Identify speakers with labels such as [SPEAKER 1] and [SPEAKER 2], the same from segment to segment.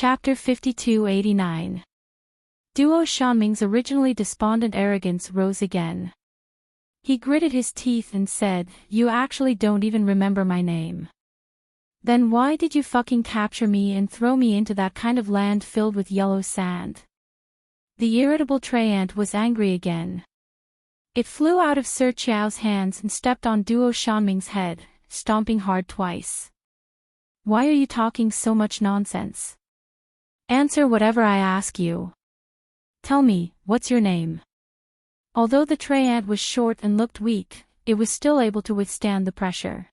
[SPEAKER 1] Chapter 5289. Duo Shanming's originally despondent arrogance rose again. He gritted his teeth and said, "You actually don't even remember my name. Then why did you fucking capture me and throw me into that kind of land filled with yellow sand?" The irritable Traiant was angry again. It flew out of Sir Chiao's hands and stepped on Duo Shanming's head, stomping hard twice. "Why are you talking so much nonsense? Answer whatever I ask you. Tell me, what's your name?" Although the Traiant was short and looked weak, it was still able to withstand the pressure.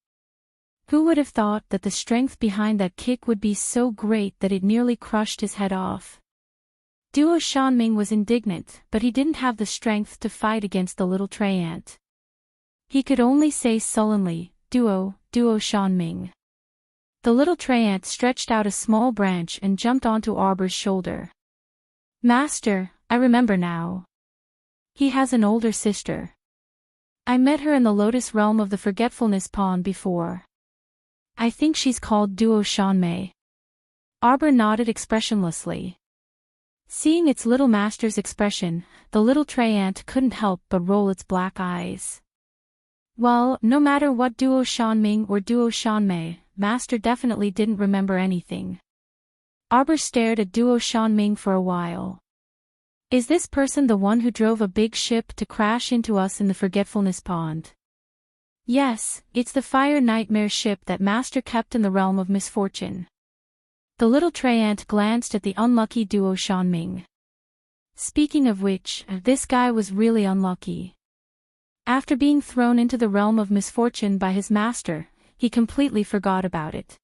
[SPEAKER 1] Who would have thought that the strength behind that kick would be so great that it nearly crushed his head off? Duo Shanming was indignant, but he didn't have the strength to fight against the little Traiant. He could only say sullenly, Duo Shanming." The little Traiant stretched out a small branch and jumped onto Arbor's shoulder. "Master, I remember now. He has an older sister. I met her in the Lotus Realm of the Forgetfulness Pond before. I think she's called Duo Shanmei." Arbor nodded expressionlessly. Seeing its little master's expression, the little Traiant couldn't help but roll its black eyes. Well, no matter what Duo Shanming or Duo Shanmei, Master definitely didn't remember anything. Arbor stared at Duo Shanming for a while. "Is this person the one who drove a big ship to crash into us in the Forgetfulness Pond?" "Yes, it's the fire nightmare ship that Master kept in the realm of misfortune." The little Traiant glanced at the unlucky Duo Shanming. Speaking of which, this guy was really unlucky. After being thrown into the realm of misfortune by his master, he completely forgot about it.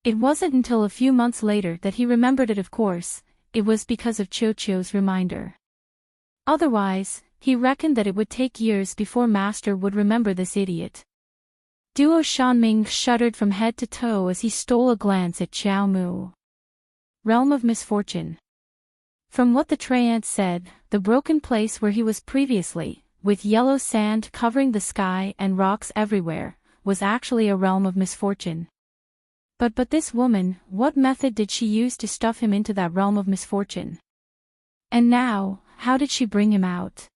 [SPEAKER 1] It wasn't until a few months later that he remembered it. Of course, it was because of Chio's reminder. Otherwise, he reckoned that it would take years before Master would remember this idiot. Duo Shanming shuddered from head to toe as he stole a glance at Xiao Mu. Realm of misfortune. From what the Traiant said, the broken place where he was previously, with yellow sand covering the sky and rocks everywhere, was actually a realm of misfortune. But this woman, what method did she use to stuff him into that realm of misfortune? And now, how did she bring him out?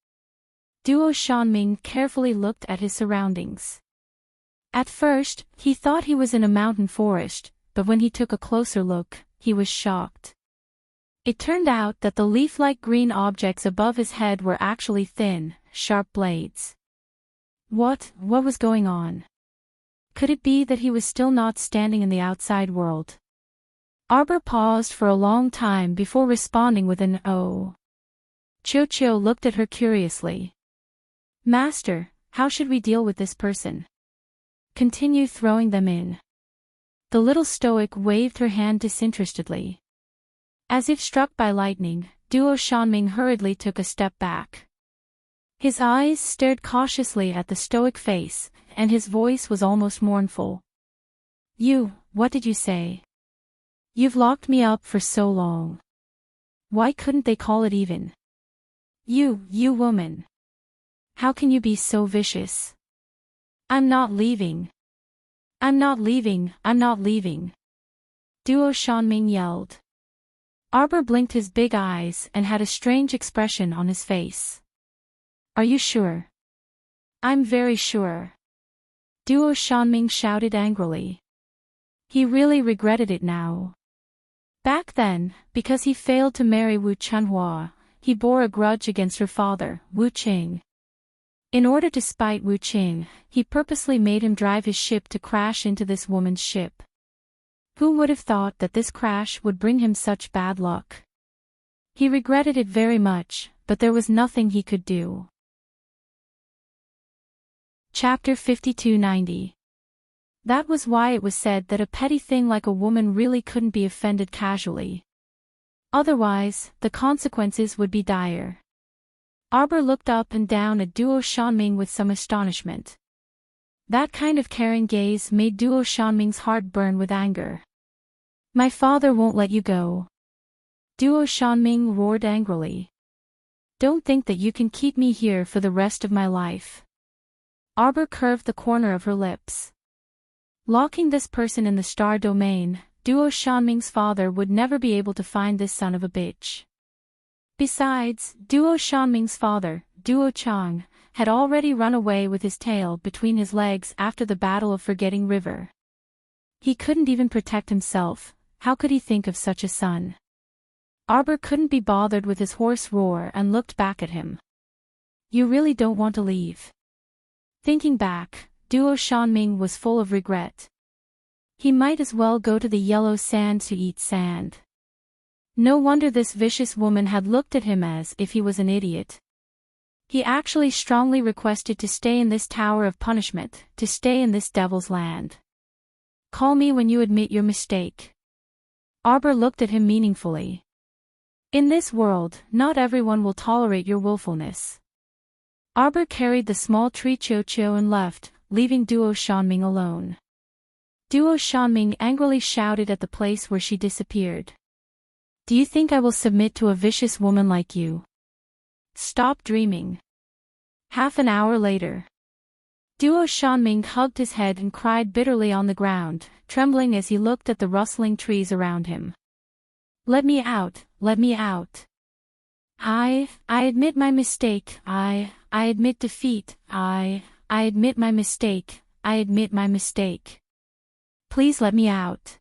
[SPEAKER 1] Duo Shanming carefully looked at his surroundings. At first, he thought he was in a mountain forest, but when he took a closer look, he was shocked. It turned out that the leaf-like green objects above his head were actually thin, sharp blades. What was going on? Could it be that he was still not standing in the outside world? Arbor paused for a long time before responding with an "oh." Chio looked at her curiously. "Master, how should we deal with this person? Continue throwing them in." The little stoic waved her hand disinterestedly. As if struck by lightning, Duo Shanming hurriedly took a step back. His eyes stared cautiously at the stoic face, and his voice was almost mournful. What did you say? You've locked me up for so long. Why couldn't they call it even? You woman. How can you be so vicious? I'm not leaving. I'm not leaving. Duo Shanming yelled. Arbor blinked his big eyes and had a strange expression on his face. Are you sure? I'm very sure. Duo Shanming shouted angrily. He really regretted it now. Back then, because he failed to marry Wu Chunhua, he bore a grudge against her father, Wu Qing. In order to spite Wu Qing, he purposely made him drive his ship to crash into this woman's ship. Who would have thought that this crash would bring him such bad luck? He regretted it very much, but there was nothing he could do. Chapter 5290. That was why it was said that a petty thing like a woman really couldn't be offended casually. Otherwise, the consequences would be dire. Arbor looked up and down at Duo Shanming with some astonishment. That kind of caring gaze made Duo Shanming's heart burn with anger. My father won't let you go. Duo Shanming roared angrily. Don't think that you can keep me here for the rest of my life. Arbor curved the corner of her lips. Locking this person in the star domain, Duo Shanming's father would never be able to find this son of a bitch. Besides, Duo Shanming's father, Duo Chang, had already run away with his tail between his legs after the Battle of Forgetting River. He couldn't even protect himself. How could he think of such a son? Arbor couldn't be bothered with his hoarse roar and looked back at him. You really don't want to leave? Thinking back, Duo Shanming was full of regret. He might as well go to the yellow sand to eat sand. No wonder this vicious woman had looked at him as if he was an idiot. He actually strongly requested to stay in this tower of punishment, to stay in this devil's land. Call me when you admit your mistake. Arbor looked at him meaningfully. In this world, not everyone will tolerate your willfulness. Arbor carried the small tree Chio and left, leaving Duo Shanming alone. Duo Shanming angrily shouted at the place where she disappeared. Do you think I will submit to a vicious woman like you? Stop dreaming. Half an hour later. Duo Shanming hugged his head and cried bitterly on the ground, trembling as he looked at the rustling trees around him. Let me out, let me out. I admit my mistake, I admit defeat, I admit my mistake, I admit my mistake. Please let me out.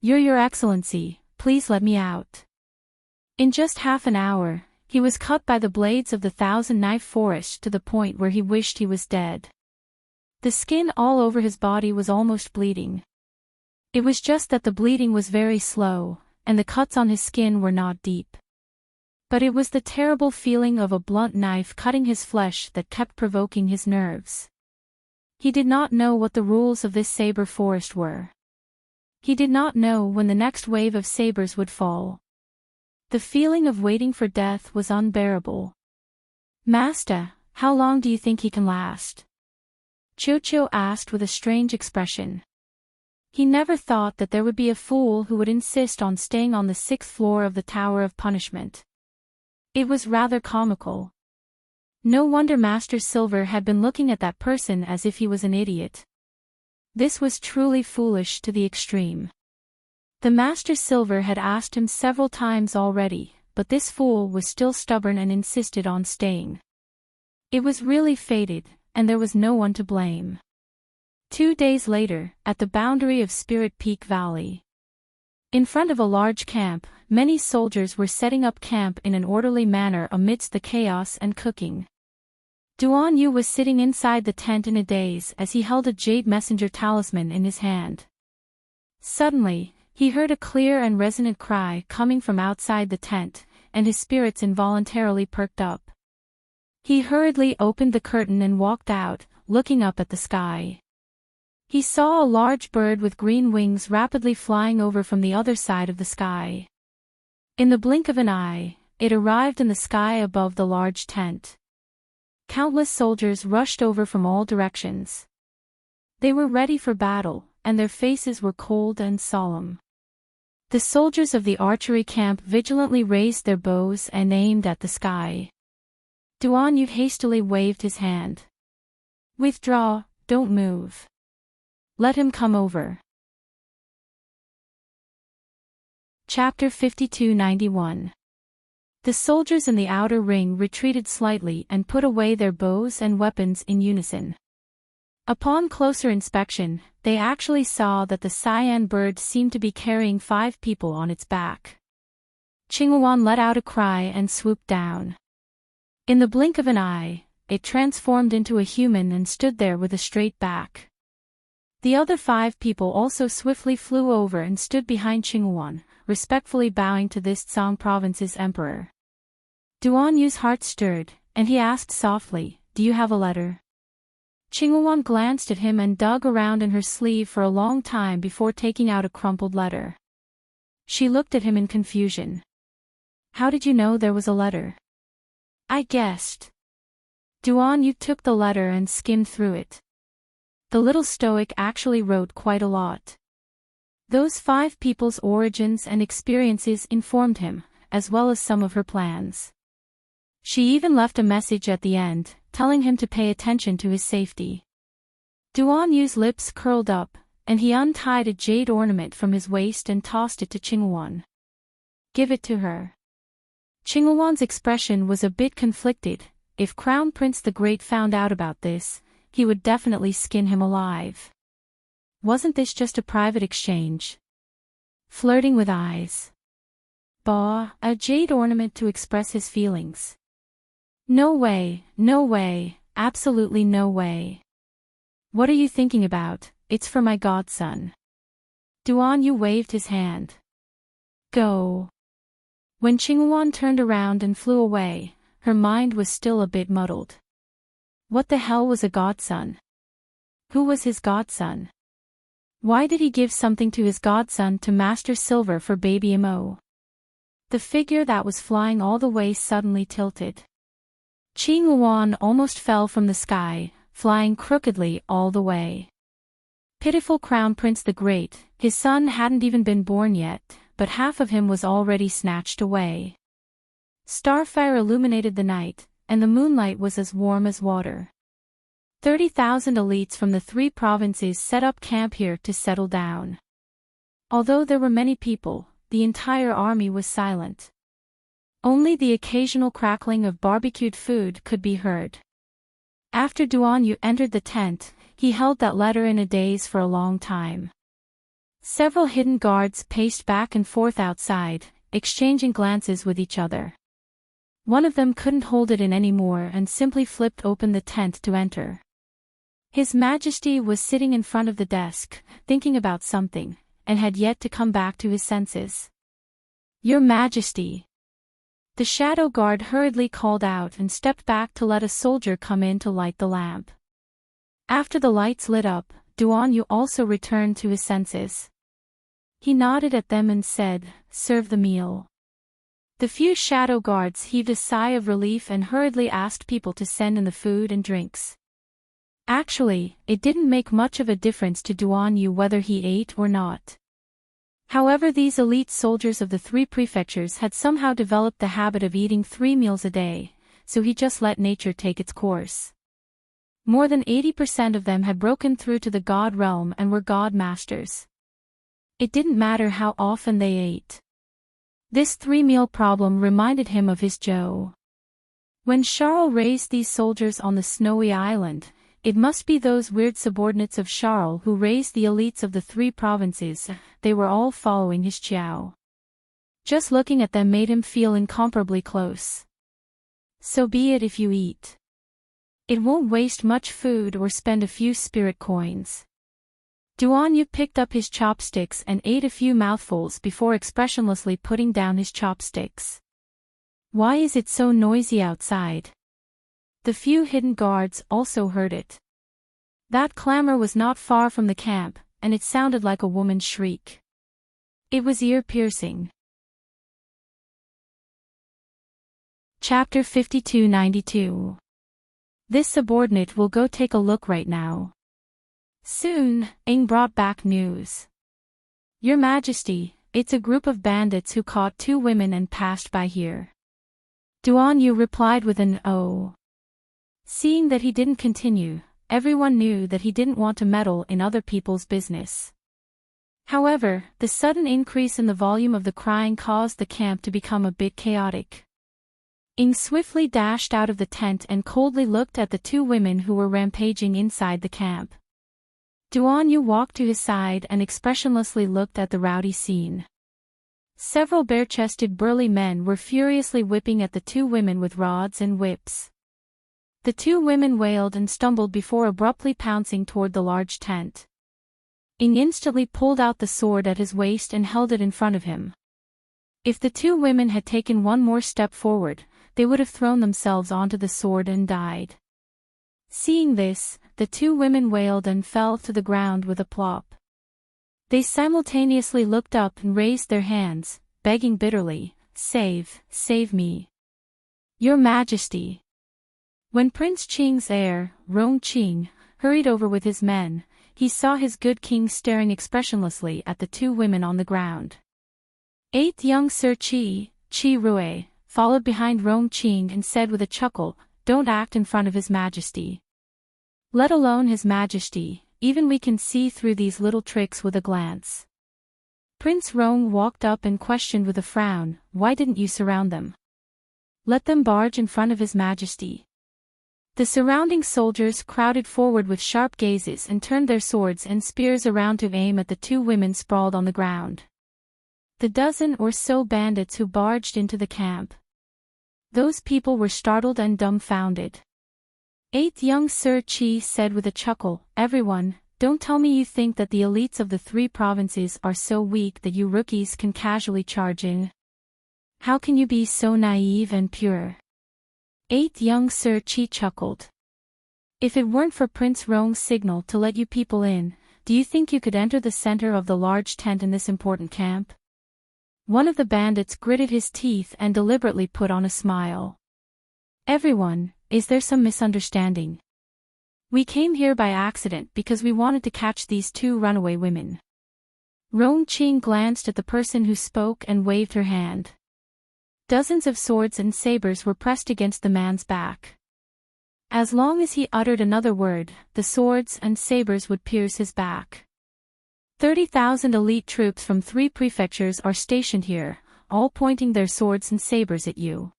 [SPEAKER 1] Your Excellency, please let me out. In just half an hour, he was cut by the blades of the thousand-knife forest to the point where he wished he was dead. The skin all over his body was almost bleeding. It was just that the bleeding was very slow, and the cuts on his skin were not deep. But it was the terrible feeling of a blunt knife cutting his flesh that kept provoking his nerves. He did not know what the rules of this saber forest were. He did not know when the next wave of sabers would fall. The feeling of waiting for death was unbearable. Master, how long do you think he can last? Chio asked with a strange expression. He never thought that there would be a fool who would insist on staying on the 6th floor of the Tower of Punishment. It was rather comical. No wonder Master Silver had been looking at that person as if he was an idiot. This was truly foolish to the extreme. The Master Silver had asked him several times already, but this fool was still stubborn and insisted on staying. It was really fated, and there was no one to blame. 2 days later, at the boundary of Spirit Peak Valley. In front of a large camp, many soldiers were setting up camp in an orderly manner amidst the chaos and cooking. Duan Yu was sitting inside the tent in a daze as he held a jade messenger talisman in his hand. Suddenly, he heard a clear and resonant cry coming from outside the tent, and his spirits involuntarily perked up. He hurriedly opened the curtain and walked out, looking up at the sky. He saw a large bird with green wings rapidly flying over from the other side of the sky. In the blink of an eye, it arrived in the sky above the large tent. Countless soldiers rushed over from all directions. They were ready for battle, and their faces were cold and solemn. The soldiers of the archery camp vigilantly raised their bows and aimed at the sky. Duan Yu hastily waved his hand. Withdraw, don't move. Let him come over. Chapter 5291. The soldiers in the outer ring retreated slightly and put away their bows and weapons in unison. Upon closer inspection, they actually saw that the cyan bird seemed to be carrying 5 people on its back. Qinghuan let out a cry and swooped down. In the blink of an eye, it transformed into a human and stood there with a straight back. The other 5 people also swiftly flew over and stood behind Qinghuan, respectfully bowing to this Tsang province's emperor. Duan Yu's heart stirred, and he asked softly, "Do you have a letter?" Qinghuan glanced at him and dug around in her sleeve for a long time before taking out a crumpled letter. She looked at him in confusion. "How did you know there was a letter?" "I guessed." Duan Yu took the letter and skimmed through it. The little stoic actually wrote quite a lot. Those 5 people's origins and experiences informed him, as well as some of her plans. She even left a message at the end, telling him to pay attention to his safety. Duan Yu's lips curled up, and he untied a jade ornament from his waist and tossed it to Qinghuan. Give it to her. Qinghuan's expression was a bit conflicted. If Crown Prince the Great found out about this, he would definitely skin him alive. Wasn't this just a private exchange? Flirting with eyes. Bah, a jade ornament to express his feelings. No way, absolutely no way. What are you thinking about? It's for my godson. Duan Yu waved his hand. Go. When Qinghuan turned around and flew away, her mind was still a bit muddled. What the hell was a godson? Who was his godson? Why did he give something to his godson to Master Silver for baby Mo? The figure that was flying all the way suddenly tilted. Qinghuan almost fell from the sky, flying crookedly all the way. Pitiful Crown Prince the Great, his son hadn't even been born yet, but half of him was already snatched away. Starfire illuminated the night, and the moonlight was as warm as water. 30,000 elites from the 3 provinces set up camp here to settle down. Although there were many people, the entire army was silent. Only the occasional crackling of barbecued food could be heard. After Duan Yu entered the tent, he held that letter in a daze for a long time. Several hidden guards paced back and forth outside, exchanging glances with each other. One of them couldn't hold it in anymore and simply flipped open the tent to enter. His Majesty was sitting in front of the desk, thinking about something, and had yet to come back to his senses. Your Majesty! The shadow guard hurriedly called out and stepped back to let a soldier come in to light the lamp. After the lights lit up, Duan Yu also returned to his senses. He nodded at them and said, "Serve the meal." The few shadow guards heaved a sigh of relief and hurriedly asked people to send in the food and drinks. Actually, it didn't make much of a difference to Duan Yu whether he ate or not. However, these elite soldiers of the 3 prefectures had somehow developed the habit of eating 3 meals a day, so he just let nature take its course. More than 80% of them had broken through to the god realm and were god masters. It didn't matter how often they ate. This 3-meal problem reminded him of his Joe. When Charles raised these soldiers on the snowy island, it must be those weird subordinates of Charles who raised the elites of the 3 provinces. They were all following his chow. Just looking at them made him feel incomparably close. So be it if you eat. It won't waste much food or spend a few spirit coins. Duan Yu picked up his chopsticks and ate a few mouthfuls before expressionlessly putting down his chopsticks. Why is it so noisy outside? The few hidden guards also heard it. That clamor was not far from the camp, and it sounded like a woman's shriek. It was ear-piercing. Chapter 5292. This subordinate will go take a look right now. Soon, Ing brought back news. Your Majesty, it's a group of bandits who caught 2 women and passed by here. Duan Yu replied with an "oh." Seeing that he didn't continue, everyone knew that he didn't want to meddle in other people's business. However, the sudden increase in the volume of the crying caused the camp to become a bit chaotic. Ing swiftly dashed out of the tent and coldly looked at the 2 women who were rampaging inside the camp. Duan Yu walked to his side and expressionlessly looked at the rowdy scene. Several bare-chested burly men were furiously whipping at the 2 women with rods and whips. The 2 women wailed and stumbled before abruptly pouncing toward the large tent. Ing instantly pulled out the sword at his waist and held it in front of him. If the 2 women had taken one more step forward, they would have thrown themselves onto the sword and died. Seeing this, the 2 women wailed and fell to the ground with a plop. They simultaneously looked up and raised their hands, begging bitterly, save me. Your Majesty." When Prince Qing's heir, Rong Qing, hurried over with his men, he saw his good king staring expressionlessly at the 2 women on the ground. 8th young Sir Qi Rui, followed behind Rong Qing and said with a chuckle, "Don't act in front of His Majesty. Let alone His Majesty, even we can see through these little tricks with a glance. Prince Rong walked up and questioned with a frown, why didn't you surround them? Let them barge in front of His Majesty. The surrounding soldiers crowded forward with sharp gazes and turned their swords and spears around to aim at the two women sprawled on the ground. The dozen or so bandits who barged into the camp. Those people were startled and dumbfounded. 8th young Sir Chi said with a chuckle, everyone, don't tell me you think that the elites of the 3 provinces are so weak that you rookies can casually charge in. How can you be so naive and pure? 8th young Sir Chi chuckled. If it weren't for Prince Rong's signal to let you people in, do you think you could enter the center of the large tent in this important camp? One of the bandits gritted his teeth and deliberately put on a smile. Everyone, is there some misunderstanding? We came here by accident because we wanted to catch these 2 runaway women. Rong Qing glanced at the person who spoke and waved her hand. Dozens of swords and sabers were pressed against the man's back. As long as he uttered another word, the swords and sabers would pierce his back. 30,000 elite troops from 3 prefectures are stationed here, all pointing their swords and sabers at you.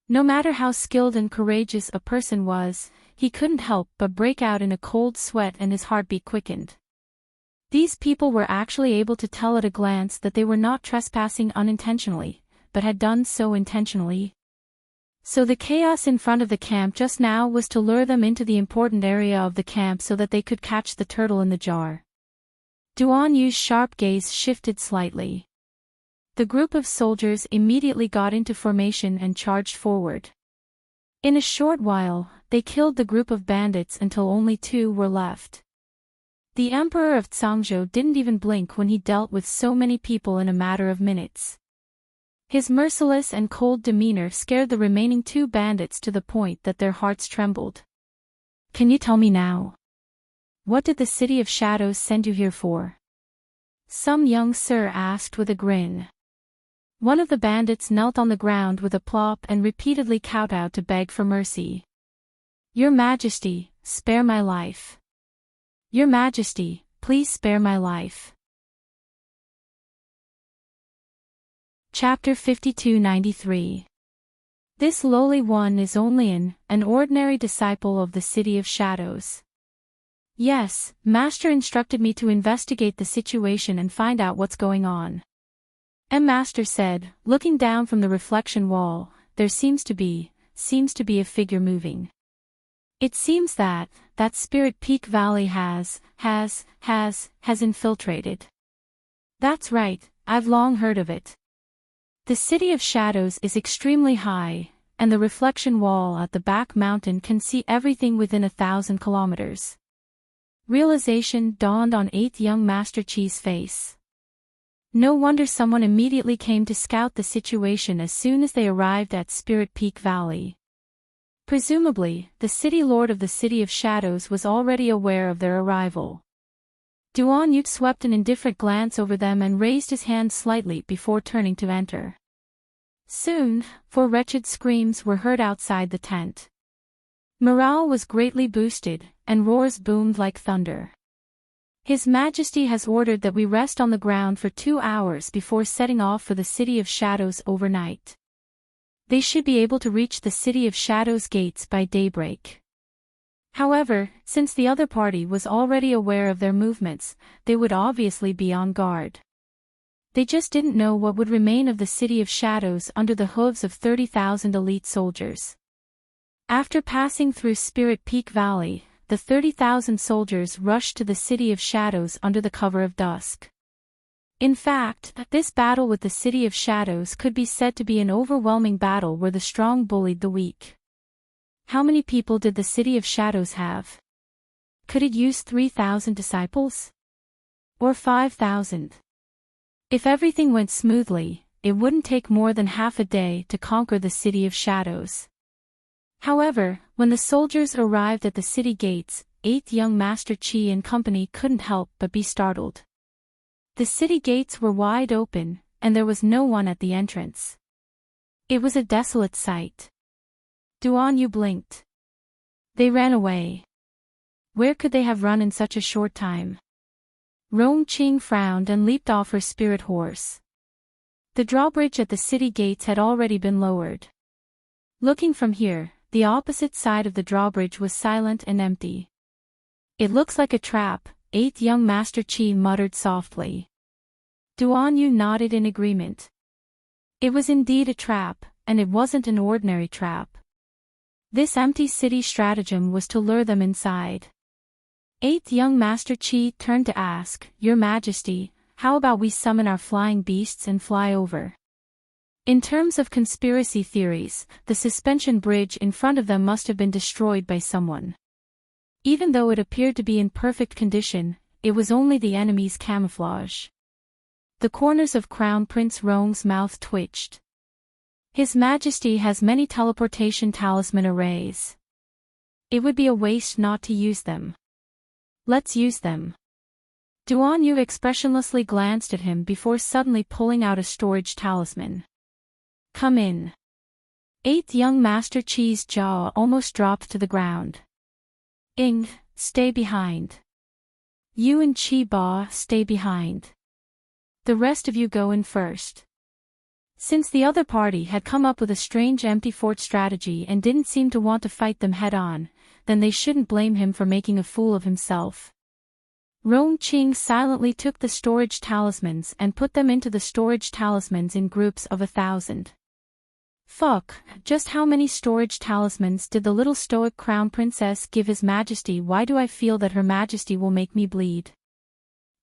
[SPEAKER 1] No matter how skilled and courageous a person was, he couldn't help but break out in a cold sweat and his heartbeat quickened. These people were actually able to tell at a glance that they were not trespassing unintentionally, but had done so intentionally. So the chaos in front of the camp just now was to lure them into the important area of the camp so that they could catch the turtle in the jar. Duan Yu's sharp gaze shifted slightly. The group of soldiers immediately got into formation and charged forward. In a short while, they killed the group of bandits until only 2 were left. The Emperor of Zhangzhou didn't even blink when he dealt with so many people in a matter of minutes. His merciless and cold demeanor scared the remaining 2 bandits to the point that their hearts trembled. Can you tell me now? What did the City of Shadows send you here for? Some young sir asked with a grin. One of the bandits knelt on the ground with a plop and repeatedly kowtowed to beg for mercy. Your Majesty, spare my life. Your Majesty, please spare my life. Chapter 5293. This lowly one is only an ordinary disciple of the City of Shadows. Yes, Master instructed me to investigate the situation and find out what's going on. Master said, looking down from the reflection wall, there seems to be a figure moving. It seems that Spirit Peak Valley has infiltrated. That's right, I've long heard of it. The City of Shadows is extremely high, and the reflection wall at the back mountain can see everything within 1,000 kilometers. Realization dawned on 8th young Master Chi's face. No wonder someone immediately came to scout the situation as soon as they arrived at Spirit Peak Valley. Presumably, the City Lord of the City of Shadows was already aware of their arrival. Duan Yu swept an indifferent glance over them and raised his hand slightly before turning to enter. Soon, 4 wretched screams were heard outside the tent. Morale was greatly boosted, and roars boomed like thunder. His Majesty has ordered that we rest on the ground for 2 hours before setting off for the City of Shadows overnight. They should be able to reach the City of Shadows gates by daybreak. However, since the other party was already aware of their movements, they would obviously be on guard. They just didn't know what would remain of the City of Shadows under the hooves of 30,000 elite soldiers. After passing through Spirit Peak Valley, the 30,000 soldiers rushed to the City of Shadows under the cover of dusk. In fact, this battle with the City of Shadows could be said to be an overwhelming battle where the strong bullied the weak. How many people did the City of Shadows have? Could it use 3,000 disciples? Or 5,000? If everything went smoothly, it wouldn't take more than half a day to conquer the City of Shadows. However, when the soldiers arrived at the city gates, 8th young Master Chi and company couldn't help but be startled. The city gates were wide open, and there was no one at the entrance. It was a desolate sight. Duan Yu blinked. They ran away. Where could they have run in such a short time? Rong-Ching frowned and leaped off her spirit horse. The drawbridge at the city gates had already been lowered. Looking from here, the opposite side of the drawbridge was silent and empty. It looks like a trap, 8th young Master Chi muttered softly. Duan Yu nodded in agreement. It was indeed a trap, and it wasn't an ordinary trap. This empty city stratagem was to lure them inside. 8th young Master Chi turned to ask, Your Majesty, how about we summon our flying beasts and fly over? In terms of conspiracy theories, the suspension bridge in front of them must have been destroyed by someone. Even though it appeared to be in perfect condition, it was only the enemy's camouflage. The corners of Crown Prince Rong's mouth twitched. His Majesty has many teleportation talisman arrays. It would be a waste not to use them. Let's use them. Duan Yu expressionlessly glanced at him before suddenly pulling out a storage talisman. Come in. 8th young Master Chi's jaw almost dropped to the ground. Stay behind. You and Chi Ba, stay behind. The rest of you go in first. Since the other party had come up with a strange empty fort strategy and didn't seem to want to fight them head-on, then they shouldn't blame him for making a fool of himself. Rong-Ching silently took the storage talismans and put them into the storage talismans in groups of 1,000. Fuck, just how many storage talismans did the little stoic crown princess give His Majesty? Why do I feel that Her Majesty will make me bleed?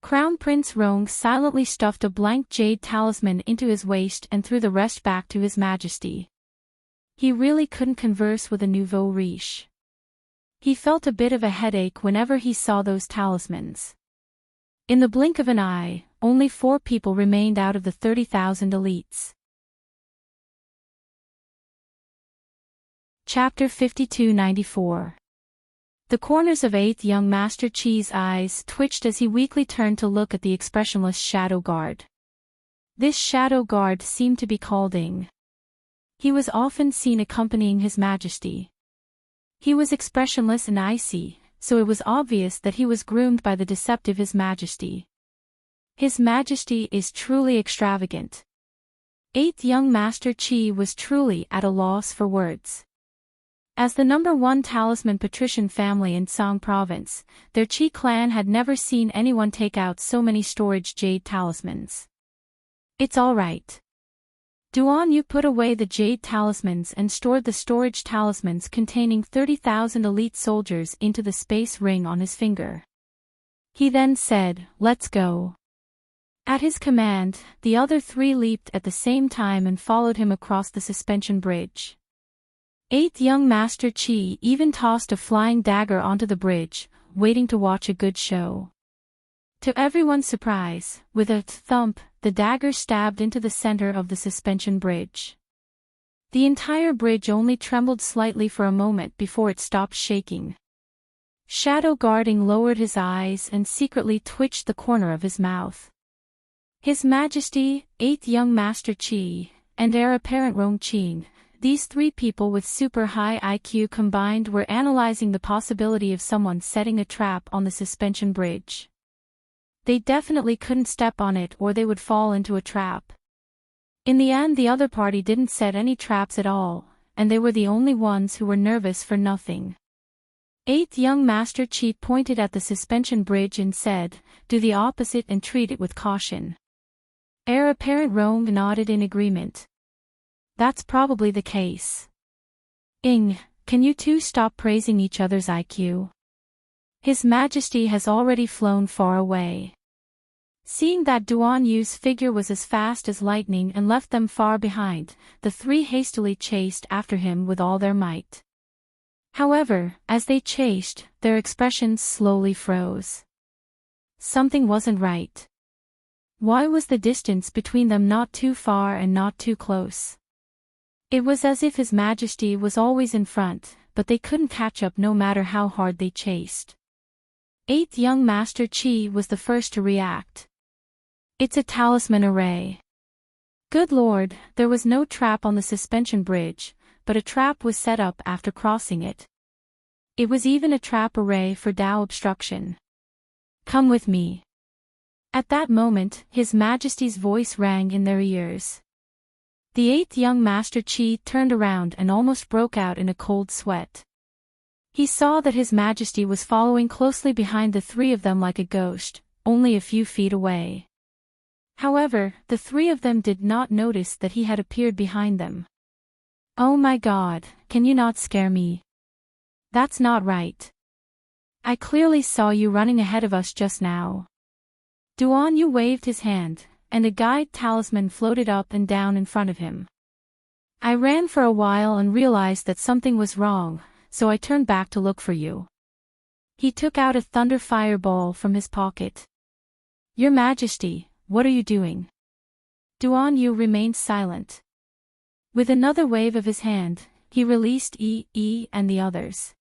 [SPEAKER 1] Crown Prince Rong silently stuffed a blank jade talisman into his waist and threw the rest back to His Majesty. He really couldn't converse with a nouveau riche. He felt a bit of a headache whenever he saw those talismans. In the blink of an eye, only 4 people remained out of the 30,000 elites. Chapter 5294. The corners of 8th young Master Chi's eyes twitched as he weakly turned to look at the expressionless Shadow Guard. This Shadow Guard seemed to be called Ing. He was often seen accompanying His Majesty. He was expressionless and icy, so it was obvious that he was groomed by the deceptive His Majesty. His Majesty is truly extravagant. 8th young Master Chi was truly at a loss for words. As the number 1 talisman patrician family in Song Province, their Chi clan had never seen anyone take out so many storage jade talismans. It's all right. Duan Yu put away the jade talismans and stored the storage talismans containing 30,000 elite soldiers into the space ring on his finger. He then said, Let's go. At his command, the other 3 leaped at the same time and followed him across the suspension bridge. 8th young Master Chi even tossed a flying dagger onto the bridge, waiting to watch a good show. To everyone's surprise, with a thump, the dagger stabbed into the center of the suspension bridge. The entire bridge only trembled slightly for a moment before it stopped shaking. Shadow Guarding lowered his eyes and secretly twitched the corner of his mouth. His Majesty, 8th young Master Chi, and heir apparent Rong-Ching, these 3 people with super high IQ combined were analyzing the possibility of someone setting a trap on the suspension bridge. They definitely couldn't step on it or they would fall into a trap. In the end, the other party didn't set any traps at all, and they were the only ones who were nervous for nothing. 8th young Master Chi pointed at the suspension bridge and said, Do the opposite and treat it with caution. Heir apparent Rong nodded in agreement. That's probably the case. Can you 2 stop praising each other's IQ? His Majesty has already flown far away. Seeing that Duan Yu's figure was as fast as lightning and left them far behind, the 3 hastily chased after him with all their might. However, as they chased, their expressions slowly froze. Something wasn't right. Why was the distance between them not too far and not too close? It was as if His Majesty was always in front, but they couldn't catch up no matter how hard they chased. 8th young Master Chi was the first to react. It's a talisman array. Good lord, there was no trap on the suspension bridge, but a trap was set up after crossing it. It was even a trap array for Tao obstruction. Come with me. At that moment, His Majesty's voice rang in their ears. The 8th young Master Chi turned around and almost broke out in a cold sweat. He saw that His Majesty was following closely behind the 3 of them like a ghost, only a few feet away. However, the 3 of them did not notice that he had appeared behind them. Oh my God, can you not scare me? That's not right. I clearly saw you running ahead of us just now. Duan Yu waved his hand, and a guide talisman floated up and down in front of him. I ran for a while and realized that something was wrong, so I turned back to look for you. He took out a thunder fireball from his pocket. Your Majesty, what are you doing? Duan Yu remained silent. With another wave of his hand, he released Yi and the others.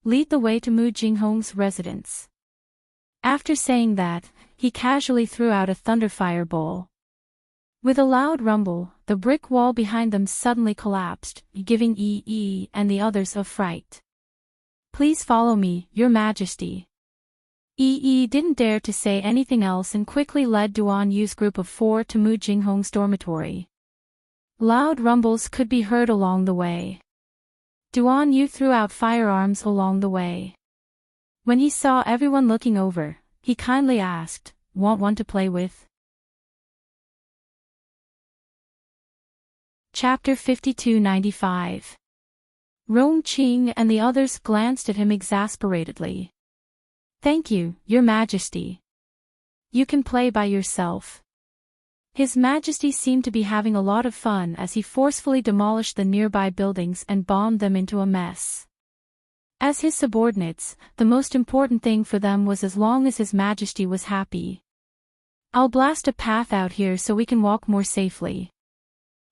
[SPEAKER 1] Lead the way to Mu Jinghong's residence. After saying that, he casually threw out a thunder fireball. With a loud rumble, the brick wall behind them suddenly collapsed, giving Yi and the others a fright. Please follow me, Your Majesty. Yi didn't dare to say anything else and quickly led Duan Yu's group of 4 to Mu Jinghong's dormitory. Loud rumbles could be heard along the way. Duan Yu threw out firearms along the way. When he saw everyone looking over, he kindly asked, "Want one to play with?" Chapter 5295. Rong Qing and the others glanced at him exasperatedly. Thank you, Your Majesty. You can play by yourself. His Majesty seemed to be having a lot of fun as he forcefully demolished the nearby buildings and bombed them into a mess. As his subordinates, the most important thing for them was as long as His Majesty was happy. I'll blast a path out here so we can walk more safely.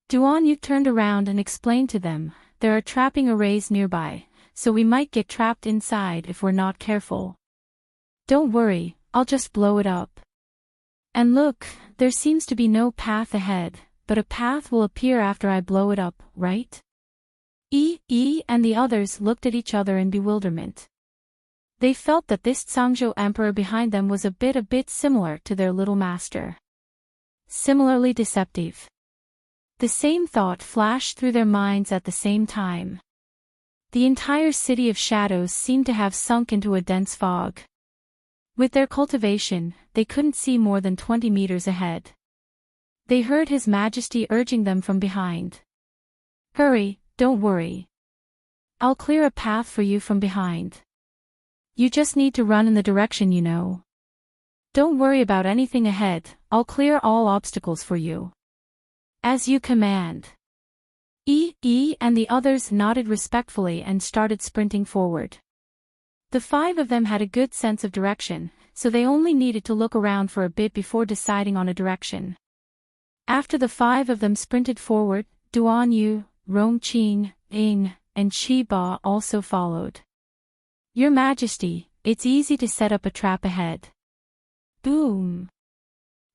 [SPEAKER 1] Duan Yu turned around and explained to them, there are trapping arrays nearby, so we might get trapped inside if we're not careful. Don't worry, I'll just blow it up. And look, there seems to be no path ahead, but a path will appear after I blow it up, right? Yi and the others looked at each other in bewilderment. They felt that this Zhangzhou emperor behind them was a bit similar to their little master. Similarly deceptive. The same thought flashed through their minds at the same time. The entire city of shadows seemed to have sunk into a dense fog. With their cultivation, they couldn't see more than 20 meters ahead. They heard His Majesty urging them from behind. Hurry, don't worry. I'll clear a path for you from behind. You just need to run in the direction you know. Don't worry about anything ahead, I'll clear all obstacles for you. As you command. Yi and the others nodded respectfully and started sprinting forward. The 5 of them had a good sense of direction, so they only needed to look around for a bit before deciding on a direction. After the 5 of them sprinted forward, Duan Yu, Rong Qing, and Qi Ba also followed. Your Majesty, it's easy to set up a trap ahead. Boom!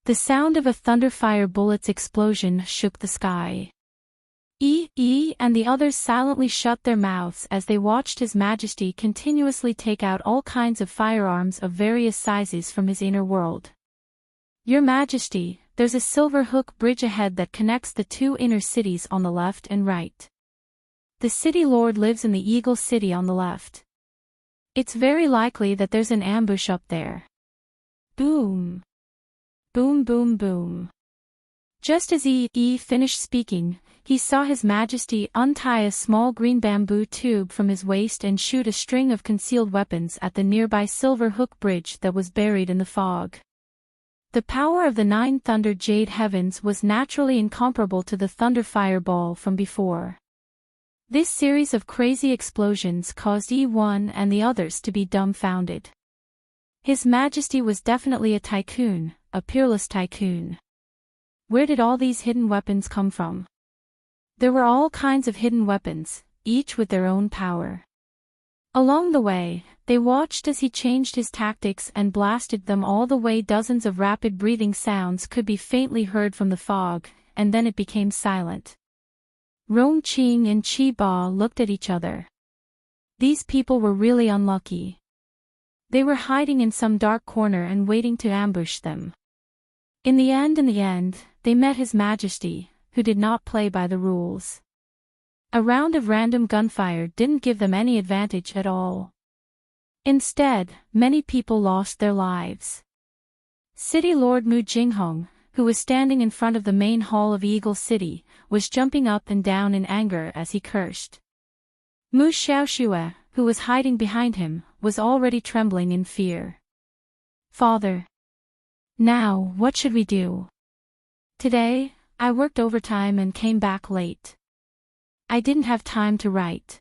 [SPEAKER 1] The sound of a thunderfire bullet's explosion shook the sky. Yi and the others silently shut their mouths as they watched His Majesty continuously take out all kinds of firearms of various sizes from his inner world. Your Majesty, there's a silver hook bridge ahead that connects the 2 inner cities on the left and right. The city lord lives in the Eagle City on the left. It's very likely that there's an ambush up there. Boom! Boom boom boom. Just as Yi finished speaking, he saw His Majesty untie a small green bamboo tube from his waist and shoot a string of concealed weapons at the nearby silver hook bridge that was buried in the fog. The power of the 9 Thunder Jade Heavens was naturally incomparable to the Thunder Fireball from before. This series of crazy explosions caused E1 and the others to be dumbfounded. His Majesty was definitely a tycoon, a peerless tycoon. Where did all these hidden weapons come from? There were all kinds of hidden weapons, each with their own power. Along the way, they watched as he changed his tactics and blasted them all the way. Dozens of rapid breathing sounds could be faintly heard from the fog, and then it became silent. Rong Qing and Qi Ba looked at each other. These people were really unlucky. They were hiding in some dark corner and waiting to ambush them. In the end, they met His Majesty, who did not play by the rules. A round of random gunfire didn't give them any advantage at all. Instead, many people lost their lives. City Lord Mu Jinghong, who was standing in front of the main hall of Eagle City, was jumping up and down in anger as he cursed. Mu Xiaoxue, who was hiding behind him, was already trembling in fear. Father. Now, what should we do? Today, I worked overtime and came back late. I didn't have time to write.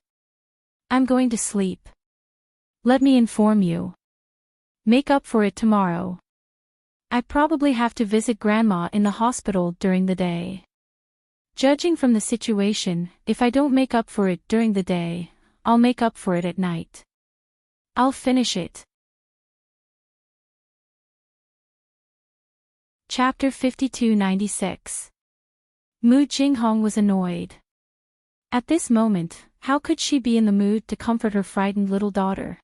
[SPEAKER 1] I'm going to sleep. Let me inform you. Make up for it tomorrow. I probably have to visit Grandma in the hospital during the day. Judging from the situation, if I don't make up for it during the day, I'll make up for it at night. I'll finish it. Chapter 5296. Mu Jinghong was annoyed. At this moment, how could she be in the mood to comfort her frightened little daughter?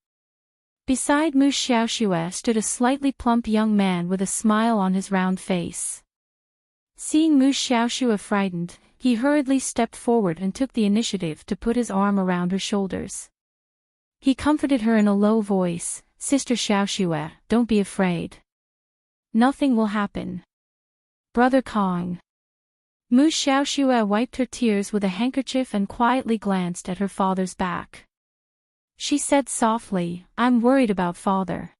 [SPEAKER 1] Beside Mu Xiaoxue stood a slightly plump young man with a smile on his round face. Seeing Mu Xiaoxue frightened, he hurriedly stepped forward and took the initiative to put his arm around her shoulders. He comforted her in a low voice, "Sister Xiaoxue, don't be afraid. Nothing will happen. Brother Kong." Mu Xiaoxue wiped her tears with a handkerchief and quietly glanced at her father's back. She said softly, "I'm worried about father."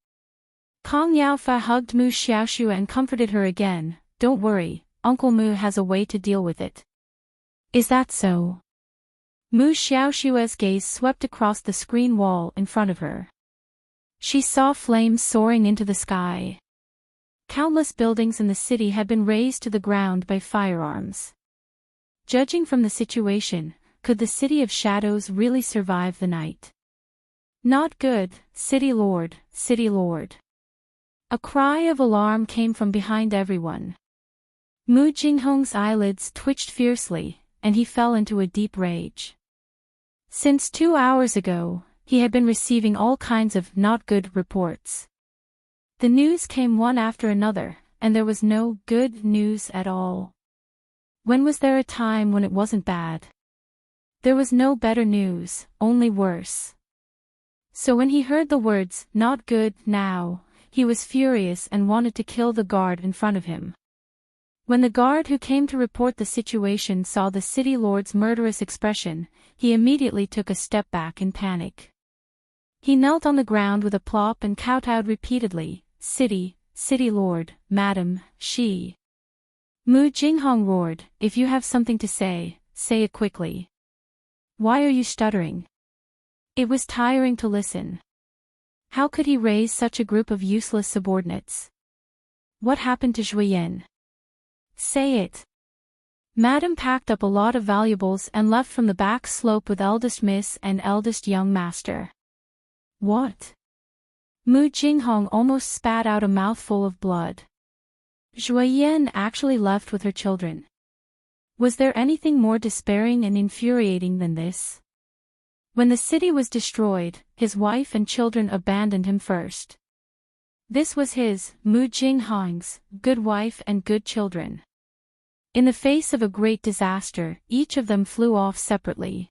[SPEAKER 1] Kong Yaofa hugged Mu Xiaoxue and comforted her again, "Don't worry, Uncle Mu has a way to deal with it." "Is that so?" Mu Xiaoxue's gaze swept across the screen wall in front of her. She saw flames soaring into the sky. Countless buildings in the city had been razed to the ground by firearms. Judging from the situation, could the City of Shadows really survive the night? "Not good, City Lord, City Lord." A cry of alarm came from behind everyone. Mu Jinghong's eyelids twitched fiercely, and he fell into a deep rage. Since 2 hours ago, he had been receiving all kinds of not good reports. The news came one after another, and there was no good news at all. When was there a time when it wasn't bad? There was no better news, only worse. So when he heard the words, "not good now," he was furious and wanted to kill the guard in front of him. When the guard who came to report the situation saw the city lord's murderous expression, he immediately took a step back in panic. He knelt on the ground with a plop and kowtowed repeatedly, City Lord, Madam, she." Mu Jinghong roared, "If you have something to say, say it quickly. Why are you stuttering?" It was tiring to listen. How could he raise such a group of useless subordinates? What happened to Zhuoyan? Say it. Madam packed up a lot of valuables and left from the back slope with eldest miss and eldest young master. What? Mu Jinghong almost spat out a mouthful of blood. Zhuoyan actually left with her children. Was there anything more despairing and infuriating than this? When the city was destroyed, his wife and children abandoned him first. This was his, Mu Jinghong's, good wife and good children. In the face of a great disaster, each of them flew off separately.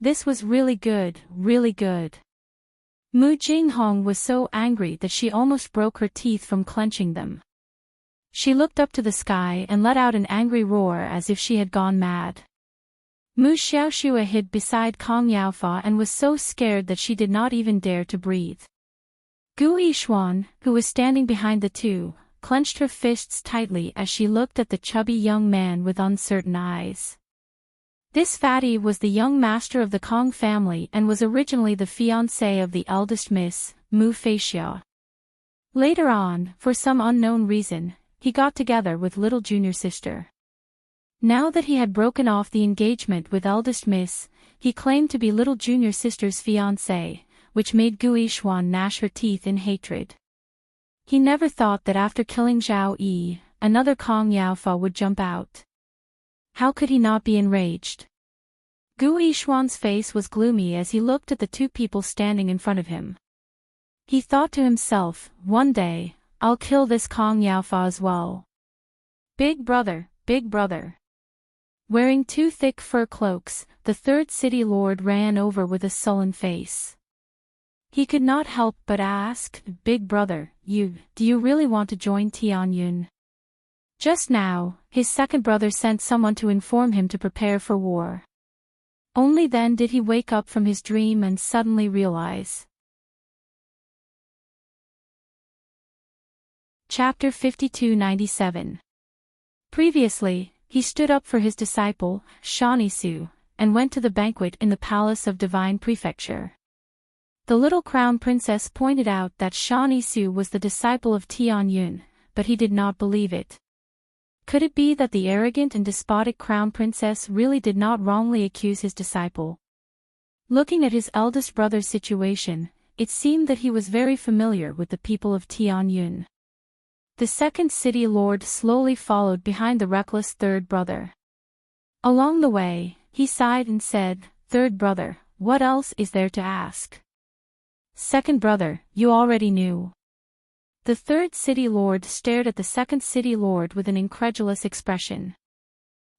[SPEAKER 1] This was really good, really good. Mu Jinghong was so angry that she almost broke her teeth from clenching them. She looked up to the sky and let out an angry roar as if she had gone mad. Mu Xiaoxue hid beside Kong Yaofa and was so scared that she did not even dare to breathe. Gu Yishuan, who was standing behind the two, clenched her fists tightly as she looked at the chubby young man with uncertain eyes. This fatty was the young master of the Kong family and was originally the fiancé of the eldest miss, Mu Feixiao. Later on, for some unknown reason, he got together with little junior sister. Now that he had broken off the engagement with eldest miss, he claimed to be little junior sister's fiancé, which made Gu Yishuan gnash her teeth in hatred. He never thought that after killing Zhao Yi, another Kong Yaofa would jump out. How could he not be enraged? Gu Yishuan's face was gloomy as he looked at the two people standing in front of him. He thought to himself, one day, I'll kill this Kong Yaofa as well. Big brother, big brother. Wearing two thick fur cloaks, the third city lord ran over with a sullen face. He could not help but ask, Big brother, do you really want to join Tianyun? Just now, his second brother sent someone to inform him to prepare for war. Only then did he wake up from his dream and suddenly realize. Chapter 5297. Previously, he stood up for his disciple, Shanisu, and went to the banquet in the Palace of Divine Prefecture. The little crown princess pointed out that Shanisu was the disciple of Tianyun, but he did not believe it. Could it be that the arrogant and despotic crown princess really did not wrongly accuse his disciple? Looking at his eldest brother's situation, it seemed that he was very familiar with the people of Tianyun. The second city lord slowly followed behind the reckless third brother. Along the way, he sighed and said, Third brother, what else is there to ask? Second brother, you already knew. The third city lord stared at the second city lord with an incredulous expression.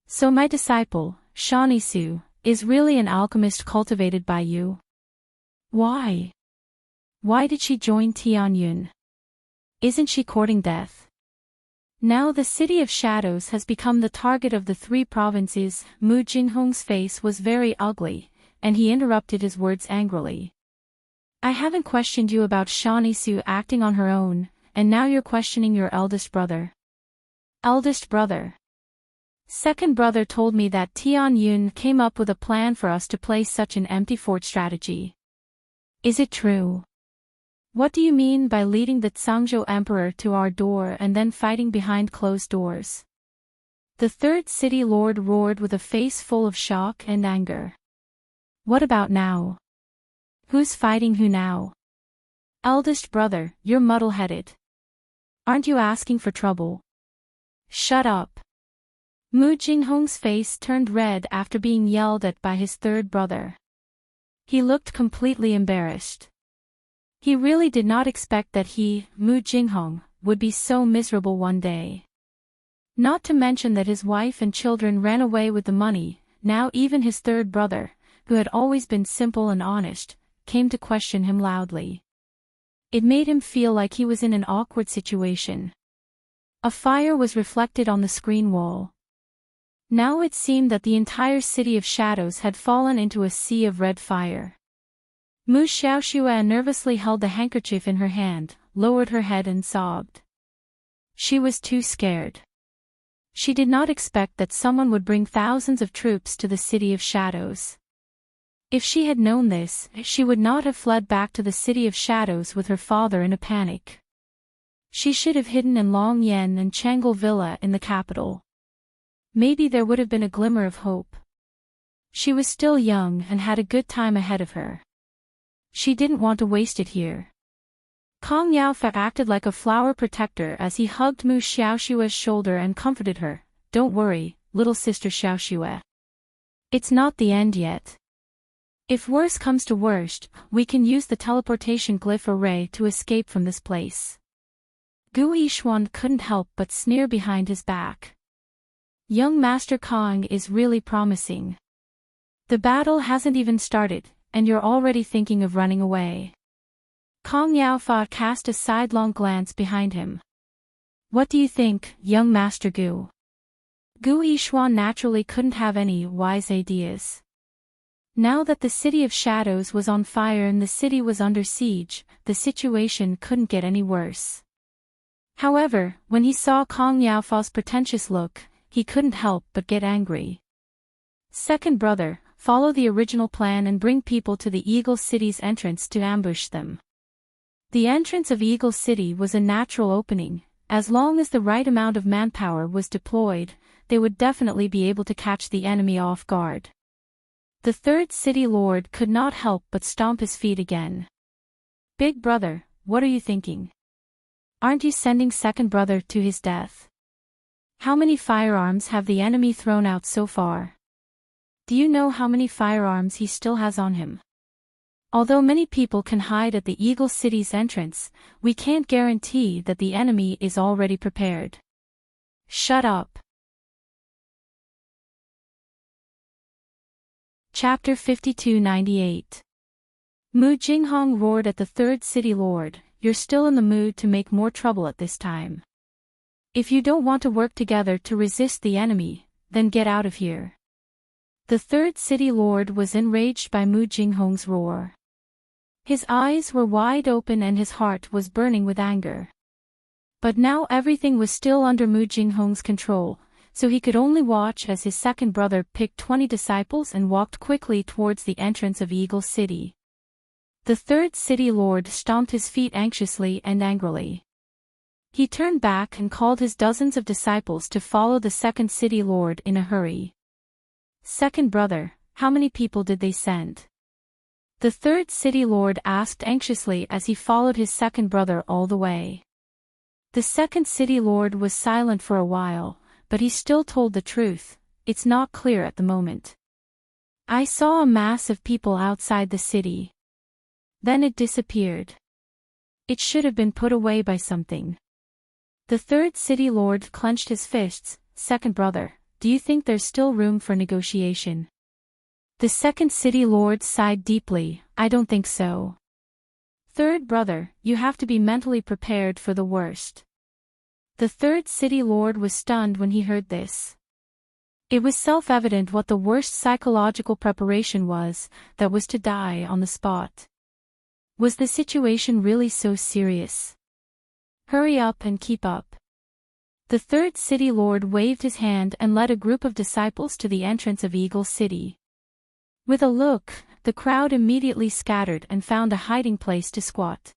[SPEAKER 1] So my disciple, Shanisu, is really an alchemist cultivated by you? Why? Why did she join Tianyun? Isn't she courting death? Now the city of shadows has become the target of the three provinces. Mu Jinghong's face was very ugly, and he interrupted his words angrily. I haven't questioned you about Shanisu acting on her own, and now you're questioning your eldest brother. Eldest brother. Second brother told me that Tianyun came up with a plan for us to play such an empty fort strategy. Is it true? What do you mean by leading the Zhangzhou emperor to our door and then fighting behind closed doors? The third city lord roared with a face full of shock and anger. What about now? Who's fighting who now? Eldest brother, you're muddle-headed. Aren't you asking for trouble? Shut up. Mu Jinghong's face turned red after being yelled at by his third brother. He looked completely embarrassed. He really did not expect that he, Mu Jinghong, would be so miserable one day. Not to mention that his wife and children ran away with the money. Now even his third brother, who had always been simple and honest, came to question him loudly. It made him feel like he was in an awkward situation. A fire was reflected on the screen wall. Now it seemed that the entire city of shadows had fallen into a sea of red fire. Mu Xiaoxue nervously held the handkerchief in her hand, lowered her head and sobbed. She was too scared. She did not expect that someone would bring thousands of troops to the city of shadows. If she had known this, she would not have fled back to the city of shadows with her father in a panic. She should have hidden in Longyan and Changle Villa in the capital. Maybe there would have been a glimmer of hope. She was still young and had a good time ahead of her. She didn't want to waste it here. Kong Yaofa acted like a flower protector as he hugged Mu Xiaoxue's shoulder and comforted her. Don't worry, little sister Xiaoxue. It's not the end yet. If worse comes to worst, we can use the teleportation glyph array to escape from this place. Gu Yishuan couldn't help but sneer behind his back. Young Master Kong is really promising. The battle hasn't even started, and you're already thinking of running away. Kong Yaofa cast a sidelong glance behind him. What do you think, young Master Gu? Gu Yishuan naturally couldn't have any wise ideas. Now that the city of shadows was on fire and the city was under siege, the situation couldn't get any worse. However, when he saw Kong Yaofa's pretentious look, he couldn't help but get angry. Second brother, follow the original plan and bring people to the Eagle City's entrance to ambush them. The entrance of Eagle City was a natural opening. As long as the right amount of manpower was deployed, they would definitely be able to catch the enemy off guard. The third city lord could not help but stomp his feet again. Big brother, what are you thinking? Aren't you sending second brother to his death? How many firearms have the enemy thrown out so far? Do you know how many firearms he still has on him? Although many people can hide at the Eagle City's entrance, we can't guarantee that the enemy is already prepared. Shut up. Chapter 5298. Mu Jinghong roared at the third city lord, "You're still in the mood to make more trouble at this time. If you don't want to work together to resist the enemy, then get out of here." The third city lord was enraged by Mu Jinghong's roar. His eyes were wide open and his heart was burning with anger. But now everything was still under Mu Jinghong's control, so he could only watch as his second brother picked 20 disciples and walked quickly towards the entrance of Eagle City. The third city lord stomped his feet anxiously and angrily. He turned back and called his dozens of disciples to follow the second city lord in a hurry. "Second brother, how many people did they send?" The third city lord asked anxiously as he followed his second brother all the way. The second city lord was silent for a while, but he still told the truth. "It's not clear at the moment. I saw a mass of people outside the city. Then it disappeared. It should have been put away by something." The third city lord clenched his fists. "Second brother, do you think there's still room for negotiation?" The second city lord sighed deeply. "I don't think so. Third brother, you have to be mentally prepared for the worst." The third city lord was stunned when he heard this. It was self-evident what the worst psychological preparation was, that was to die on the spot. Was the situation really so serious? "Hurry up and keep up." The third city lord waved his hand and led a group of disciples to the entrance of Eagle City. With a look, the crowd immediately scattered and found a hiding place to squat.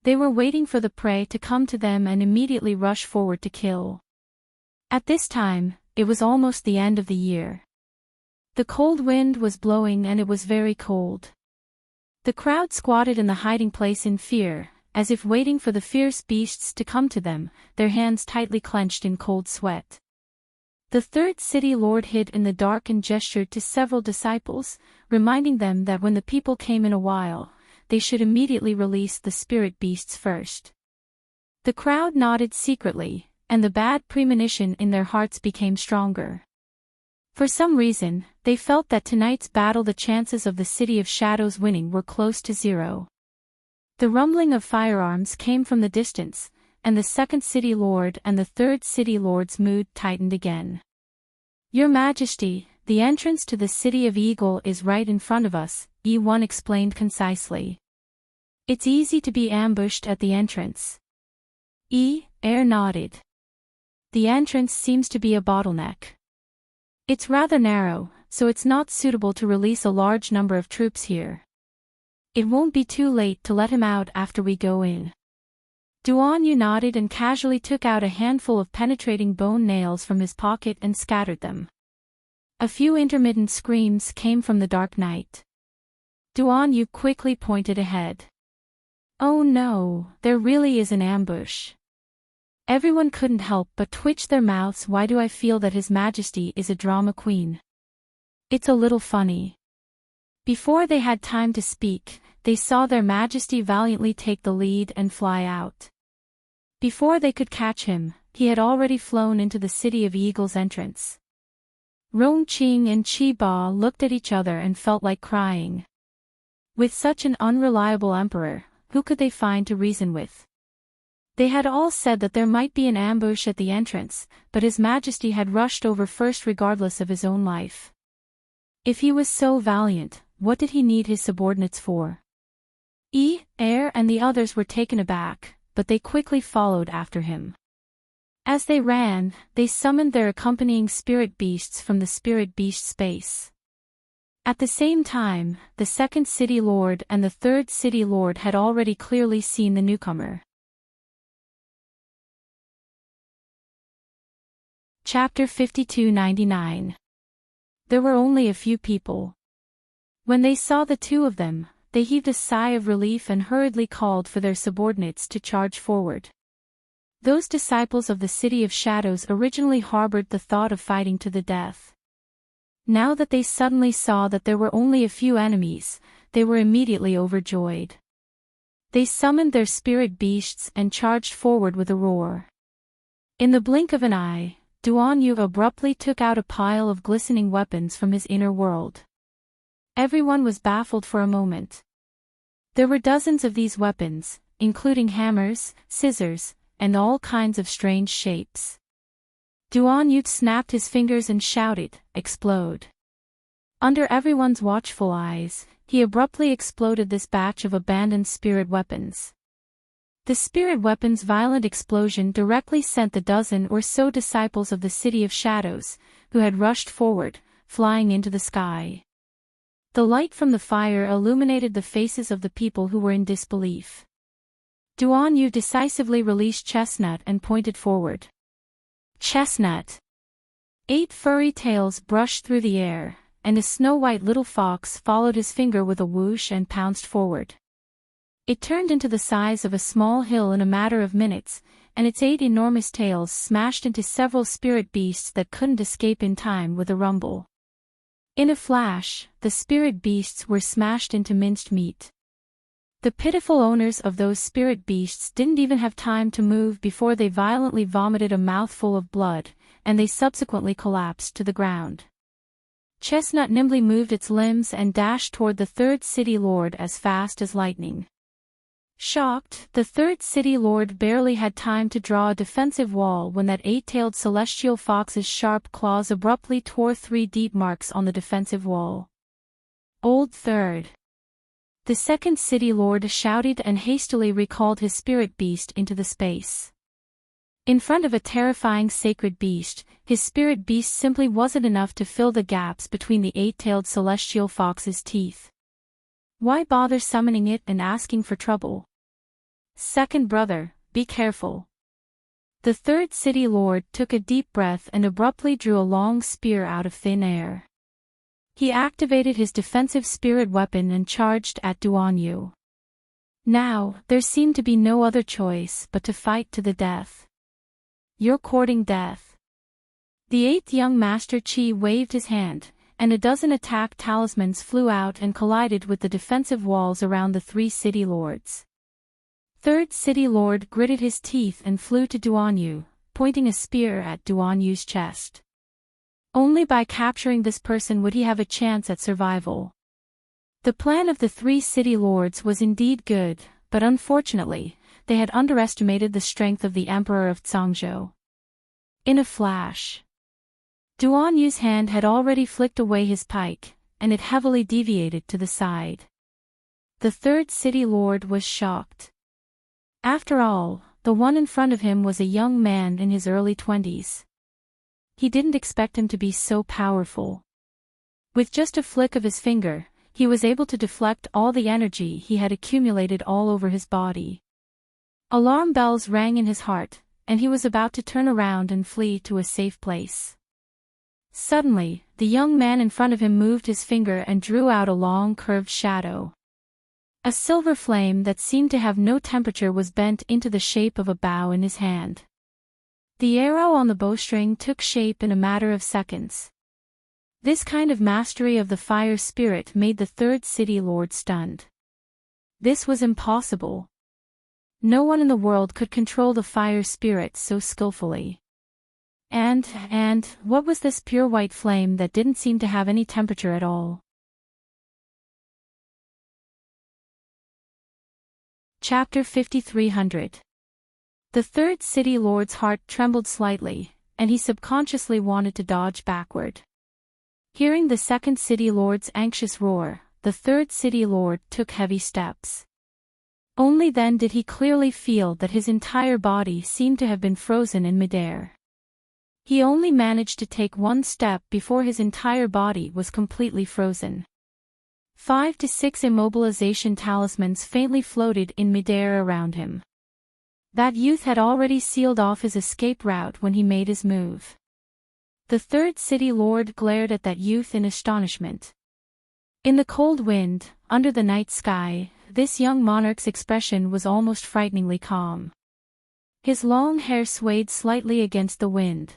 [SPEAKER 1] They were waiting for the prey to come to them and immediately rush forward to kill. At this time, it was almost the end of the year. The cold wind was blowing and it was very cold. The crowd squatted in the hiding place in fear, as if waiting for the fierce beasts to come to them, their hands tightly clenched in cold sweat. The third city lord hid in the dark and gestured to several disciples, reminding them that when the people came in a while, they should immediately release the spirit beasts first. The crowd nodded secretly, and the bad premonition in their hearts became stronger. For some reason, they felt that tonight's battle the chances of the City of Shadows winning were close to zero. The rumbling of firearms came from the distance, and the second city lord and the third city lord's mood tightened again. "Your Majesty, the entrance to the City of Eagle is right in front of us," E1 explained concisely. "It's easy to be ambushed at the entrance." Air nodded. "The entrance seems to be a bottleneck. It's rather narrow, so it's not suitable to release a large number of troops here. It won't be too late to let him out after we go in." Duan nodded and casually took out a handful of penetrating bone nails from his pocket and scattered them. A few intermittent screams came from the dark night. Duan quickly pointed ahead. "Oh no, there really is an ambush." Everyone couldn't help but twitch their mouths. "Why do I feel that His Majesty is a drama queen? It's a little funny." Before they had time to speak, they saw their Majesty valiantly take the lead and fly out. Before they could catch him, he had already flown into the City of Eagle's entrance. Rongqing and Qiba looked at each other and felt like crying. With such an unreliable emperor, who could they find to reason with? They had all said that there might be an ambush at the entrance, but His Majesty had rushed over first regardless of his own life. If he was so valiant, what did he need his subordinates for? Air and the others were taken aback, but they quickly followed after him. As they ran, they summoned their accompanying spirit beasts from the spirit beast space. At the same time, the second city lord and the third city lord had already clearly seen the newcomer. Chapter 5299. There were only a few people. When they saw the two of them, they heaved a sigh of relief and hurriedly called for their subordinates to charge forward. Those disciples of the City of Shadows originally harbored the thought of fighting to the death. Now that they suddenly saw that there were only a few enemies, they were immediately overjoyed. They summoned their spirit beasts and charged forward with a roar. In the blink of an eye, Duan Yu abruptly took out a pile of glistening weapons from his inner world. Everyone was baffled for a moment. There were dozens of these weapons, including hammers, scissors, and all kinds of strange shapes. Duan Yu snapped his fingers and shouted, "Explode!" Under everyone's watchful eyes, he abruptly exploded this batch of abandoned spirit weapons. The spirit weapon's violent explosion directly sent the dozen or so disciples of the City of Shadows, who had rushed forward, flying into the sky. The light from the fire illuminated the faces of the people who were in disbelief. Duan Yu decisively released Chestnut and pointed forward. Chestnut! 8 furry tails brushed through the air, and a snow-white little fox followed his finger with a whoosh and pounced forward. It turned into the size of a small hill in a matter of minutes, and its 8 enormous tails smashed into several spirit beasts that couldn't escape in time with a rumble. In a flash, the spirit beasts were smashed into minced meat. The pitiful owners of those spirit beasts didn't even have time to move before they violently vomited a mouthful of blood, and they subsequently collapsed to the ground. Chestnut nimbly moved its limbs and dashed toward the third city lord as fast as lightning. Shocked, the third city lord barely had time to draw a defensive wall when that 8-tailed celestial fox's sharp claws abruptly tore 3 deep marks on the defensive wall. Old Third! The second city lord shouted and hastily recalled his spirit beast into the space. In front of a terrifying sacred beast, his spirit beast simply wasn't enough to fill the gaps between the 8-tailed celestial fox's teeth. Why bother summoning it and asking for trouble? Second brother, be careful. The third city lord took a deep breath and abruptly drew a long spear out of thin air. He activated his defensive spirit weapon and charged at Duan Yu. Now, there seemed to be no other choice but to fight to the death. You're courting death. The 8th young Master Qi waved his hand, and a dozen attack talismans flew out and collided with the defensive walls around the 3 city lords. Third city lord gritted his teeth and flew to Duan Yu, pointing a spear at Duan Yu's chest. Only by capturing this person would he have a chance at survival. The plan of the 3 city lords was indeed good, but unfortunately, they had underestimated the strength of the Emperor of Zhangzhou. In a flash, Duan Yu's hand had already flicked away his pike, and it heavily deviated to the side. The third city lord was shocked. After all, the one in front of him was a young man in his early 20s. He didn't expect him to be so powerful. With just a flick of his finger, he was able to deflect all the energy he had accumulated all over his body. Alarm bells rang in his heart, and he was about to turn around and flee to a safe place. Suddenly, the young man in front of him moved his finger and drew out a long curved shadow. A silver flame that seemed to have no temperature was bent into the shape of a bow in his hand. The arrow on the bowstring took shape in a matter of seconds. This kind of mastery of the fire spirit made the third city lord stunned. This was impossible. No one in the world could control the fire spirit so skillfully. And, what was this pure white flame that didn't seem to have any temperature at all? Chapter 5300. The third city lord's heart trembled slightly, and he subconsciously wanted to dodge backward. Hearing the second city lord's anxious roar, the third city lord took heavy steps. Only then did he clearly feel that his entire body seemed to have been frozen in midair. He only managed to take one step before his entire body was completely frozen. 5 to 6 immobilization talismans faintly floated in midair around him. That youth had already sealed off his escape route when he made his move. The third city lord glared at that youth in astonishment. In the cold wind, under the night sky, this young monarch's expression was almost frighteningly calm. His long hair swayed slightly against the wind.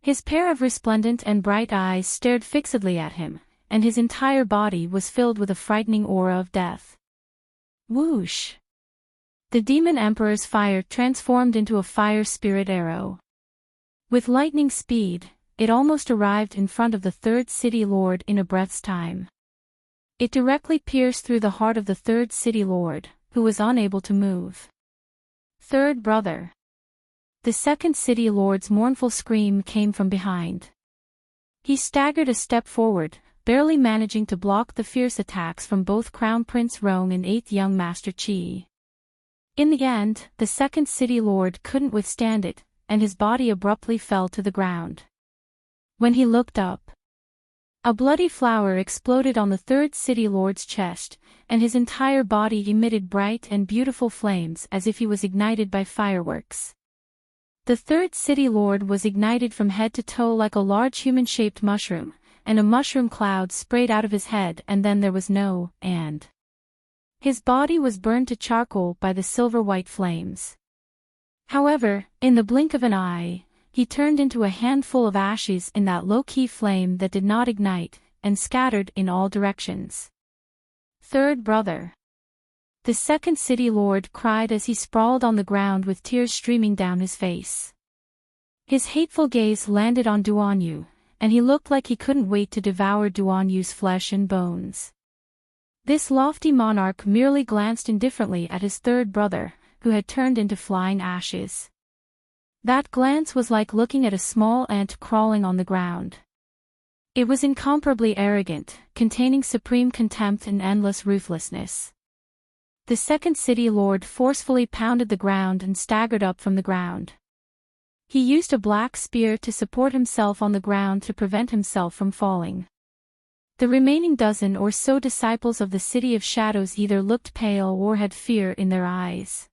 [SPEAKER 1] His pair of resplendent and bright eyes stared fixedly at him, and his entire body was filled with a frightening aura of death. Whoosh! The Demon Emperor's fire transformed into a fire spirit arrow. With lightning speed, it almost arrived in front of the third city lord in a breath's time. It directly pierced through the heart of the third city lord, who was unable to move. Third brother. The second city lord's mournful scream came from behind. He staggered a step forward, barely managing to block the fierce attacks from both Crown Prince Rong and 8th Young Master Qi. In the end, the second city lord couldn't withstand it, and his body abruptly fell to the ground. When he looked up, a bloody flower exploded on the third city lord's chest, and his entire body emitted bright and beautiful flames as if he was ignited by fireworks. The third city lord was ignited from head to toe like a large human-shaped mushroom, and a mushroom cloud sprayed out of his head, and then there was no and. His body was burned to charcoal by the silver-white flames. However, in the blink of an eye, he turned into a handful of ashes in that low-key flame that did not ignite, and scattered in all directions. Third brother. The second city lord cried as he sprawled on the ground with tears streaming down his face. His hateful gaze landed on Duanyu, and he looked like he couldn't wait to devour Duanyu's flesh and bones. This lofty monarch merely glanced indifferently at his third brother, who had turned into flying ashes. That glance was like looking at a small ant crawling on the ground. It was incomparably arrogant, containing supreme contempt and endless ruthlessness. The second city lord forcefully pounded the ground and staggered up from the ground. He used a black spear to support himself on the ground to prevent himself from falling. The remaining dozen or so disciples of the City of Shadows either looked pale or had fear in their eyes.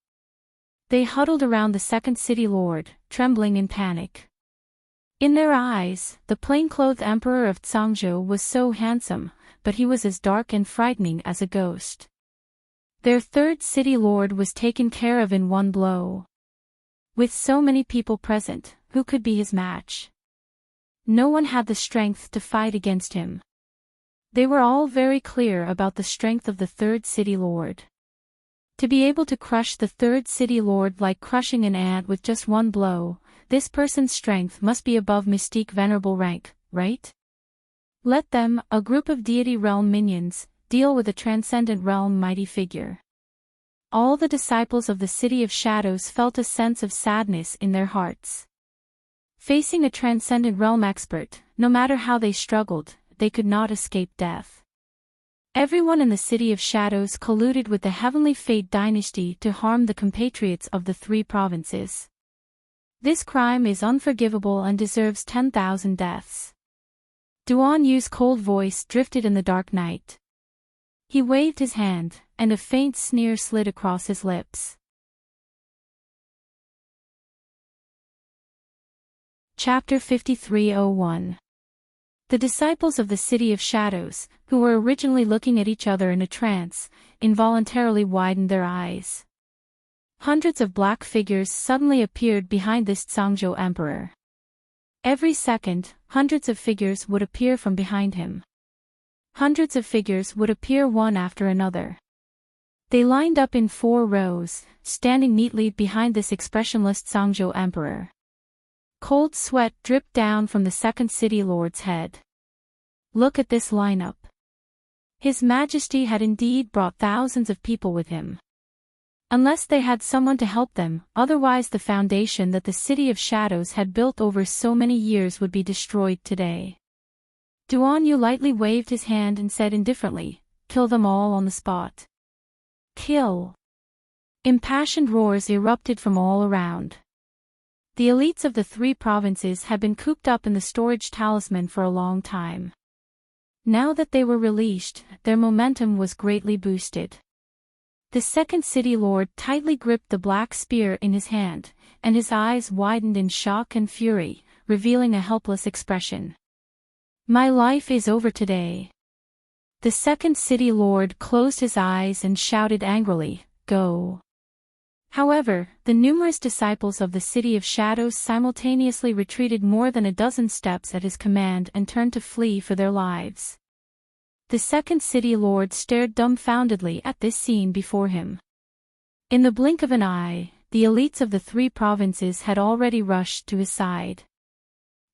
[SPEAKER 1] They huddled around the second city lord, trembling in panic. In their eyes, the plain-clothed emperor of Zhangzhou was so handsome, but he was as dark and frightening as a ghost. Their third city lord was taken care of in one blow. With so many people present, who could be his match? No one had the strength to fight against him. They were all very clear about the strength of the third city lord. To be able to crush the third city lord like crushing an ant with just one blow, this person's strength must be above mystique venerable rank, right? Let them, a group of deity realm minions, deal with a transcendent realm mighty figure. All the disciples of the City of Shadows felt a sense of sadness in their hearts. Facing a transcendent realm expert, no matter how they struggled, they could not escape death. Everyone in the City of Shadows colluded with the Heavenly Fate dynasty to harm the compatriots of the three provinces. This crime is unforgivable and deserves 10,000 deaths. Duanyu's cold voice drifted in the dark night. He waved his hand, and a faint sneer slid across his lips. Chapter 5301. The disciples of the City of Shadows, who were originally looking at each other in a trance, involuntarily widened their eyes. Hundreds of black figures suddenly appeared behind this Zhangzhou emperor. Every second, hundreds of figures would appear from behind him. Hundreds of figures would appear one after another. They lined up in 4 rows, standing neatly behind this expressionless Zhangzhou emperor. Cold sweat dripped down from the second city lord's head. Look at this lineup. His Majesty had indeed brought thousands of people with him. Unless they had someone to help them, otherwise the foundation that the City of Shadows had built over so many years would be destroyed today. Duanyu lightly waved his hand and said indifferently, "Kill them all on the spot." Kill! Impassioned roars erupted from all around. The elites of the 3 provinces had been cooped up in the storage talisman for a long time. Now that they were released, their momentum was greatly boosted. The second city lord tightly gripped the black spear in his hand, and his eyes widened in shock and fury, revealing a helpless expression. My life is over today. The second city lord closed his eyes and shouted angrily, "Go." However, the numerous disciples of the City of Shadows simultaneously retreated more than a dozen steps at his command and turned to flee for their lives. The second city lord stared dumbfoundedly at this scene before him. In the blink of an eye, the elites of the three provinces had already rushed to his side.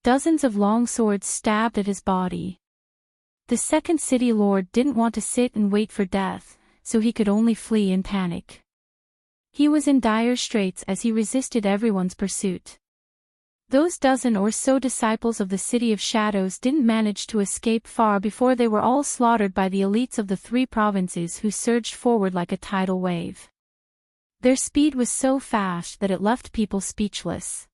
[SPEAKER 1] Dozens of long swords stabbed at his body. The second city lord didn't want to sit and wait for death, so he could only flee in panic. He was in dire straits as he resisted everyone's pursuit. Those dozen or so disciples of the City of Shadows didn't manage to escape far before they were all slaughtered by the elites of the three provinces who surged forward like a tidal wave. Their speed was so fast that it left people speechless.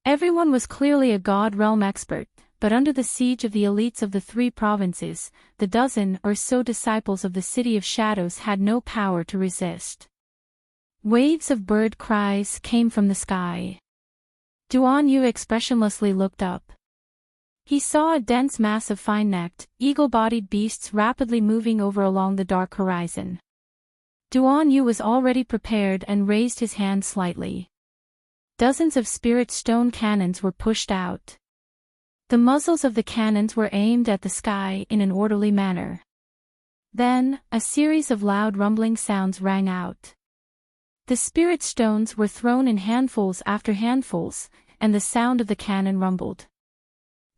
[SPEAKER 1] Everyone was clearly a god realm expert, but under the siege of the elites of the three provinces, the dozen or so disciples of the City of Shadows had no power to resist. Waves of bird cries came from the sky. Duan Yu expressionlessly looked up. He saw a dense mass of fine-necked, eagle-bodied beasts rapidly moving over along the dark horizon. Duan Yu was already prepared and raised his hand slightly. Dozens of spirit stone cannons were pushed out. The muzzles of the cannons were aimed at the sky in an orderly manner. Then, a series of loud rumbling sounds rang out. The spirit stones were thrown in handfuls after handfuls, and the sound of the cannon rumbled.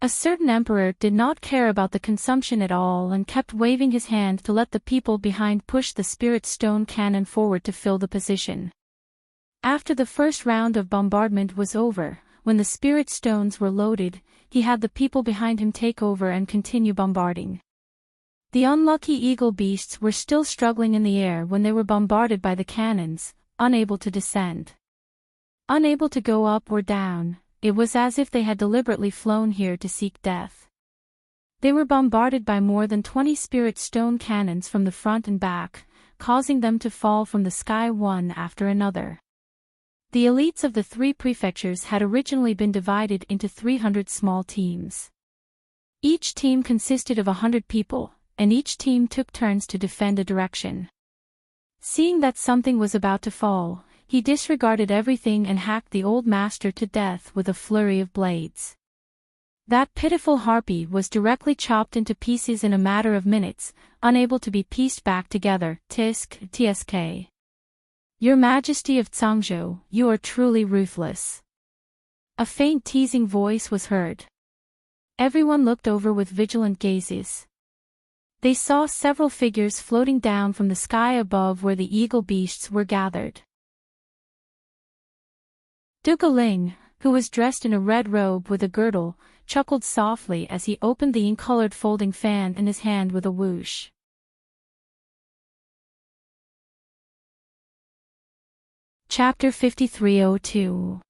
[SPEAKER 1] A certain emperor did not care about the consumption at all and kept waving his hand to let the people behind push the spirit stone cannon forward to fill the position. After the first round of bombardment was over, when the spirit stones were loaded, he had the people behind him take over and continue bombarding. The unlucky eagle beasts were still struggling in the air when they were bombarded by the cannons, unable to descend. Unable to go up or down, it was as if they had deliberately flown here to seek death. They were bombarded by more than 20 spirit stone cannons from the front and back, causing them to fall from the sky one after another. The elites of the three prefectures had originally been divided into 300 small teams. Each team consisted of 100 people, and each team took turns to defend a direction. Seeing that something was about to fall, he disregarded everything and hacked the old master to death with a flurry of blades. That pitiful harpy was directly chopped into pieces in a matter of minutes, unable to be pieced back together. Tsk. Your Majesty of Zhangzhou, you are truly ruthless. A faint teasing voice was heard. Everyone looked over with vigilant gazes. They saw several figures floating down from the sky above where the eagle beasts were gathered. Duge Ling, who was dressed in a red robe with a girdle, chuckled softly as he opened the ink-colored folding fan in his hand with a whoosh. Chapter 5302.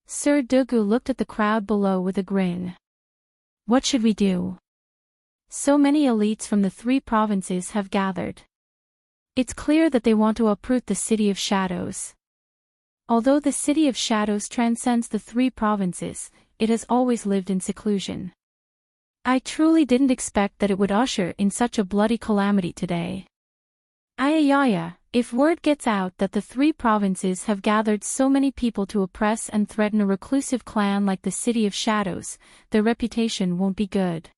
[SPEAKER 1] Sir Dugu looked at the crowd below with a grin. What should we do? So many elites from the three provinces have gathered. It's clear that they want to uproot the City of Shadows. Although the City of Shadows transcends the three provinces, it has always lived in seclusion. I truly didn't expect that it would usher in such a bloody calamity today. Ayayaya, if word gets out that the three provinces have gathered so many people to oppress and threaten a reclusive clan like the City of Shadows, their reputation won't be good.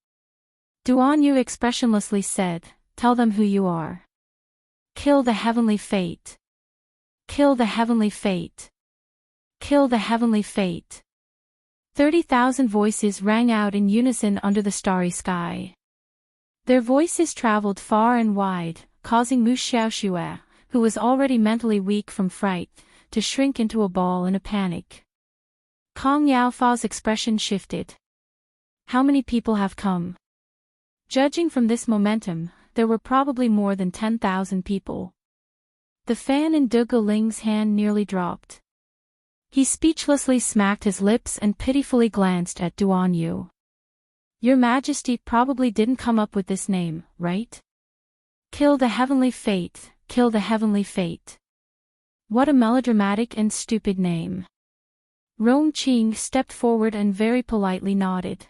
[SPEAKER 1] Duan Yu expressionlessly said, tell them who you are. Kill the heavenly fate. Kill the heavenly fate. Kill the heavenly fate. 30,000 voices rang out in unison under the starry sky. Their voices traveled far and wide, causing Mu Xiaoxue, who was already mentally weak from fright, to shrink into a ball in a panic. Kong Yaofa's expression shifted. How many people have come? Judging from this momentum, there were probably more than 10,000 people. The fan in Duge Ling's hand nearly dropped. He speechlessly smacked his lips and pitifully glanced at Duan Yu. Your Majesty probably didn't come up with this name, right? Kill the heavenly fate, kill the heavenly fate. What a melodramatic and stupid name. Rong Qing stepped forward and very politely nodded.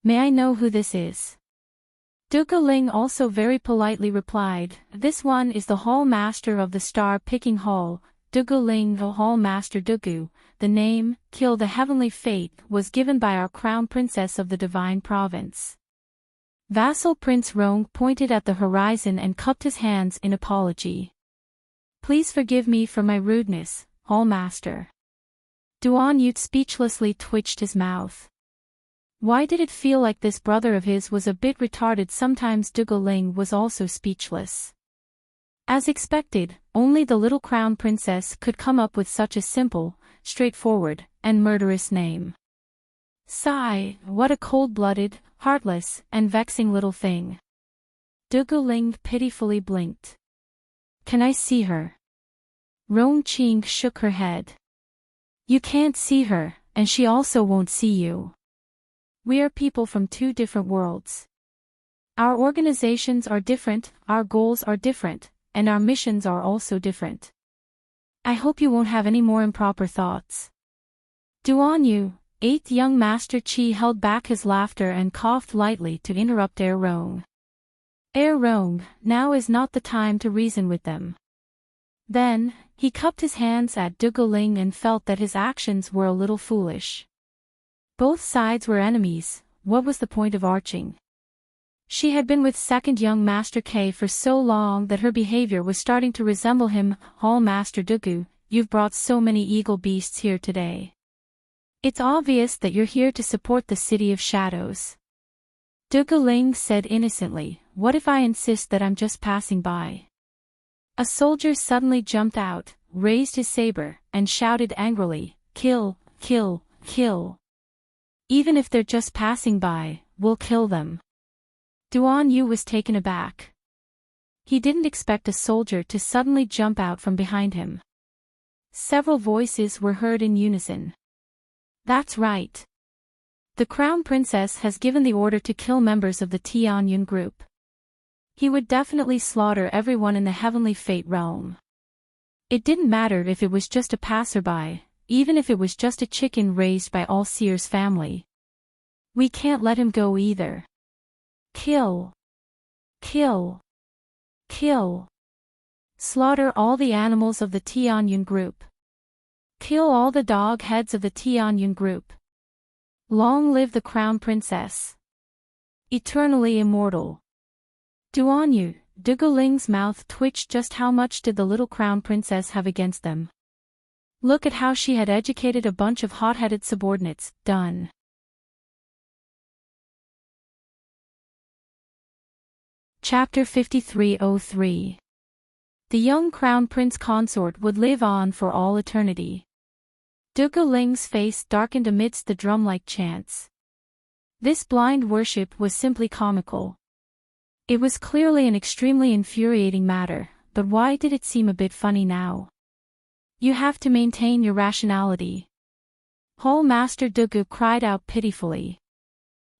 [SPEAKER 1] May I know who this is? Duge Ling also very politely replied, this one is the Hall Master of the Star Picking Hall, Duguling the Hall Master Dugu, the name, Kill the Heavenly Fate, was given by our Crown Princess of the Divine Province. Vassal Prince Rong pointed at the horizon and cupped his hands in apology. Please forgive me for my rudeness, Hall Master. Duan Yu speechlessly twitched his mouth. Why did it feel like this brother of his was a bit retarded? Sometimes Duguling was also speechless. As expected, only the little Crown Princess could come up with such a simple, straightforward, and murderous name. Sigh, what a cold-blooded, heartless, and vexing little thing. Duguling pitifully blinked. Can I see her? Rong Qing shook her head. You can't see her, and she also won't see you. We are people from two different worlds. Our organizations are different, our goals are different, and our missions are also different. I hope you won't have any more improper thoughts. Duan Yu, 8th young Master Qi, held back his laughter and coughed lightly to interrupt Rong. Rong, now is not the time to reason with them. Then, he cupped his hands at Duguling and felt that his actions were a little foolish. Both sides were enemies, what was the point of arching? She had been with second young Master K for so long that her behavior was starting to resemble him. Hall Master Dugu, you've brought so many eagle beasts here today. It's obvious that you're here to support the City of Shadows. Duguling said innocently, what if I insist that I'm just passing by? A soldier suddenly jumped out, raised his saber, and shouted angrily, kill, kill, kill. Even if they're just passing by, we'll kill them. Duan Yu was taken aback. He didn't expect a soldier to suddenly jump out from behind him. Several voices were heard in unison. That's right. The Crown Princess has given the order to kill members of the Tianyun group. He would definitely slaughter everyone in the Heavenly Fate realm. It didn't matter if it was just a passerby, even if it was just a chicken raised by All Seer's family. We can't let him go either. Kill. Kill. Kill. Slaughter all the animals of the Tianyun group. Kill all the dog heads of the Tianyun group. Long live the Crown Princess. Eternally immortal. Duan Yu, Duguling's mouth twitched. Just how much did the little Crown Princess have against them? Look at how she had educated a bunch of hot-headed subordinates. Done. Chapter 5303. The young Crown Prince Consort would live on for all eternity. Duguling's face darkened amidst the drum-like chants. This blind worship was simply comical. It was clearly an extremely infuriating matter, but why did it seem a bit funny now? You have to maintain your rationality. Hall Master Dugu cried out pitifully.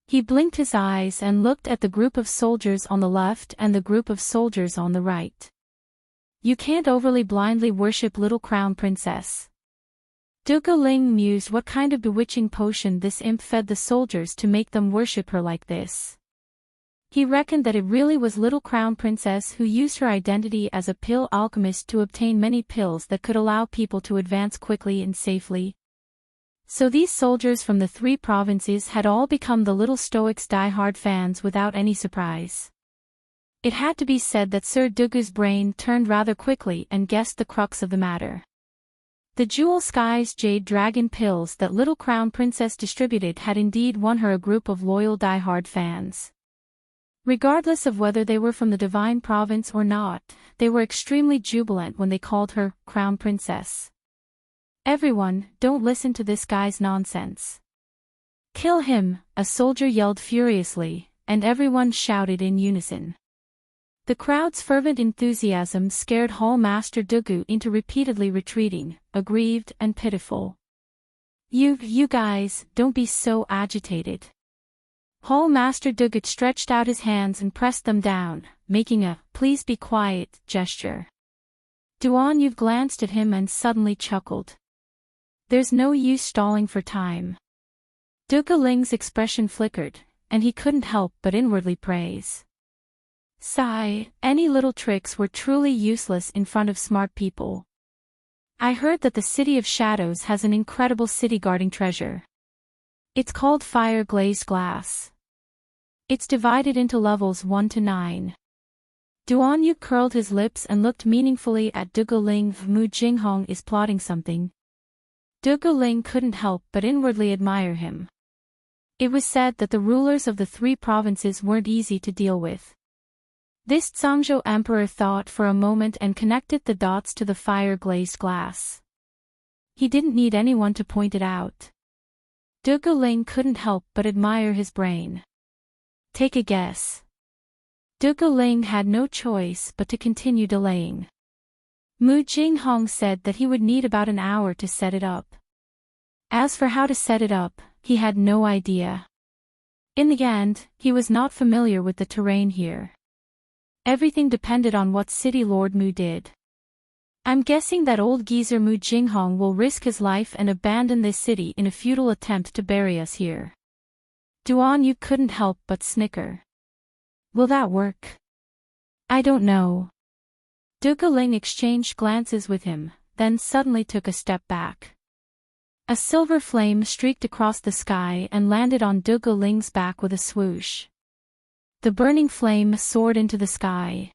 [SPEAKER 1] He blinked his eyes and looked at the group of soldiers on the left and the group of soldiers on the right. You can't overly blindly worship little Crown Princess. Duguling mused what kind of bewitching potion this imp fed the soldiers to make them worship her like this. He reckoned that it really was little Crown Princess who used her identity as a pill alchemist to obtain many pills that could allow people to advance quickly and safely. So these soldiers from the 3 provinces had all become the little Stoics' die-hard fans without any surprise. It had to be said that Sir Dugu's brain turned rather quickly and guessed the crux of the matter. The Jewel Sky's Jade Dragon pills that little Crown Princess distributed had indeed won her a group of loyal die-hard fans. Regardless of whether they were from the Divine Province or not, they were extremely jubilant when they called her Crown Princess. Everyone, don't listen to this guy's nonsense. Kill him, a soldier yelled furiously, and everyone shouted in unison. The crowd's fervent enthusiasm scared Hall Master Dugu into repeatedly retreating, aggrieved and pitiful. You guys, don't be so agitated. Hall Master Dugu stretched out his hands and pressed them down, making a "please be quiet" gesture. Duan Yu glanced at him and suddenly chuckled. There's no use stalling for time. Duguling's expression flickered, and he couldn't help but inwardly praise. Sigh, any little tricks were truly useless in front of smart people. I heard that the City of Shadows has an incredible city-guarding treasure. It's called fire-glazed glass. It's divided into levels 1 to 9. Duan curled his lips and looked meaningfully at Duguling. Mu Jinghong is plotting something. Duguling couldn't help but inwardly admire him. It was said that the rulers of the 3 provinces weren't easy to deal with. This Zhangzhou emperor thought for a moment and connected the dots to the fire-glazed glass. He didn't need anyone to point it out. Duguling couldn't help but admire his brain. Take a guess. Duguling had no choice but to continue delaying. Mu Jinghong said that he would need about an hour to set it up. As for how to set it up, he had no idea. In the end, he was not familiar with the terrain here. Everything depended on what City Lord Mu did. I'm guessing that old geezer Mu Jinghong will risk his life and abandon this city in a futile attempt to bury us here. Duan couldn't help but snicker. Will that work? I don't know. Duguling exchanged glances with him, then suddenly took a step back. A silver flame streaked across the sky and landed on Duguling's back with a swoosh. The burning flame soared into the sky.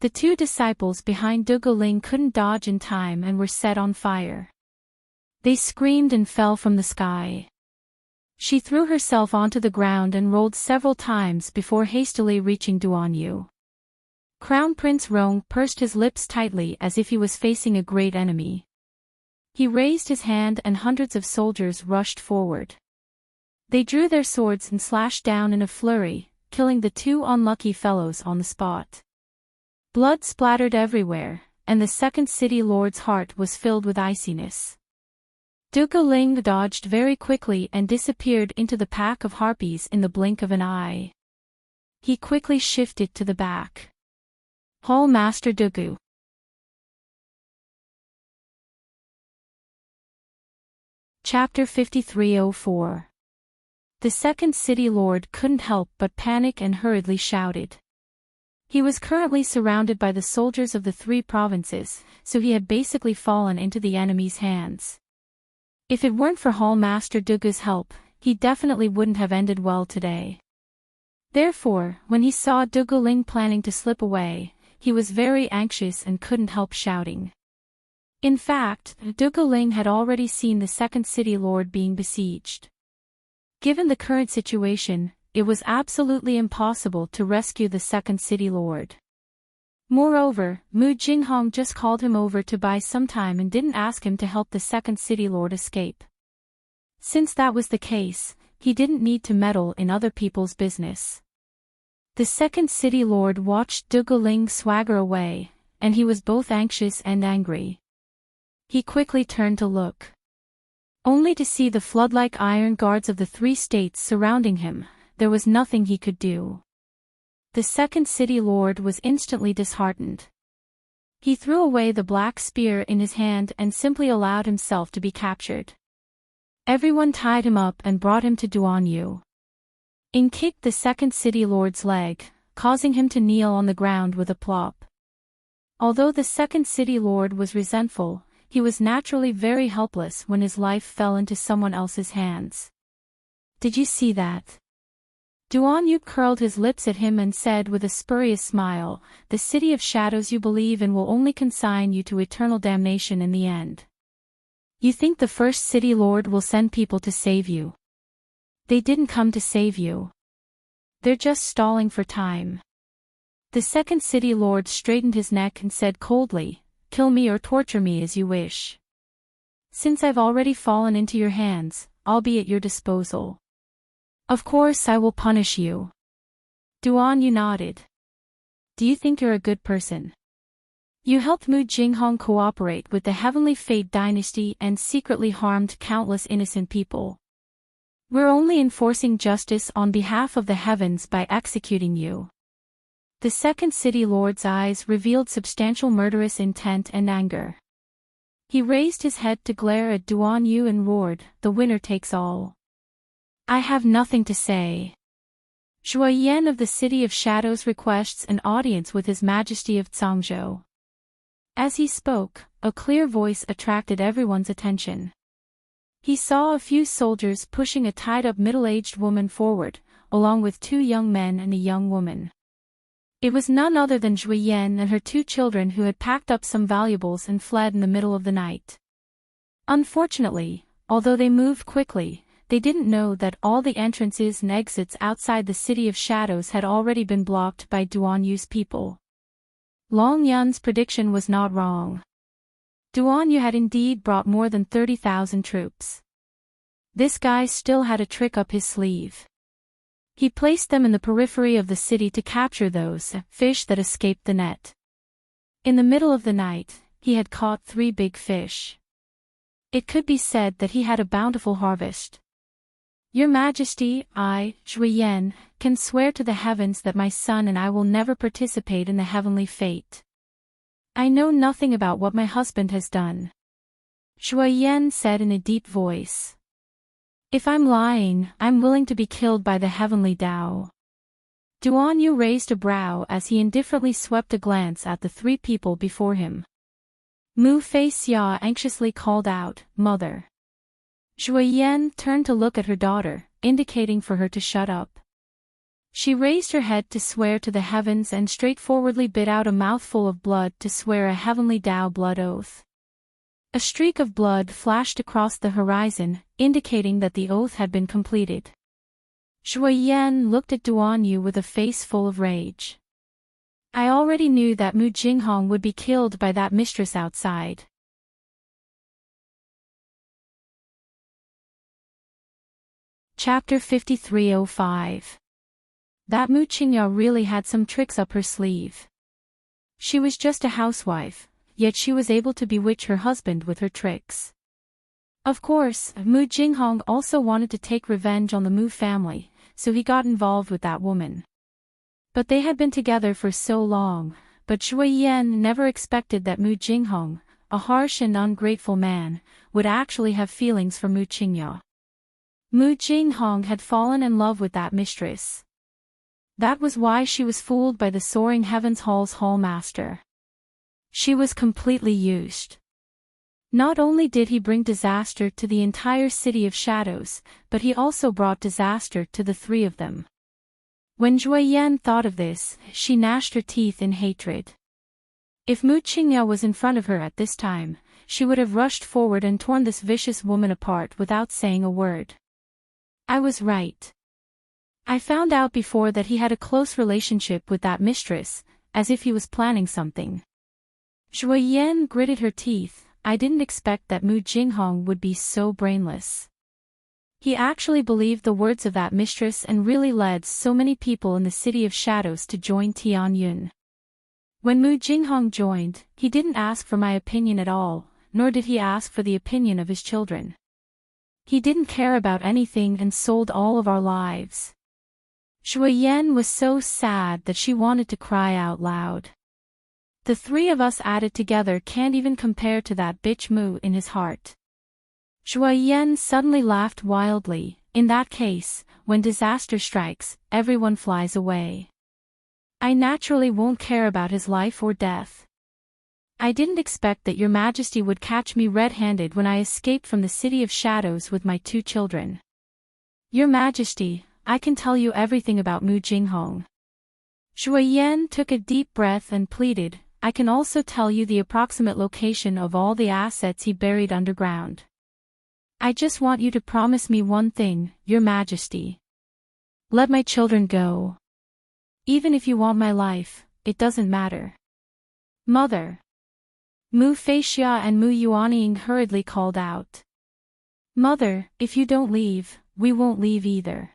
[SPEAKER 1] The 2 disciples behind Duguling couldn't dodge in time and were set on fire. They screamed and fell from the sky. She threw herself onto the ground and rolled several times before hastily reaching Duan. Crown Prince Rong pursed his lips tightly as if he was facing a great enemy. He raised his hand and hundreds of soldiers rushed forward. They drew their swords and slashed down in a flurry, killing the 2 unlucky fellows on the spot. Blood splattered everywhere, and the second city lord's heart was filled with iciness. Duguling dodged very quickly and disappeared into the pack of harpies in the blink of an eye. He quickly shifted to the back. Hall Master Dugu. Chapter 5304. The second city lord couldn't help but panic and hurriedly shouted. He was currently surrounded by the soldiers of the 3 provinces, so he had basically fallen into the enemy's hands. If it weren't for Hall Master Dugu's help, he definitely wouldn't have ended well today. Therefore, when he saw Duguling planning to slip away, he was very anxious and couldn't help shouting. In fact, Duguling had already seen the second city lord being besieged. Given the current situation, it was absolutely impossible to rescue the second city lord. Moreover, Mu Jinghong just called him over to buy some time and didn't ask him to help the second city lord escape. Since that was the case, he didn't need to meddle in other people's business. The second city lord watched Duguling swagger away, and he was both anxious and angry. He quickly turned to look. Only to see the flood-like iron guards of the 3 states surrounding him, there was nothing he could do. The second city lord was instantly disheartened. He threw away the black spear in his hand and simply allowed himself to be captured. Everyone tied him up and brought him to Duan. In kicked the second city lord's leg, causing him to kneel on the ground with a plop. Although the second city lord was resentful, he was naturally very helpless when his life fell into someone else's hands. Did you see that? Duan curled his lips at him and said with a spurious smile, the city of shadows you believe in will only consign you to eternal damnation in the end. You think the first city lord will send people to save you? They didn't come to save you. They're just stalling for time. The second city lord straightened his neck and said coldly, kill me or torture me as you wish. Since I've already fallen into your hands, I'll be at your disposal. Of course I will punish you. Duan nodded. Do you think you're a good person? You helped Mu Jinghong cooperate with the Heavenly Fate dynasty and secretly harmed countless innocent people. We're only enforcing justice on behalf of the heavens by executing you. The second city lord's eyes revealed substantial murderous intent and anger. He raised his head to glare at Duan and roared, the winner takes all. I have nothing to say. Zhuo Yan of the City of Shadows requests an audience with His Majesty of Zhangzhou. As he spoke, a clear voice attracted everyone's attention. He saw a few soldiers pushing a tied-up middle-aged woman forward, along with 2 young men and a young woman. It was none other than Zhui Yan and her 2 children who had packed up some valuables and fled in the middle of the night. Unfortunately, although they moved quickly, they didn't know that all the entrances and exits outside the City of Shadows had already been blocked by Duan Yu's people. Long Yun's prediction was not wrong. Duan Yu had indeed brought more than 30,000 troops. This guy still had a trick up his sleeve. He placed them in the periphery of the city to capture those fish that escaped the net. In the middle of the night, he had caught 3 big fish. It could be said that he had a bountiful harvest. Your Majesty, I, Zhui Yan, can swear to the heavens that my son and I will never participate in the heavenly fate. I know nothing about what my husband has done. Zhui Yan said in a deep voice. If I'm lying, I'm willing to be killed by the heavenly Tao. Duan Yu raised a brow as he indifferently swept a glance at the 3 people before him. Mu Fei Xia anxiously called out, Mother. Zhui Yan turned to look at her daughter, indicating for her to shut up. She raised her head to swear to the heavens and straightforwardly bit out a mouthful of blood to swear a heavenly Tao blood oath. A streak of blood flashed across the horizon, indicating that the oath had been completed. Zhui Yan looked at Duan Yu with a face full of rage. I already knew that Mu Jinghong would be killed by that mistress outside. Chapter 5305. That Mu Qingya really had some tricks up her sleeve. She was just a housewife, yet she was able to bewitch her husband with her tricks. Of course, Mu Jinghong also wanted to take revenge on the Mu family, so he got involved with that woman. But they had been together for so long, but Zhui Yan never expected that Mu Jinghong, a harsh and ungrateful man, would actually have feelings for Mu Qingya. Mu Jinghong had fallen in love with that mistress. That was why she was fooled by the Soaring Heavens Hall's hallmaster. She was completely used. Not only did he bring disaster to the entire City of Shadows, but he also brought disaster to the 3 of them. When Zhui Yan thought of this, she gnashed her teeth in hatred. If Mu Qingya was in front of her at this time, she would have rushed forward and torn this vicious woman apart without saying a word. I was right. I found out before that he had a close relationship with that mistress, as if he was planning something. Zhui Yan gritted her teeth. I didn't expect that Mu Jinghong would be so brainless. He actually believed the words of that mistress and really led so many people in the City of Shadows to join Tianyun. When Mu Jinghong joined, he didn't ask for my opinion at all, nor did he ask for the opinion of his children. He didn't care about anything and sold all of our lives. Zhui Yan was so sad that she wanted to cry out loud. The 3 of us added together can't even compare to that bitch Mu in his heart. Zhui Yan suddenly laughed wildly. In that case, when disaster strikes, everyone flies away. I naturally won't care about his life or death. I didn't expect that your Majesty would catch me red-handed when I escaped from the City of Shadows with my 2 children. Your Majesty, I can tell you everything about Mu Jinghong. Zhui Yan took a deep breath and pleaded, I can also tell you the approximate location of all the assets he buried underground. I just want you to promise me one thing, Your Majesty. Let my children go. Even if you want my life, it doesn't matter. Mother. Mu Feixia and Mu Yuanying hurriedly called out. Mother, if you don't leave, we won't leave either.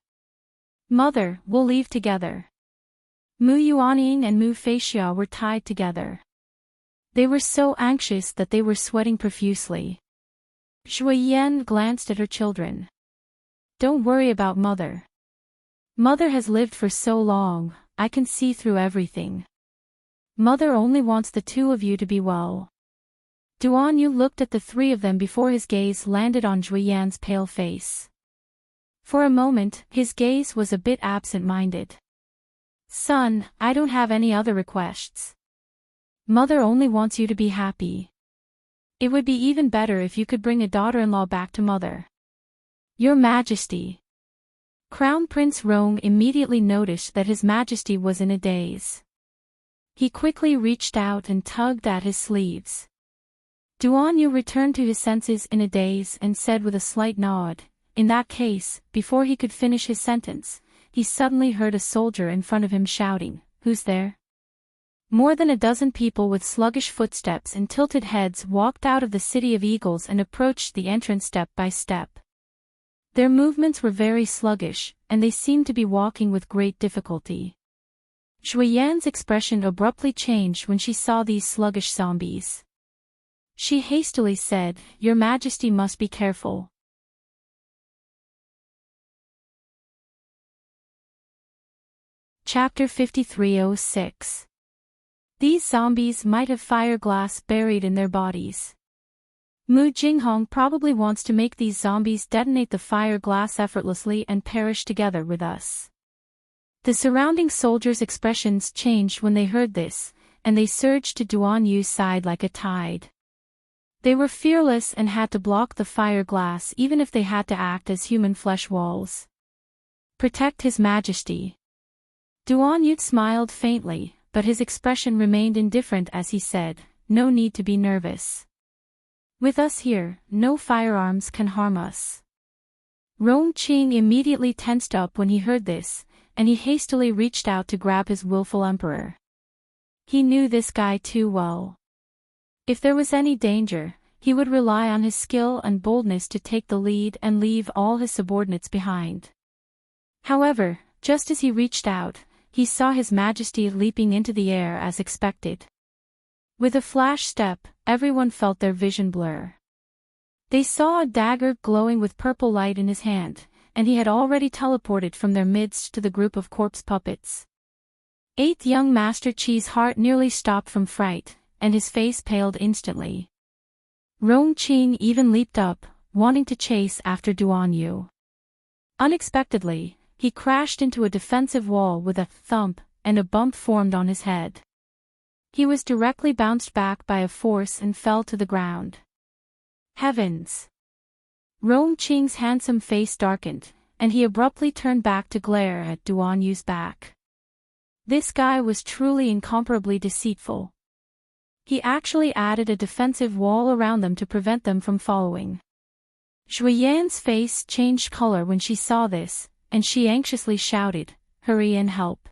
[SPEAKER 1] Mother, we'll leave together. Mu Yuanying and Mu Feixia were tied together. They were so anxious that they were sweating profusely. Zhui Yan glanced at her children. Don't worry about Mother. Mother has lived for so long, I can see through everything. Mother only wants the 2 of you to be well. Duan Yu looked at the 3 of them before his gaze landed on Zhui Yan's pale face. For a moment, his gaze was a bit absent-minded. Son, I don't have any other requests. Mother only wants you to be happy. It would be even better if you could bring a daughter-in-law back to mother. Your Majesty. Crown Prince Rong immediately noticed that His Majesty was in a daze. He quickly reached out and tugged at his sleeves. Duan Yu returned to his senses in a daze and said with a slight nod, "In that case," before he could finish his sentence, he suddenly heard a soldier in front of him shouting, "Who's there?" More than a dozen people with sluggish footsteps and tilted heads walked out of the City of Eagles and approached the entrance step by step. Their movements were very sluggish, and they seemed to be walking with great difficulty. Shui Yan's expression abruptly changed when she saw these sluggish zombies. She hastily said, "Your Majesty must be careful." Chapter 5306. These zombies might have fire glass buried in their bodies. Mu Jinghong probably wants to make these zombies detonate the fire glass effortlessly and perish together with us. The surrounding soldiers' expressions changed when they heard this, and they surged to Duan Yu's side like a tide. They were fearless and had to block the fire glass even if they had to act as human flesh walls. "Protect His Majesty." Duan Yu smiled faintly, but his expression remained indifferent as he said, "No need to be nervous. With us here, no firearms can harm us." Rong Qing immediately tensed up when he heard this, and he hastily reached out to grab his willful emperor. He knew this guy too well. If there was any danger, he would rely on his skill and boldness to take the lead and leave all his subordinates behind. However, just as he reached out, he saw His Majesty leaping into the air as expected. With a flash step, everyone felt their vision blur. They saw a dagger glowing with purple light in his hand, and he had already teleported from their midst to the group of corpse puppets. 8th young Master Qi's heart nearly stopped from fright, and his face paled instantly. Rong Qing even leaped up, wanting to chase after Duan Yu. Unexpectedly, he crashed into a defensive wall with a thump, and a bump formed on his head. He was directly bounced back by a force and fell to the ground. Heavens! Rong Qing's handsome face darkened, and he abruptly turned back to glare at Duan Yu's back. This guy was truly incomparably deceitful. He actually added a defensive wall around them to prevent them from following. Shui Yan's face changed color when she saw this, and she anxiously shouted, "Hurry and help.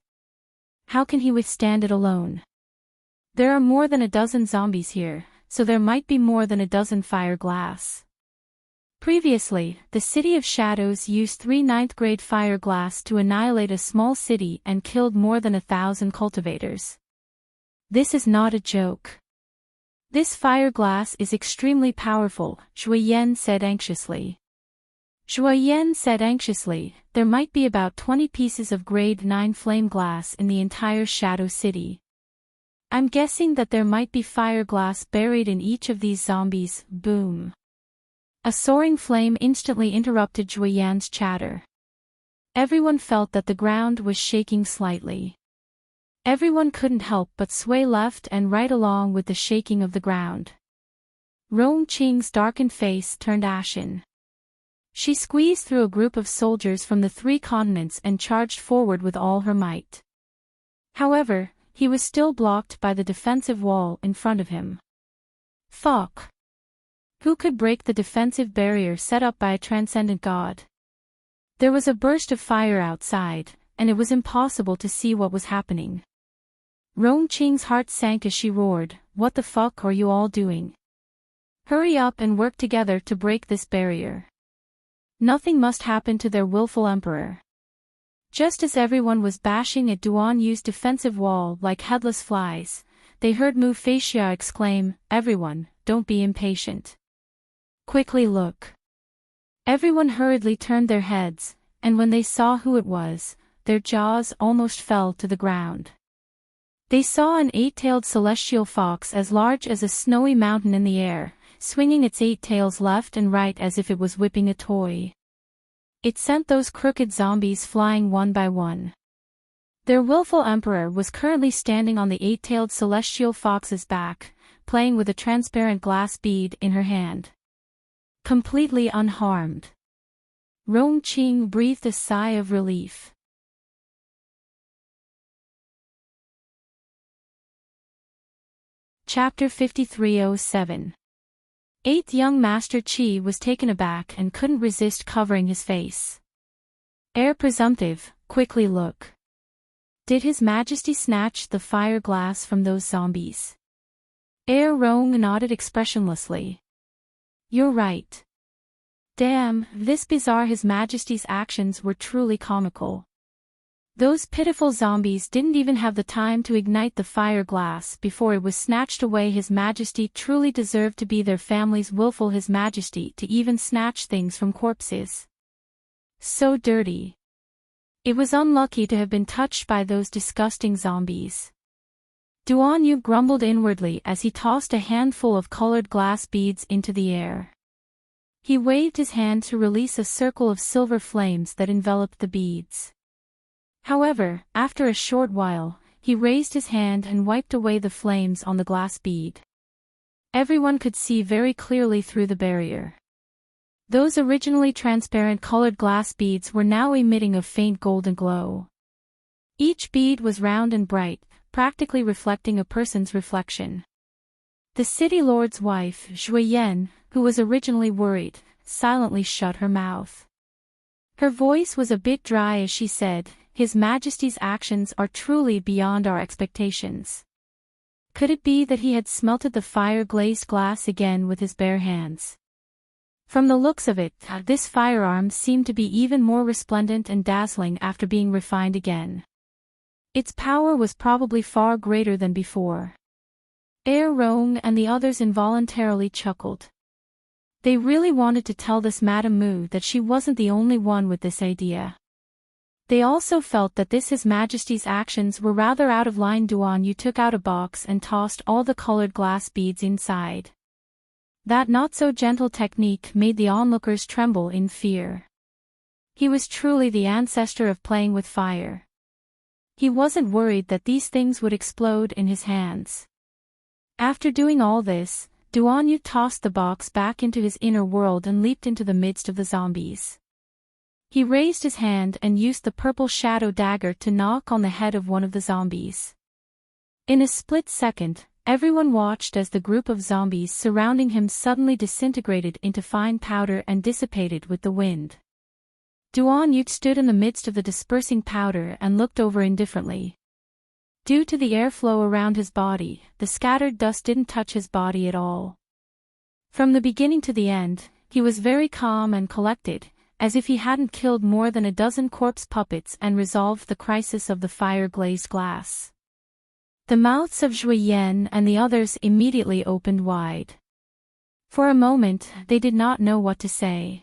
[SPEAKER 1] How can he withstand it alone? There are more than a dozen zombies here, so there might be more than a dozen fire glass." Previously, the City of Shadows used 3 9th-grade fire glass to annihilate a small city and killed more than 1,000 cultivators. This is not a joke. "This fire glass is extremely powerful," Shui Yan said anxiously. There might be about 20 pieces of grade 9 flame glass in the entire Shadow City. I'm guessing that there might be fire glass buried in each of these zombies." Boom. A soaring flame instantly interrupted Shui Yan's chatter. Everyone felt that the ground was shaking slightly. Everyone couldn't help but sway left and right along with the shaking of the ground. Rong Qing's darkened face turned ashen. She squeezed through a group of soldiers from the 3 continents and charged forward with all her might. However, he was still blocked by the defensive wall in front of him. Fuck! Who could break the defensive barrier set up by a transcendent god? There was a burst of fire outside, and it was impossible to see what was happening. Rong Qing's heart sank as she roared, "What the fuck are you all doing? Hurry up and work together to break this barrier. Nothing must happen to their willful emperor." Just as everyone was bashing at Duan Yu's defensive wall like headless flies, they heard Mu Feixia exclaim, "Everyone, don't be impatient. Quickly look." Everyone hurriedly turned their heads, and when they saw who it was, their jaws almost fell to the ground. They saw an 8-tailed celestial fox as large as a snowy mountain in the air, swinging its 8 tails left and right as if it was whipping a toy. It sent those crooked zombies flying one by one. Their willful emperor was currently standing on the 8-tailed celestial fox's back, playing with a transparent glass bead in her hand. Completely unharmed. Rongqing breathed a sigh of relief. Chapter 5307. Eighth young Master Qi was taken aback and couldn't resist covering his face. Heir presumptive, quickly look. Did His Majesty snatch the fire glass from those zombies? Heir Rong nodded expressionlessly. You're right. Damn, this bizarre His Majesty's actions were truly comical. Those pitiful zombies didn't even have the time to ignite the fire glass before it was snatched away. His Majesty truly deserved to be their family's willful His Majesty to even snatch things from corpses. So dirty. It was unlucky to have been touched by those disgusting zombies. Duan Yu grumbled inwardly as he tossed a handful of colored glass beads into the air. He waved his hand to release a circle of silver flames that enveloped the beads. However, after a short while, he raised his hand and wiped away the flames on the glass bead. Everyone could see very clearly through the barrier. Those originally transparent colored glass beads were now emitting a faint golden glow. Each bead was round and bright, practically reflecting a person's reflection. The city lord's wife, Zhui Yan, who was originally worried, silently shut her mouth. Her voice was a bit dry as she said, His Majesty's actions are truly beyond our expectations. Could it be that he had smelted the fire-glazed glass again with his bare hands? From the looks of it, this firearm seemed to be even more resplendent and dazzling after being refined again. Its power was probably far greater than before. Heir Rong and the others involuntarily chuckled. They really wanted to tell this Madame Mu that she wasn't the only one with this idea. They also felt that this His Majesty's actions were rather out of line. Duan Yu took out a box and tossed all the colored glass beads inside. That not-so-gentle technique made the onlookers tremble in fear. He was truly the ancestor of playing with fire. He wasn't worried that these things would explode in his hands. After doing all this, Duan Yu tossed the box back into his inner world and leaped into the midst of the zombies. He raised his hand and used the purple shadow dagger to knock on the head of one of the zombies. In a split second, everyone watched as the group of zombies surrounding him suddenly disintegrated into fine powder and dissipated with the wind. Duan Yu stood in the midst of the dispersing powder and looked over indifferently. Due to the airflow around his body, the scattered dust didn't touch his body at all. From the beginning to the end, he was very calm and collected, as if he hadn't killed more than a dozen corpse puppets and resolved the crisis of the fire-glazed glass. The mouths of Zhui Yan and the others immediately opened wide. For a moment, they did not know what to say.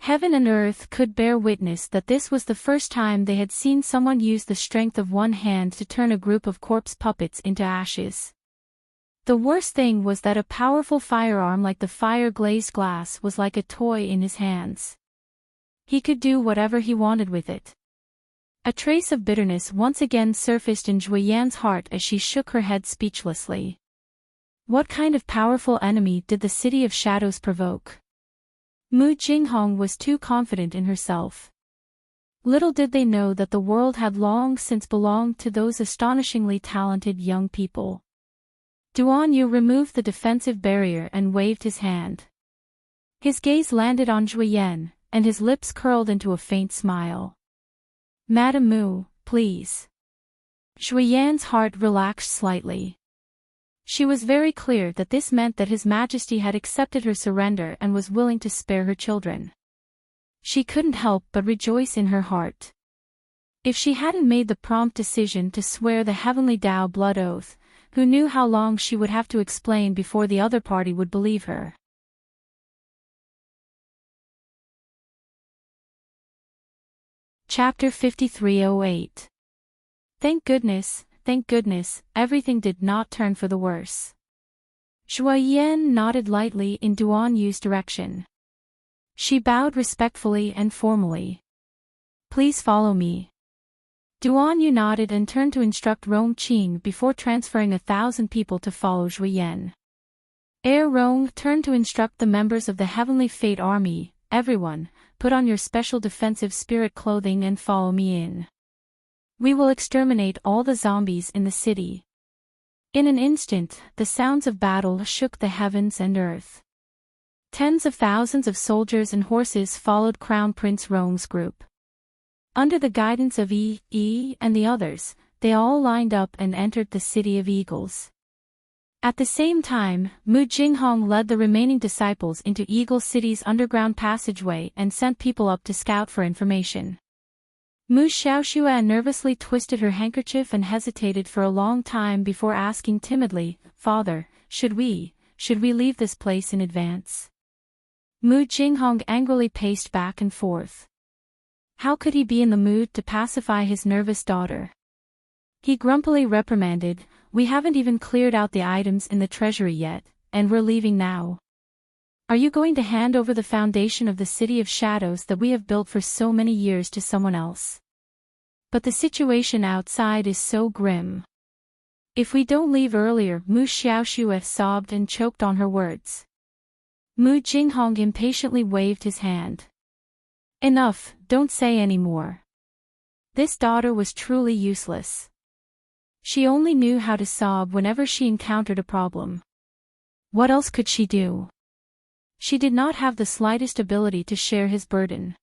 [SPEAKER 1] Heaven and earth could bear witness that this was the first time they had seen someone use the strength of one hand to turn a group of corpse puppets into ashes. The worst thing was that a powerful firearm like the fire-glazed glass was like a toy in his hands. He could do whatever he wanted with it. A trace of bitterness once again surfaced in Zhui Yan's heart as she shook her head speechlessly. What kind of powerful enemy did the City of Shadows provoke? Mu Jinghong was too confident in herself. Little did they know that the world had long since belonged to those astonishingly talented young people. Duan Yu removed the defensive barrier and waved his hand. His gaze landed on Zhui Yan, and his lips curled into a faint smile. Madame Mu, please. Zhui Yan's heart relaxed slightly. She was very clear that this meant that His Majesty had accepted her surrender and was willing to spare her children. She couldn't help but rejoice in her heart. If she hadn't made the prompt decision to swear the heavenly Tao blood oath, who knew how long she would have to explain before the other party would believe her. Chapter 5308. Thank goodness, everything did not turn for the worse. Zhui Yan nodded lightly in Duan Yu's direction. She bowed respectfully and formally. Please follow me. Duan Yu nodded and turned to instruct Rong Qing before transferring 1,000 people to follow Zhui Yan. Rong turned to instruct the members of the Heavenly Fate Army, everyone, put on your special defensive spirit clothing and follow me in. We will exterminate all the zombies in the city. In an instant, the sounds of battle shook the heavens and earth. Tens of thousands of soldiers and horses followed Crown Prince Rong's group. Under the guidance of Yi and the others, they all lined up and entered the City of Eagles. At the same time, Mu Jinghong led the remaining disciples into Eagle City's underground passageway and sent people up to scout for information. Mu Xiaoxue nervously twisted her handkerchief and hesitated for a long time before asking timidly, "Father, should we leave this place in advance?" Mu Jinghong angrily paced back and forth. How could he be in the mood to pacify his nervous daughter? He grumpily reprimanded, "We haven't even cleared out the items in the treasury yet, and we're leaving now. Are you going to hand over the foundation of the City of Shadows that we have built for so many years to someone else? But the situation outside is so grim. If we don't leave earlier," Mu Xiaoxue sobbed and choked on her words. Mu Jinghong impatiently waved his hand. "Enough, don't say any more." This daughter was truly useless. She only knew how to sob whenever she encountered a problem. What else could she do? She did not have the slightest ability to share his burden.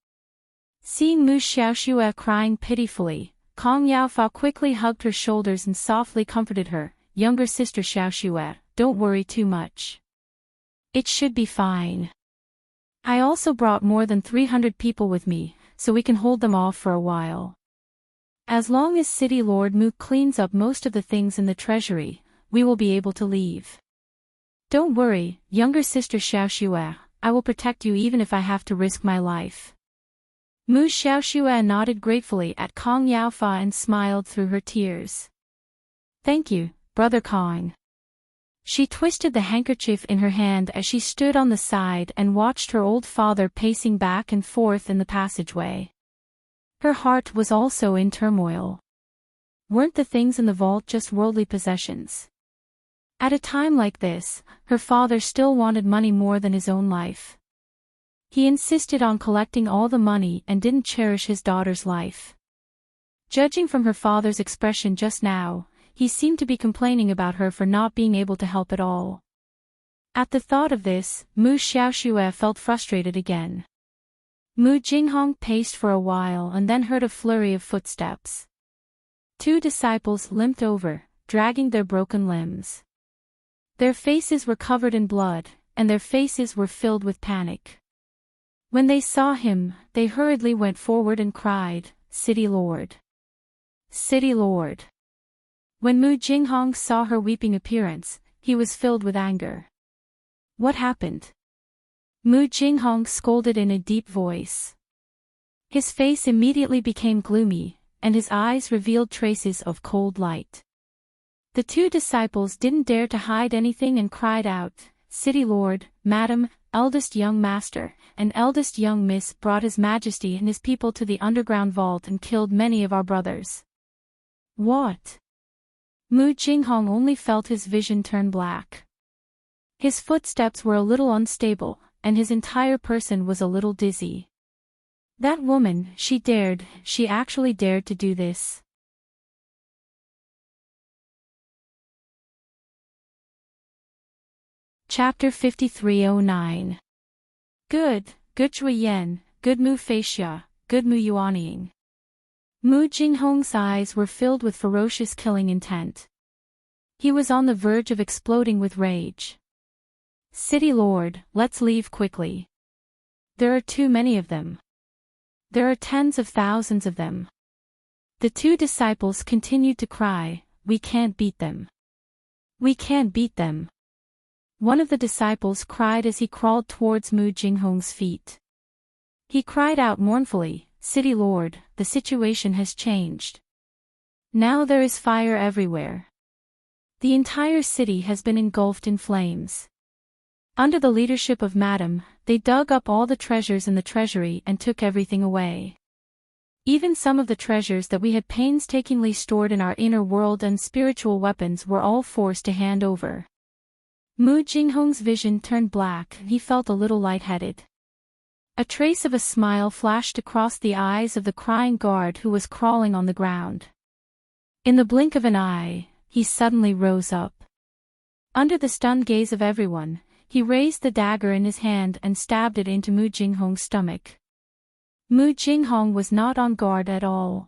[SPEAKER 1] Seeing Mu Xiaoxue crying pitifully, Kong Yaofa quickly hugged her shoulders and softly comforted her. "Younger sister Xiaoxue, don't worry too much. It should be fine. I also brought more than 300 people with me, so we can hold them off for a while. As long as City Lord Mu cleans up most of the things in the treasury, we will be able to leave. Don't worry, younger sister Xiaoxue, I will protect you even if I have to risk my life." Mu Xiaoxue nodded gratefully at Kong Yaofa and smiled through her tears. "Thank you, Brother Kong." She twisted the handkerchief in her hand as she stood on the side and watched her old father pacing back and forth in the passageway. Her heart was also in turmoil. Weren't the things in the vault just worldly possessions? At a time like this, her father still wanted money more than his own life. He insisted on collecting all the money and didn't cherish his daughter's life. Judging from her father's expression just now, he seemed to be complaining about her for not being able to help at all. At the thought of this, Mu Xiaoxue felt frustrated again. Mu Jinghong paced for a while and then heard a flurry of footsteps. 2 disciples limped over, dragging their broken limbs. Their faces were covered in blood, and their faces were filled with panic. When they saw him, they hurriedly went forward and cried, "City Lord! City Lord!" When Mu Jinghong saw her weeping appearance, he was filled with anger. "What happened?" Mu Jinghong scolded in a deep voice. His face immediately became gloomy, and his eyes revealed traces of cold light. The 2 disciples didn't dare to hide anything and cried out, "City Lord, Madam, eldest young master, and eldest young miss brought His Majesty and his people to the underground vault and killed many of our brothers." "What?" Mu Jinghong only felt his vision turn black. His footsteps were a little unstable, and his entire person was a little dizzy. That woman, she actually dared to do this. Chapter 5309. Good Zhui Yan, good Mu Feixia, good Mu Yuanying. Mu Jinghong's eyes were filled with ferocious killing intent. He was on the verge of exploding with rage. "City Lord, let's leave quickly. There are too many of them. There are tens of thousands of them." The 2 disciples continued to cry, "We can't beat them. We can't beat them." One of the disciples cried as he crawled towards Mu Jinghong's feet. He cried out mournfully, "City Lord, the situation has changed. Now there is fire everywhere. The entire city has been engulfed in flames. Under the leadership of Madam, they dug up all the treasures in the treasury and took everything away. Even some of the treasures that we had painstakingly stored in our inner world and spiritual weapons were all forced to hand over. Mu Jinghong's vision turned black and he felt a little lightheaded. A trace of a smile flashed across the eyes of the crying guard who was crawling on the ground. In the blink of an eye, he suddenly rose up. Under the stunned gaze of everyone, he raised the dagger in his hand and stabbed it into Mu Jinghong's stomach. Mu Jinghong was not on guard at all.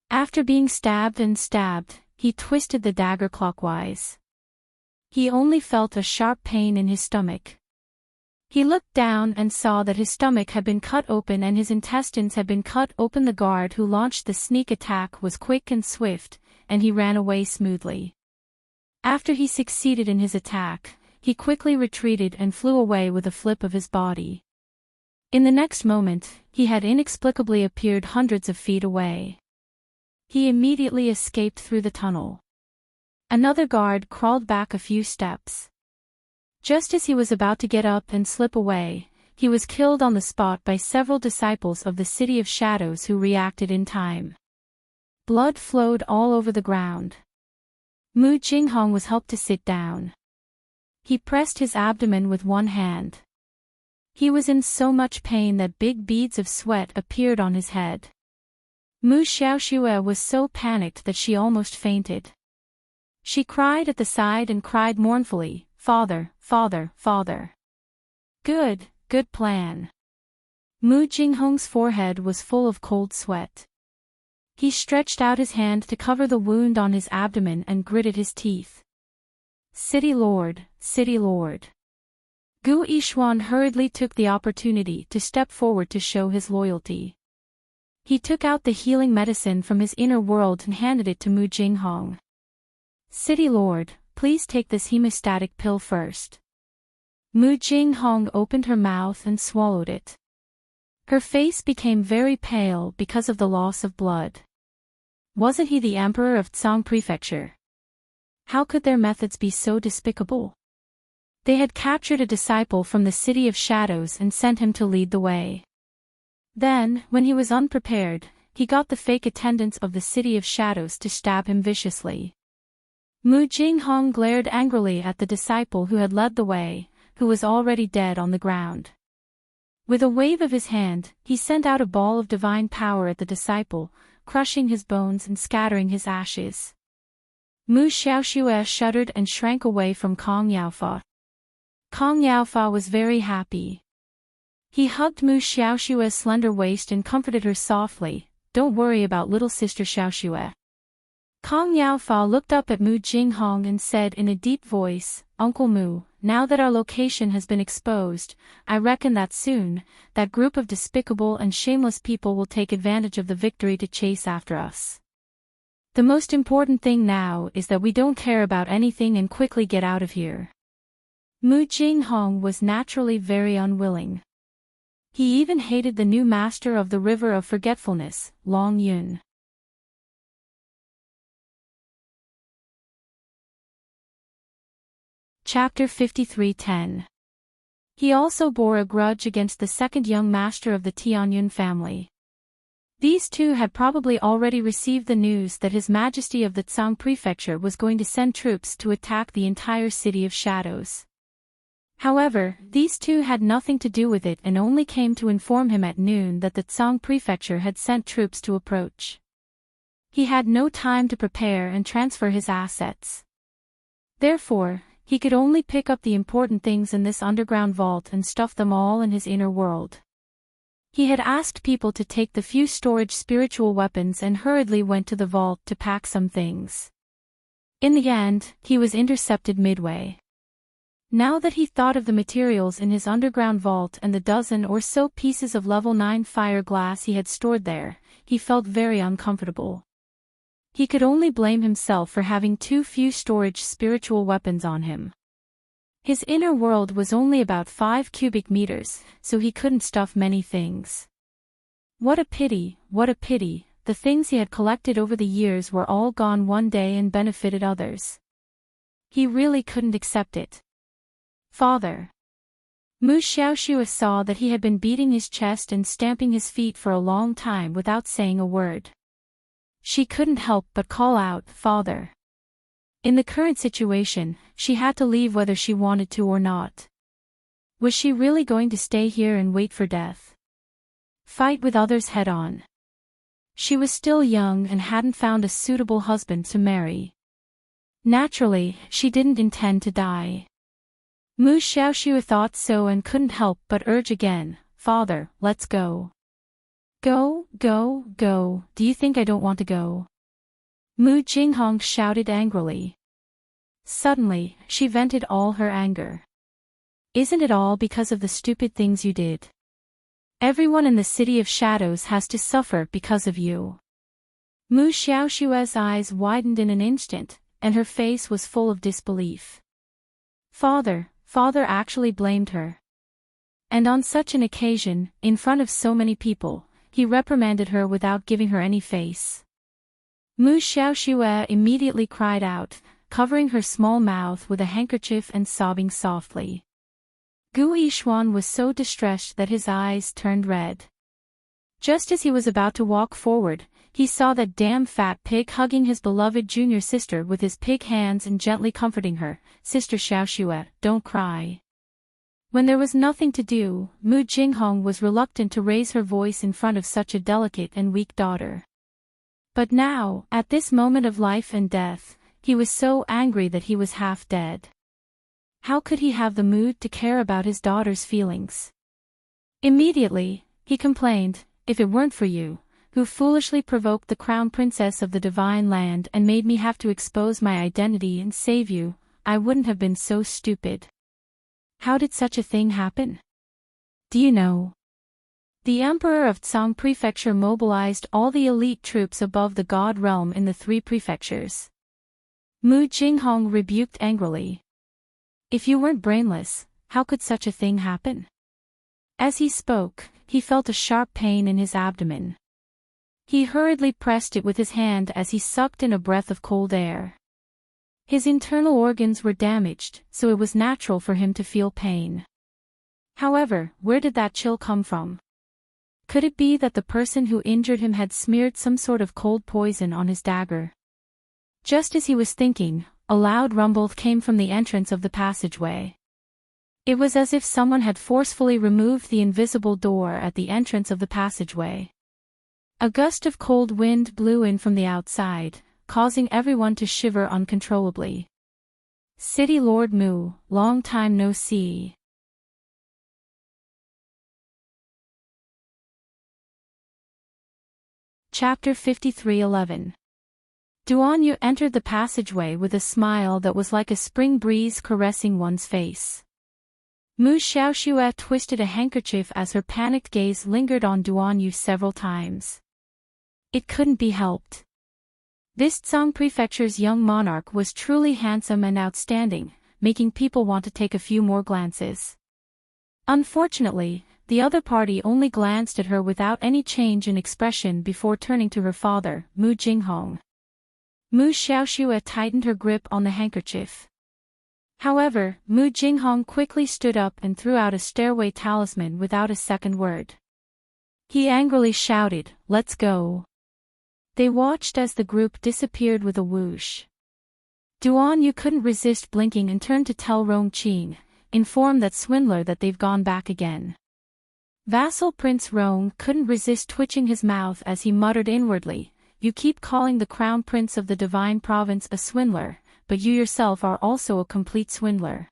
[SPEAKER 1] After being stabbed and stabbed, he twisted the dagger clockwise. He only felt a sharp pain in his stomach. He looked down and saw that his stomach had been cut open and his intestines had been cut open. The guard who launched the sneak attack was quick and swift, and he ran away smoothly. After he succeeded in his attack, he quickly retreated and flew away with a flip of his body. In the next moment, he had inexplicably appeared hundreds of feet away. He immediately escaped through the tunnel. Another guard crawled back a few steps. Just as he was about to get up and slip away, he was killed on the spot by several disciples of the City of Shadows who reacted in time. Blood flowed all over the ground. Mu Jinghong was helped to sit down. He pressed his abdomen with one hand. He was in so much pain that big beads of sweat appeared on his head. Mu Xiaoxue was so panicked that she almost fainted. She cried at the side and cried mournfully, "Father, father, father." Good plan. Mu Jinghong's forehead was full of cold sweat. He stretched out his hand to cover the wound on his abdomen and gritted his teeth. City Lord, City Lord. Gu Yishuan hurriedly took the opportunity to step forward to show his loyalty. He took out the healing medicine from his inner world and handed it to Mu Jinghong. City Lord, please take this hemostatic pill first. Mu Jinghong opened her mouth and swallowed it. Her face became very pale because of the loss of blood. Wasn't he the emperor of Tsang Prefecture? How could their methods be so despicable? They had captured a disciple from the City of Shadows and sent him to lead the way. Then, when he was unprepared, he got the fake attendants of the City of Shadows to stab him viciously. Mu Jinghong glared angrily at the disciple who had led the way, who was already dead on the ground. With a wave of his hand, he sent out a ball of divine power at the disciple, crushing his bones and scattering his ashes. Mu Xiaoxue shuddered and shrank away from Kong Yaofa. Kong Yaofa was very happy. He hugged Mu Xiaoxue's slender waist and comforted her softly, "Don't worry about little sister Xiaoxue." Kong Yaofa looked up at Mu Jinghong and said in a deep voice, "Uncle Mu, now that our location has been exposed, I reckon that soon, that group of despicable and shameless people will take advantage of the victory to chase after us. The most important thing now is that we don't care about anything and quickly get out of here." Mu Jinghong was naturally very unwilling. He even hated the new master of the River of Forgetfulness, Long Yun. Chapter 53:10. He also bore a grudge against the second young master of the Tianyun family. These two had probably already received the news that His Majesty of the Tsang Prefecture was going to send troops to attack the entire City of Shadows. However, these two had nothing to do with it and only came to inform him at noon that the Tsang Prefecture had sent troops to approach. He had no time to prepare and transfer his assets. Therefore, he could only pick up the important things in this underground vault and stuff them all in his inner world. He had asked people to take the few storage spiritual weapons and hurriedly went to the vault to pack some things. In the end, he was intercepted midway. Now that he thought of the materials in his underground vault and the dozen or so pieces of level 9 fire glass he had stored there, he felt very uncomfortable. He could only blame himself for having too few storage spiritual weapons on him. His inner world was only about 5 cubic meters, so he couldn't stuff many things. What a pity, the things he had collected over the years were all gone one day and benefited others. He really couldn't accept it. "Father." Mu Xiaoxue saw that he had been beating his chest and stamping his feet for a long time without saying a word. She couldn't help but call out, "Father." In the current situation, she had to leave whether she wanted to or not. Was she really going to stay here and wait for death? Fight with others head on? She was still young and hadn't found a suitable husband to marry. Naturally, she didn't intend to die. Mu Xiaoxue thought so and couldn't help but urge again, "Father, let's go." "Go, go, go, do you think I don't want to go?" Mu Jinghong shouted angrily. Suddenly, she vented all her anger. "Isn't it all because of the stupid things you did? Everyone in the City of Shadows has to suffer because of you." Mu Xiaoxue's eyes widened in an instant, and her face was full of disbelief. Father actually blamed her. And on such an occasion, in front of so many people, he reprimanded her without giving her any face. Mu Xiaoxue immediately cried out, covering her small mouth with a handkerchief and sobbing softly. Gu Yixuan was so distressed that his eyes turned red. Just as he was about to walk forward, he saw that damn fat pig hugging his beloved junior sister with his pig hands and gently comforting her. "Sister Xiaoxue, don't cry." When there was nothing to do, Mu Jinghong was reluctant to raise her voice in front of such a delicate and weak daughter. But now, at this moment of life and death, he was so angry that he was half dead. How could he have the mood to care about his daughter's feelings? Immediately, he complained, "If it weren't for you, who foolishly provoked the crown princess of the divine land and made me have to expose my identity and save you, I wouldn't have been so stupid. How did such a thing happen? Do you know? The Emperor of Tsang Prefecture mobilized all the elite troops above the God realm in the 3 prefectures." Mu Jinghong rebuked angrily. "If you weren't brainless, how could such a thing happen?" As he spoke, he felt a sharp pain in his abdomen. He hurriedly pressed it with his hand as he sucked in a breath of cold air. His internal organs were damaged, so it was natural for him to feel pain. However, where did that chill come from? Could it be that the person who injured him had smeared some sort of cold poison on his dagger? Just as he was thinking, a loud rumble came from the entrance of the passageway. It was as if someone had forcefully removed the invisible door at the entrance of the passageway. A gust of cold wind blew in from the outside, causing everyone to shiver uncontrollably. "City Lord Mu, long time no see." Chapter 53:11. Duan Yu entered the passageway with a smile that was like a spring breeze caressing one's face. Mu Xiaoxue twisted a handkerchief as her panicked gaze lingered on Duan Yu several times. It couldn't be helped. This Tsang Prefecture's young monarch was truly handsome and outstanding, making people want to take a few more glances. Unfortunately, the other party only glanced at her without any change in expression before turning to her father, Mu Jinghong. Mu Xiaoxue tightened her grip on the handkerchief. However, Mu Jinghong quickly stood up and threw out a stairway talisman without a second word. He angrily shouted, "Let's go." They watched as the group disappeared with a whoosh. Duan Yu couldn't resist blinking and turned to tell Rong Qing, inform that swindler that they've gone back again. Vassal Prince Rong couldn't resist twitching his mouth as he muttered inwardly, "You keep calling the crown prince of the divine province a swindler, but you yourself are also a complete swindler."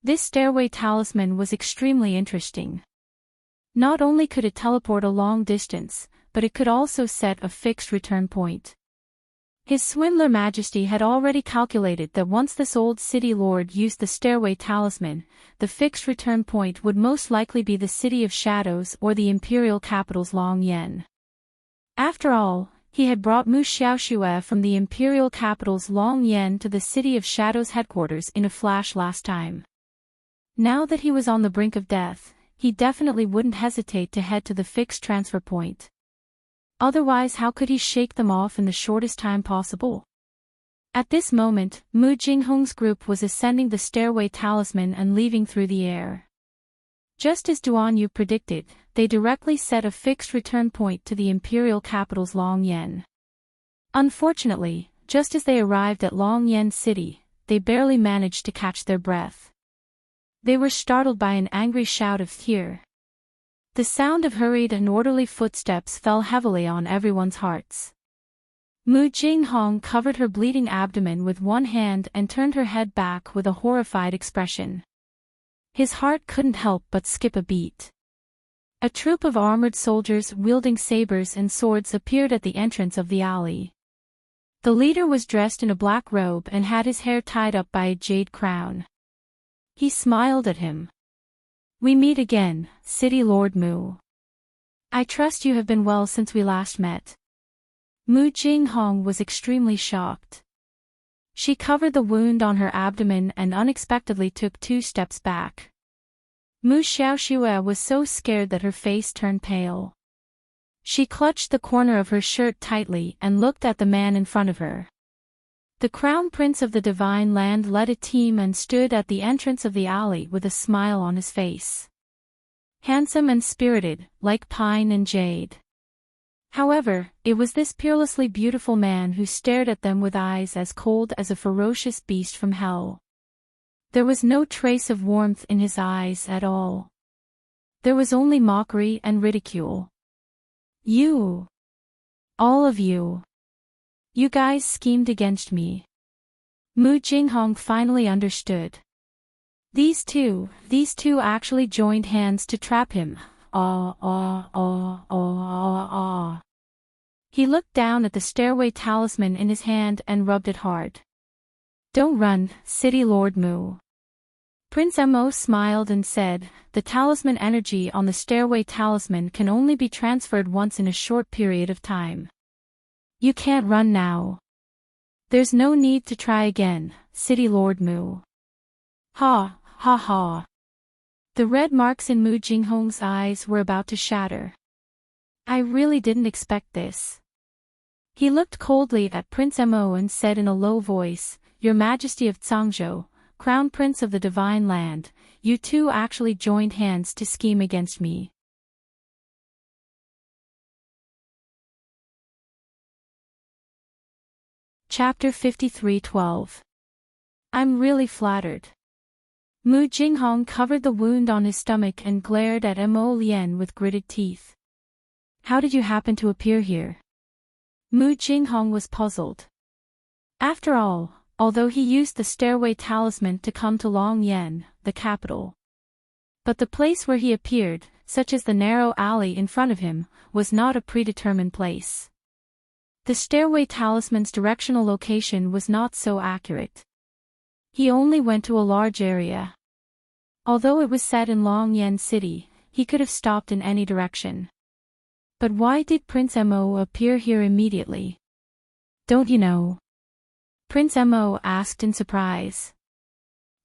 [SPEAKER 1] This stairway talisman was extremely interesting. Not only could it teleport a long distance, but it could also set a fixed return point. His swindler majesty had already calculated that once this old city lord used the stairway talisman, the fixed return point would most likely be the City of Shadows or the imperial capital's Long Yen. After all, he had brought Mu Xiaoxue from the imperial capital's Long Yen to the City of Shadows headquarters in a flash last time. Now that he was on the brink of death, he definitely wouldn't hesitate to head to the fixed transfer point. Otherwise, how could he shake them off in the shortest time possible? At this moment, Mu Jinghong's group was ascending the stairway talisman and leaving through the air. Just as Duan Yu predicted, they directly set a fixed return point to the imperial capital's Longyan. Unfortunately, just as they arrived at Longyan City, they barely managed to catch their breath. They were startled by an angry shout of "Here!" The sound of hurried and orderly footsteps fell heavily on everyone's hearts. Mu Jinghong covered her bleeding abdomen with one hand and turned her head back with a horrified expression. His heart couldn't help but skip a beat. A troop of armored soldiers wielding sabers and swords appeared at the entrance of the alley. The leader was dressed in a black robe and had his hair tied up by a jade crown. He smiled at him. "We meet again, City Lord Mu. I trust you have been well since we last met." Mu Jinghong was extremely shocked. She covered the wound on her abdomen and unexpectedly took 2 steps back. Mu Xiaoxue was so scared that her face turned pale. She clutched the corner of her shirt tightly and looked at the man in front of her. The Crown Prince of the Divine Land led a team and stood at the entrance of the alley with a smile on his face. Handsome and spirited, like pine and jade. However, it was this peerlessly beautiful man who stared at them with eyes as cold as a ferocious beast from hell. There was no trace of warmth in his eyes at all. There was only mockery and ridicule. "You! All of you! You guys schemed against me." Mu Jinghong finally understood. These two actually joined hands to trap him. He looked down at the stairway talisman in his hand and rubbed it hard. "Don't run, City Lord Mu." Prince Mo smiled and said, "The talisman energy on the stairway talisman can only be transferred once in a short period of time. You can't run now. There's no need to try again, City Lord Mu." Ha, ha ha. The red marks in Mu Jinghong's eyes were about to shatter. "I really didn't expect this." He looked coldly at Prince Mo and said in a low voice, "Your Majesty of Zhangzhou, Crown Prince of the Divine Land, you two actually joined hands to scheme against me." Chapter 53:12. I'm really flattered. Mu Jinghong covered the wound on his stomach and glared at Mo Lian with gritted teeth. "How did you happen to appear here?" Mu Jinghong was puzzled. After all, although he used the stairway talisman to come to Longyan, the capital. But the place where he appeared, such as the narrow alley in front of him, was not a predetermined place. The stairway talisman's directional location was not so accurate. He only went to a large area. Although it was set in Longyan City, he could have stopped in any direction. But why did Prince Mo appear here immediately? "Don't you know?" Prince Mo asked in surprise.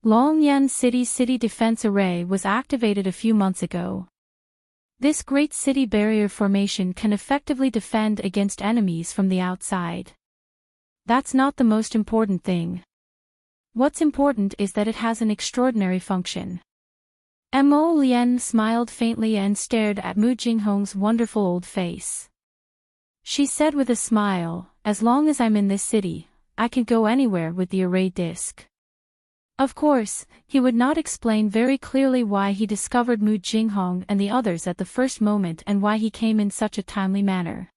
[SPEAKER 1] Longyan City's city defense array was activated a few months ago. This great city barrier formation can effectively defend against enemies from the outside. That's not the most important thing. What's important is that it has an extraordinary function. Mo Lian smiled faintly and stared at Mu Jinghong's wonderful old face. She said with a smile, "As long as I'm in this city, I can go anywhere with the array disc." Of course, he would not explain very clearly why he discovered Mu Jinghong and the others at the first moment and why he came in such a timely manner.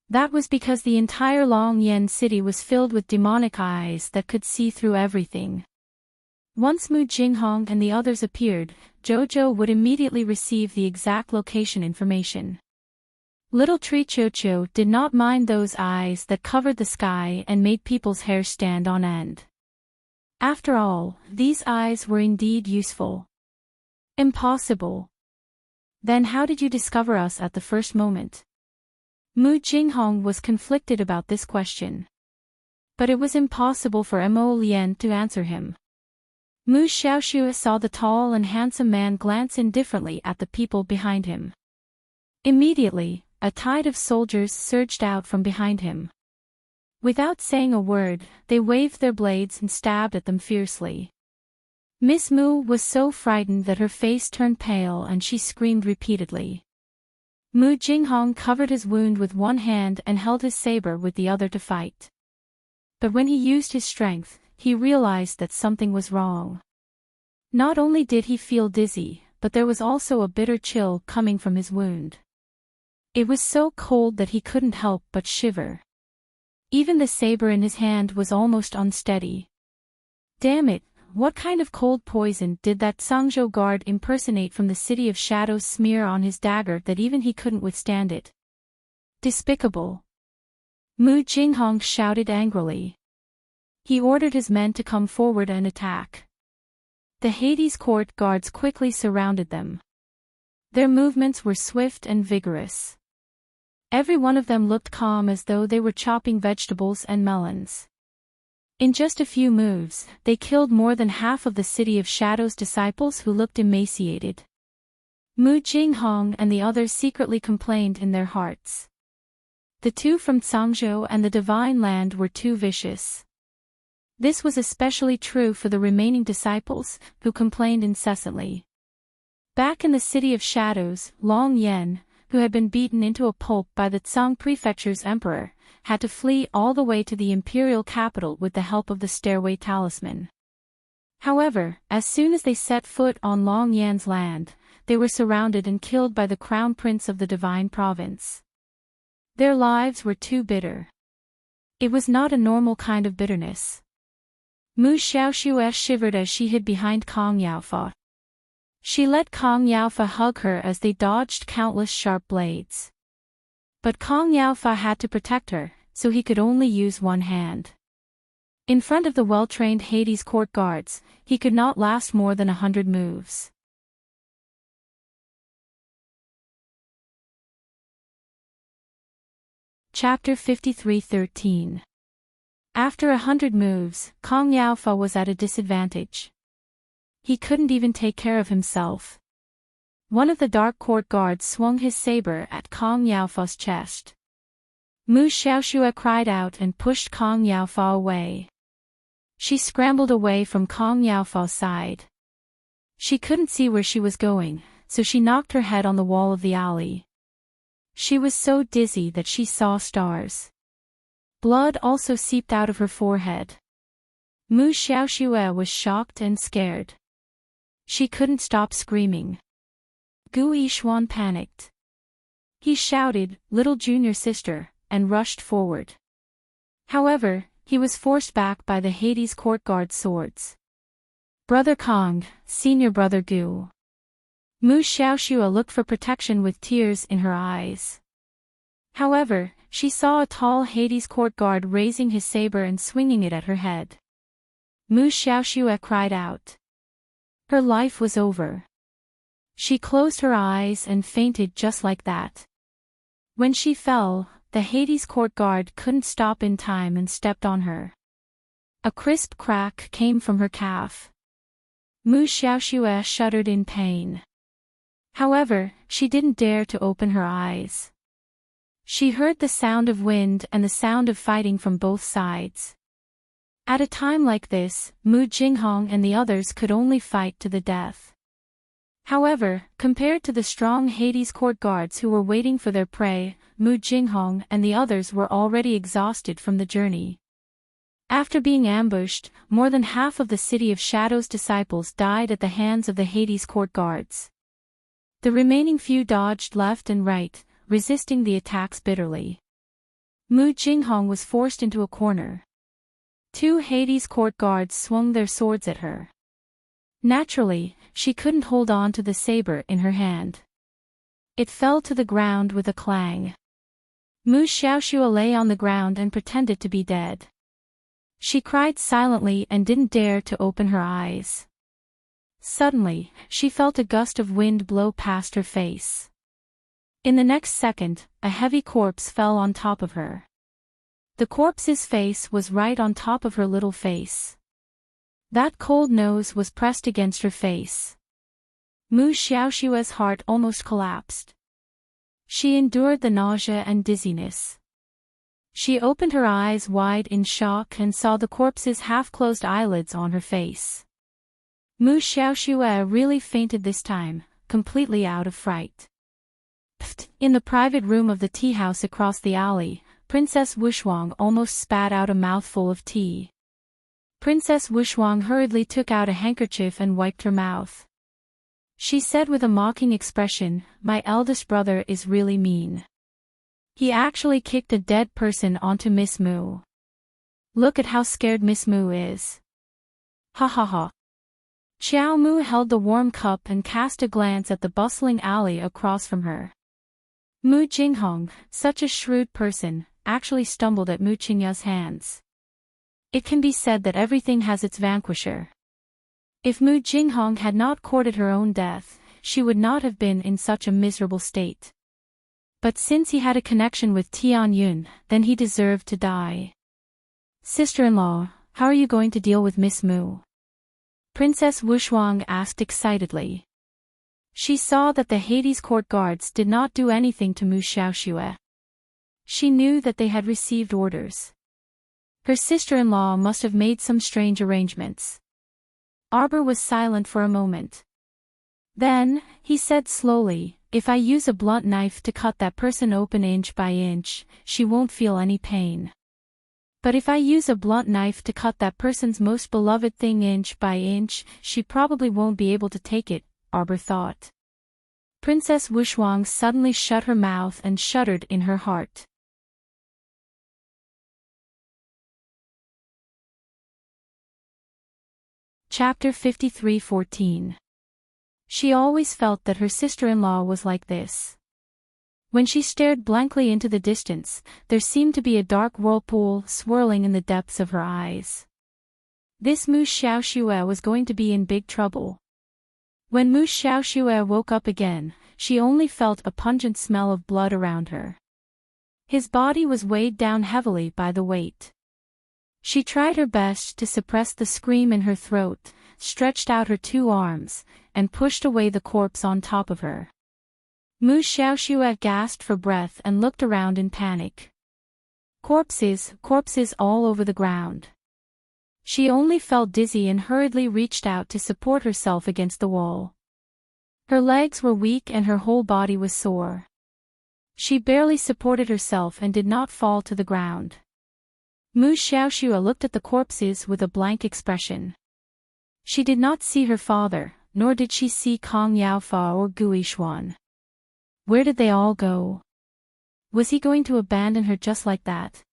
[SPEAKER 1] That was because the entire Longyan City was filled with demonic eyes that could see through everything. Once Mu Jinghong and the others appeared, Jojo would immediately receive the exact location information. Little Tree Chocho did not mind those eyes that covered the sky and made people's hair stand on end. After all, these eyes were indeed useful. Impossible. Then how did you discover us at the first moment? Mu Jinghong was conflicted about this question. But it was impossible for Mo Lian to answer him. Mu Xiaoxue saw the tall and handsome man glance indifferently at the people behind him. Immediately, a tide of soldiers surged out from behind him. Without saying a word, they waved their blades and stabbed at them fiercely. Miss Mu was so frightened that her face turned pale and she screamed repeatedly. Mu Jinghong covered his wound with one hand and held his saber with the other to fight. But when he used his strength, he realized that something was wrong. Not only did he feel dizzy, but there was also a bitter chill coming from his wound. It was so cold that he couldn't help but shiver. Even the saber in his hand was almost unsteady. Damn it, what kind of cold poison did that Sangzhou guard impersonate from the City of Shadows smear on his dagger that even he couldn't withstand it? Despicable! Mu Jinghong shouted angrily. He ordered his men to come forward and attack. The Hades court guards quickly surrounded them. Their movements were swift and vigorous. Every one of them looked calm as though they were chopping vegetables and melons. In just a few moves, they killed more than half of the City of Shadows disciples who looked emaciated. Mu Jinghong and the others secretly complained in their hearts. The two from Zhangzhou and the Divine Land were too vicious. This was especially true for the remaining disciples, who complained incessantly. Back in the City of Shadows, Long Yen, who had been beaten into a pulp by the Tsang Prefecture's emperor, had to flee all the way to the imperial capital with the help of the Stairway Talisman. However, as soon as they set foot on Long Yan's land, they were surrounded and killed by the Crown Prince of the Divine Province. Their lives were too bitter. It was not a normal kind of bitterness. Mu Xiaoxue shivered as she hid behind Kong Yaofa. She let Kong Yaofa hug her as they dodged countless sharp blades. But Kong Yaofa had to protect her, so he could only use one hand. In front of the well-trained Hades court guards, he could not last more than 100 moves. Chapter 53:13. After 100 moves, Kong Yaofa was at a disadvantage. He couldn't even take care of himself. One of the dark court guards swung his saber at Kong Yaofa's chest. Mu Xiaoxue cried out and pushed Kong Yaofa away. She scrambled away from Kong Yaofa's side. She couldn't see where she was going, so she knocked her head on the wall of the alley. She was so dizzy that she saw stars. Blood also seeped out of her forehead. Mu Xiaoxue was shocked and scared. She couldn't stop screaming. Gu Yishuan panicked. He shouted, "Little junior sister," and rushed forward. However, he was forced back by the Hades court guard swords. Brother Kong, senior brother Gu. Mu Xiaoxue looked for protection with tears in her eyes. However, she saw a tall Hades court guard raising his saber and swinging it at her head. Mu Xiaoxue cried out. Her life was over. She closed her eyes and fainted just like that. When she fell, the Hades court guard couldn't stop in time and stepped on her. A crisp crack came from her calf. Mu Xiaoxue shuddered in pain. However, she didn't dare to open her eyes. She heard the sound of wind and the sound of fighting from both sides. At a time like this, Mu Jinghong and the others could only fight to the death. However, compared to the strong Hades court guards who were waiting for their prey, Mu Jinghong and the others were already exhausted from the journey. After being ambushed, more than half of the City of Shadows disciples died at the hands of the Hades court guards. The remaining few dodged left and right, resisting the attacks bitterly. Mu Jinghong was forced into a corner. Two Hades court guards swung their swords at her. Naturally, she couldn't hold on to the saber in her hand. It fell to the ground with a clang. Mu Xiaoxue lay on the ground and pretended to be dead. She cried silently and didn't dare to open her eyes. Suddenly, she felt a gust of wind blow past her face. In the next second, a heavy corpse fell on top of her. The corpse's face was right on top of her little face. That cold nose was pressed against her face. Mu Xiaoxue's heart almost collapsed. She endured the nausea and dizziness. She opened her eyes wide in shock and saw the corpse's half-closed eyelids on her face. Mu Xiaoxue really fainted this time, completely out of fright. Pfft! In the private room of the tea house across the alley, Princess Wushuang almost spat out a mouthful of tea. Princess Wushuang hurriedly took out a handkerchief and wiped her mouth. She said with a mocking expression, "My eldest brother is really mean. He actually kicked a dead person onto Miss Mu. Look at how scared Miss Mu is. Ha ha ha." Xiao Mu held the warm cup and cast a glance at the bustling alley across from her. Mu Jinghong, such a shrewd person, actually stumbled at Mu Qingya's hands. It can be said that everything has its vanquisher. If Mu Jinghong had not courted her own death, she would not have been in such a miserable state. But since he had a connection with Tianyun, then he deserved to die. "Sister-in-law, how are you going to deal with Miss Mu?" Princess Wushuang asked excitedly. She saw that the Hades court guards did not do anything to Mu Xiaoxue. She knew that they had received orders. Her sister-in-law must have made some strange arrangements. Arbor was silent for a moment. Then, he said slowly, "If I use a blunt knife to cut that person open inch by inch, she won't feel any pain. But if I use a blunt knife to cut that person's most beloved thing inch by inch, she probably won't be able to take it," Arbor thought. Princess Wushuang suddenly shut her mouth and shuddered in her heart. Chapter 53:14. She always felt that her sister-in-law was like this. When she stared blankly into the distance, there seemed to be a dark whirlpool swirling in the depths of her eyes. This Mu Xiaoxue was going to be in big trouble. When Mu Xiaoxue woke up again, she only felt a pungent smell of blood around her. His body was weighed down heavily by the weight. She tried her best to suppress the scream in her throat, stretched out her two arms, and pushed away the corpse on top of her. Mu Xiaoxue gasped for breath and looked around in panic. Corpses all over the ground. She only felt dizzy and hurriedly reached out to support herself against the wall. Her legs were weak and her whole body was sore. She barely supported herself and did not fall to the ground. Mu Xiaoxue looked at the corpses with a blank expression. She did not see her father, nor did she see Kong Yaofa or Gui Xuan. Where did they all go? Was he going to abandon her just like that?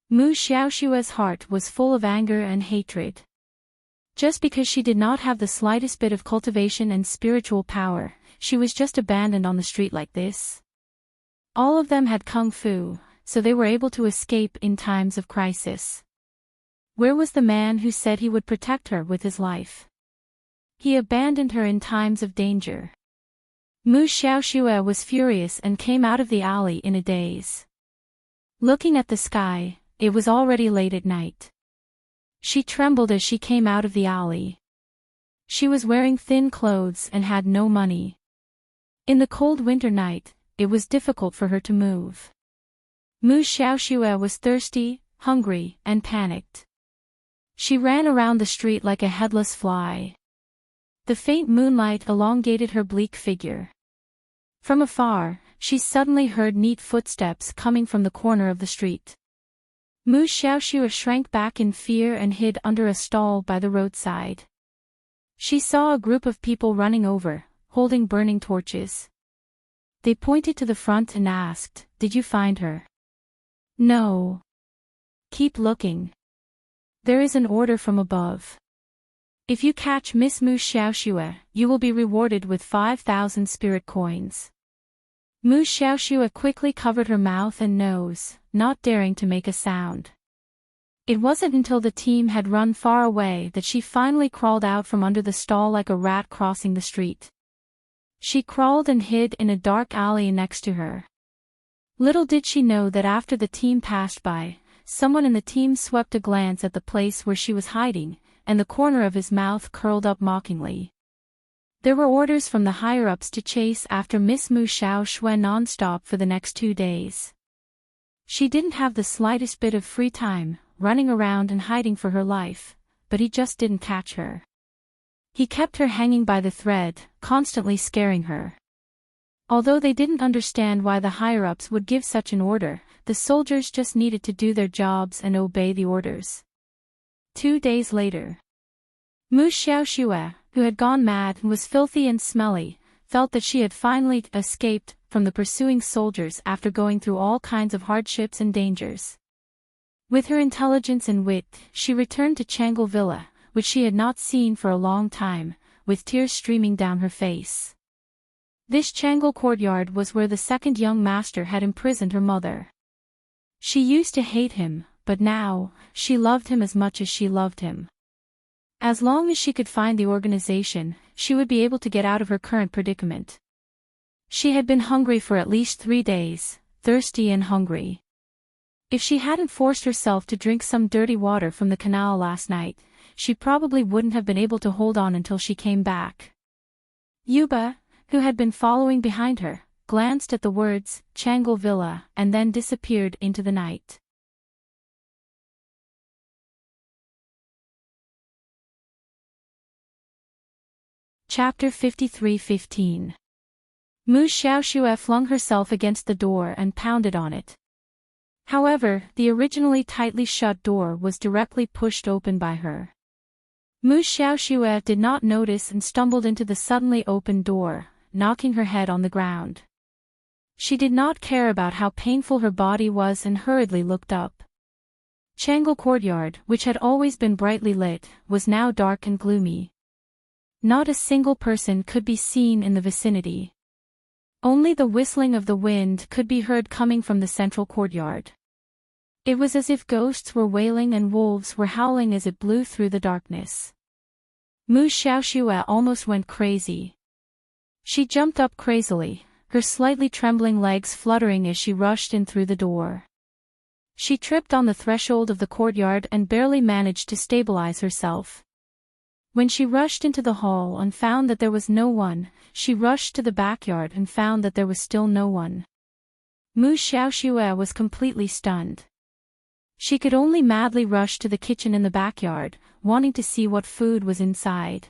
[SPEAKER 1] Mu Xiaoxue's heart was full of anger and hatred. Just because she did not have the slightest bit of cultivation and spiritual power, she was just abandoned on the street like this. All of them had kung fu, so they were able to escape in times of crisis. Where was the man who said he would protect her with his life? He abandoned her in times of danger. Mu Xiaoxue was furious and came out of the alley in a daze. Looking at the sky, it was already late at night. She trembled as she came out of the alley. She was wearing thin clothes and had no money. In the cold winter night, it was difficult for her to move. Mu Xiaoxue was thirsty, hungry, and panicked. She ran around the street like a headless fly. The faint moonlight elongated her bleak figure. From afar, she suddenly heard neat footsteps coming from the corner of the street. Mu Xiaoxue shrank back in fear and hid under a stall by the roadside. She saw a group of people running over, holding burning torches. They pointed to the front and asked, "Did you find her?" "No." "Keep looking. There is an order from above. If you catch Miss Mu Xiaoxue, you will be rewarded with 5,000 spirit coins." Mu Xiaoxue quickly covered her mouth and nose, not daring to make a sound. It wasn't until the team had run far away that she finally crawled out from under the stall like a rat crossing the street. She crawled and hid in a dark alley next to her. Little did she know that after the team passed by, someone in the team swept a glance at the place where she was hiding, and the corner of his mouth curled up mockingly. There were orders from the higher-ups to chase after Miss Mu Xiaoxue non-stop for the next 2 days. She didn't have the slightest bit of free time, running around and hiding for her life, but he just didn't catch her. He kept her hanging by the thread, constantly scaring her. Although they didn't understand why the higher-ups would give such an order, the soldiers just needed to do their jobs and obey the orders. 2 days later. Mu Xiaoxue, who had gone mad and was filthy and smelly, felt that she had finally escaped from the pursuing soldiers after going through all kinds of hardships and dangers. With her intelligence and wit, she returned to Changle Villa, which she had not seen for a long time, with tears streaming down her face. This Changle courtyard was where the second young master had imprisoned her mother. She used to hate him, but now, she loved him as much as she loved him. As long as she could find the organization, she would be able to get out of her current predicament. She had been hungry for at least 3 days, thirsty and hungry. If she hadn't forced herself to drink some dirty water from the canal last night, she probably wouldn't have been able to hold on until she came back. Yuba, who had been following behind her, glanced at the words, Changle Villa, and then disappeared into the night. Chapter 53:15. Mu Xiaoxue flung herself against the door and pounded on it. However, the originally tightly shut door was directly pushed open by her. Mu Xiaoxue did not notice and stumbled into the suddenly opened door, knocking her head on the ground. She did not care about how painful her body was and hurriedly looked up. Changle Courtyard, which had always been brightly lit, was now dark and gloomy. Not a single person could be seen in the vicinity. Only the whistling of the wind could be heard coming from the central courtyard. It was as if ghosts were wailing and wolves were howling as it blew through the darkness. Mu Xiaoxue almost went crazy. She jumped up crazily, her slightly trembling legs fluttering as she rushed in through the door. She tripped on the threshold of the courtyard and barely managed to stabilize herself. When she rushed into the hall and found that there was no one, she rushed to the backyard and found that there was still no one. Mu Xiaoxue was completely stunned. She could only madly rush to the kitchen in the backyard, wanting to see what food was inside.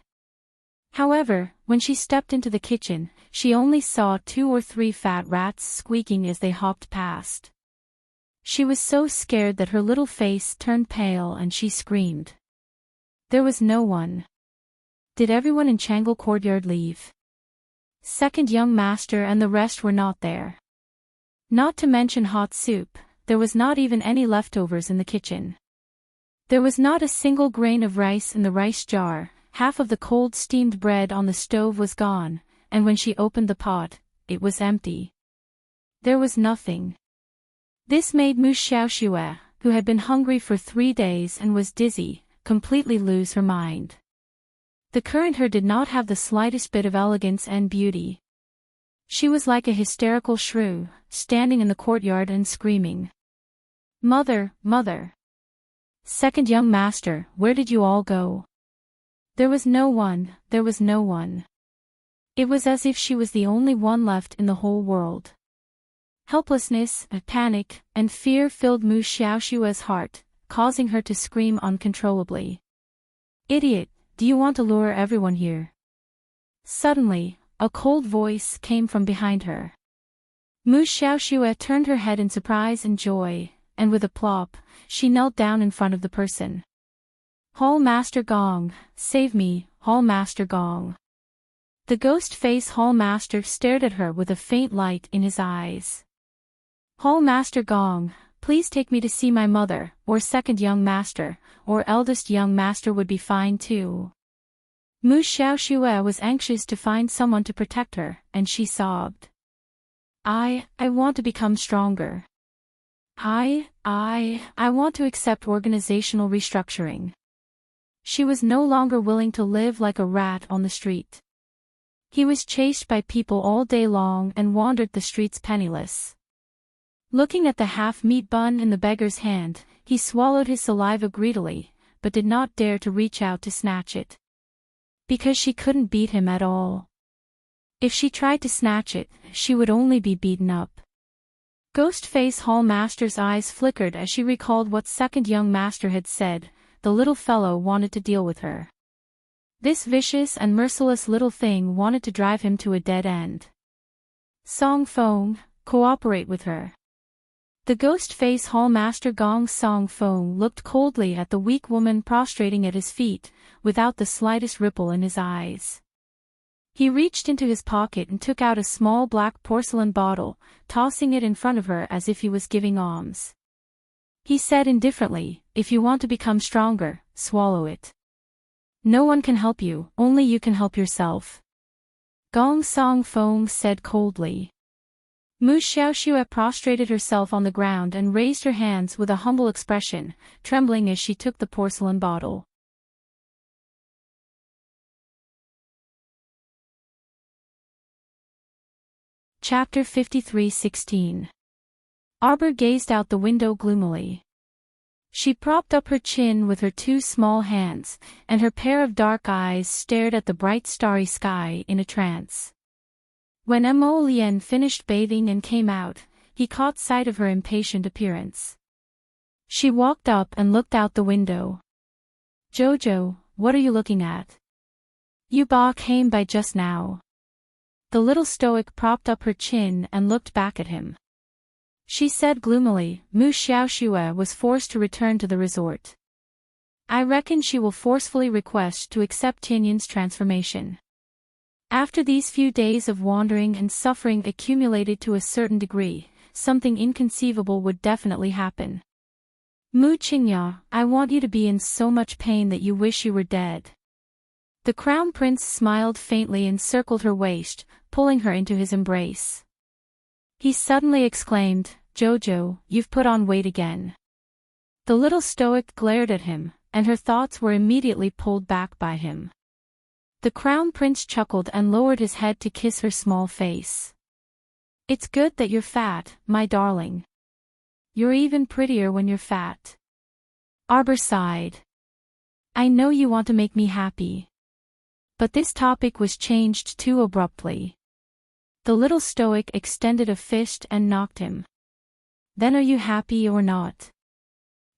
[SPEAKER 1] However, when she stepped into the kitchen, she only saw 2 or 3 fat rats squeaking as they hopped past. She was so scared that her little face turned pale and she screamed. There was no one. Did everyone in Changle Courtyard leave? Second young master and the rest were not there. Not to mention hot soup, there was not even any leftovers in the kitchen. There was not a single grain of rice in the rice jar, half of the cold steamed bread on the stove was gone, and when she opened the pot, it was empty. There was nothing. This made Mu Xiaoxue, who had been hungry for 3 days and was dizzy, completely lose her mind. The current her did not have the slightest bit of elegance and beauty. She was like a hysterical shrew, standing in the courtyard and screaming. Mother, mother! Second young master, where did you all go? There was no one, there was no one. It was as if she was the only one left in the whole world. Helplessness, panic, and fear filled Mu Xiaoxue's heart, causing her to scream uncontrollably. Idiot, do you want to lure everyone here? Suddenly, a cold voice came from behind her. Mu Xiaoxue turned her head in surprise and joy, and with a plop, she knelt down in front of the person. Hall Master Gong, save me, Hall Master Gong. The ghost face Hall Master stared at her with a faint light in his eyes. Hall Master Gong, please take me to see my mother, or second young master, or eldest young master would be fine too. Mu Xiaoxue was anxious to find someone to protect her, and she sobbed. I want to become stronger. I want to accept organizational restructuring. She was no longer willing to live like a rat on the street. He was chased by people all day long and wandered the streets penniless. Looking at the half-meat bun in the beggar's hand, he swallowed his saliva greedily, but did not dare to reach out to snatch it. Because she couldn't beat him at all. If she tried to snatch it, she would only be beaten up. Ghostface Hall Master's eyes flickered as she recalled what second young master had said. The little fellow wanted to deal with her. This vicious and merciless little thing wanted to drive him to a dead end. Song Fong, cooperate with her. The ghost-face hallmaster Gong Song Fong looked coldly at the weak woman prostrating at his feet, without the slightest ripple in his eyes. He reached into his pocket and took out a small black porcelain bottle, tossing it in front of her as if he was giving alms. He said indifferently, "If you want to become stronger, swallow it. No one can help you, only you can help yourself." Gong Song Fong said coldly. Mu Xiaoxue prostrated herself on the ground and raised her hands with a humble expression, trembling as she took the porcelain bottle. Chapter 53:16. Arbor gazed out the window gloomily. She propped up her chin with her two small hands, and her pair of dark eyes stared at the bright starry sky in a trance. When Mo Lien finished bathing and came out, he caught sight of her impatient appearance. She walked up and looked out the window. "Jojo, what are you looking at? You ba came by just now." The little stoic propped up her chin and looked back at him. She said gloomily, "Mu Xiaoxue was forced to return to the resort. I reckon she will forcefully request to accept Tianyin's transformation." After these few days of wandering and suffering accumulated to a certain degree, something inconceivable would definitely happen. "Mu Qingya, I want you to be in so much pain that you wish you were dead." The crown prince smiled faintly and circled her waist, pulling her into his embrace. He suddenly exclaimed, "Jojo, you've put on weight again." The little stoic glared at him, and her thoughts were immediately pulled back by him. The crown prince chuckled and lowered his head to kiss her small face. "It's good that you're fat, my darling. You're even prettier when you're fat." Arbor sighed. "I know you want to make me happy." But this topic was changed too abruptly. The little stoic extended a fist and knocked him. "Then are you happy or not?"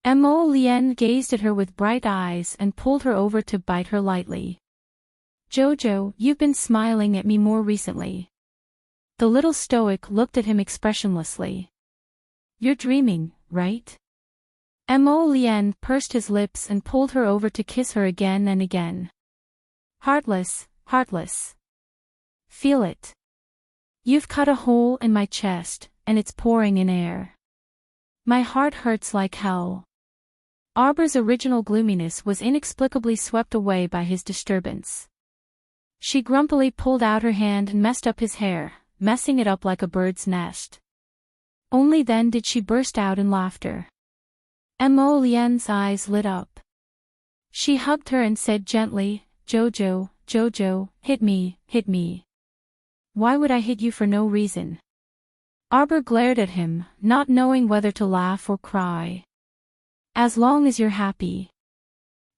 [SPEAKER 1] Mo Lien gazed at her with bright eyes and pulled her over to bite her lightly. "Jojo, you've been smiling at me more recently." The little stoic looked at him expressionlessly. "You're dreaming, right?" Mo Lien pursed his lips and pulled her over to kiss her again and again. "Heartless, heartless. Feel it. You've cut a hole in my chest, and it's pouring in air. My heart hurts like hell." Arbor's original gloominess was inexplicably swept away by his disturbance. She grumpily pulled out her hand and messed up his hair, messing it up like a bird's nest. Only then did she burst out in laughter. Mo Lien's eyes lit up. She hugged her and said gently, "Jojo, Jojo, hit me, hit me." "Why would I hit you for no reason?" Arbor glared at him, not knowing whether to laugh or cry. "As long as you're happy."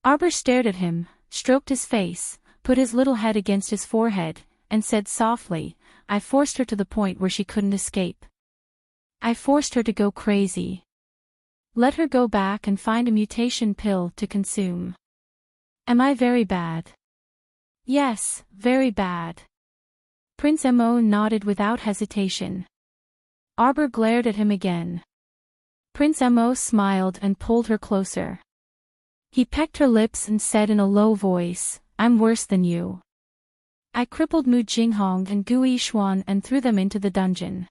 [SPEAKER 1] Arbor stared at him, stroked his face, put his little head against his forehead, and said softly, "I forced her to the point where she couldn't escape. I forced her to go crazy. Let her go back and find a mutation pill to consume. Am I very bad?" "Yes, very bad." Prince Mo nodded without hesitation. Arbor glared at him again. Prince Mo smiled and pulled her closer. He pecked her lips and said in a low voice, "I'm worse than you. I crippled Mu Jinghong and Gu Yishuan and threw them into the dungeon.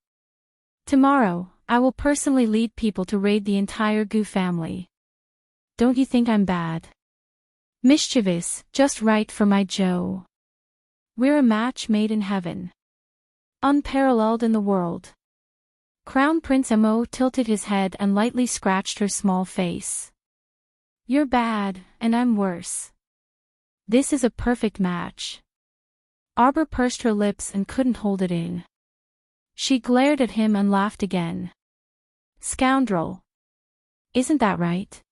[SPEAKER 1] Tomorrow, I will personally lead people to raid the entire Gu family. Don't you think I'm bad? Mischievous, just right for my Joe. We're a match made in heaven. Unparalleled in the world." Crown Prince Mo tilted his head and lightly scratched her small face. "You're bad, and I'm worse. This is a perfect match." Arbor pursed her lips and couldn't hold it in. She glared at him and laughed again. "Scoundrel. Isn't that right?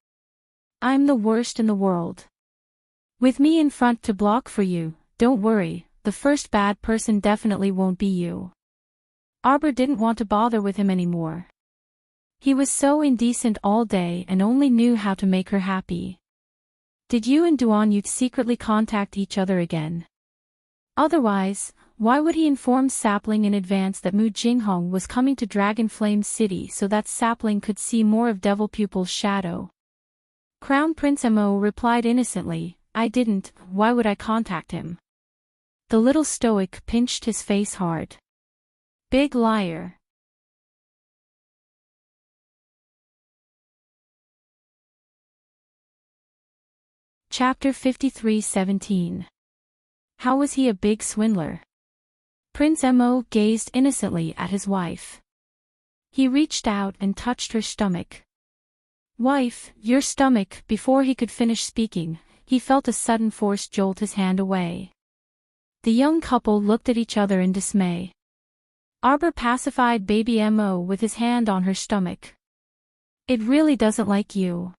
[SPEAKER 1] I'm the worst in the world. With me in front to block for you, don't worry, the first bad person definitely won't be you." Arbor didn't want to bother with him anymore. He was so indecent all day and only knew how to make her happy. Did you and Duan Youth secretly contact each other again? Otherwise, why would he inform Sapling in advance that Mu Jinghong was coming to Dragon Flame City so that Sapling could see more of Devil Pupil's shadow? Crown Prince Mo replied innocently, I didn't, why would I contact him? The little stoic pinched his face hard. Big liar. Chapter 53:17. How was he a big swindler? Prince Mo gazed innocently at his wife. He reached out and touched her stomach. Wife, your stomach. Before he could finish speaking, he felt a sudden force jolt his hand away. The young couple looked at each other in dismay. Arbor pacified baby Mo with his hand on her stomach. It really doesn't like you.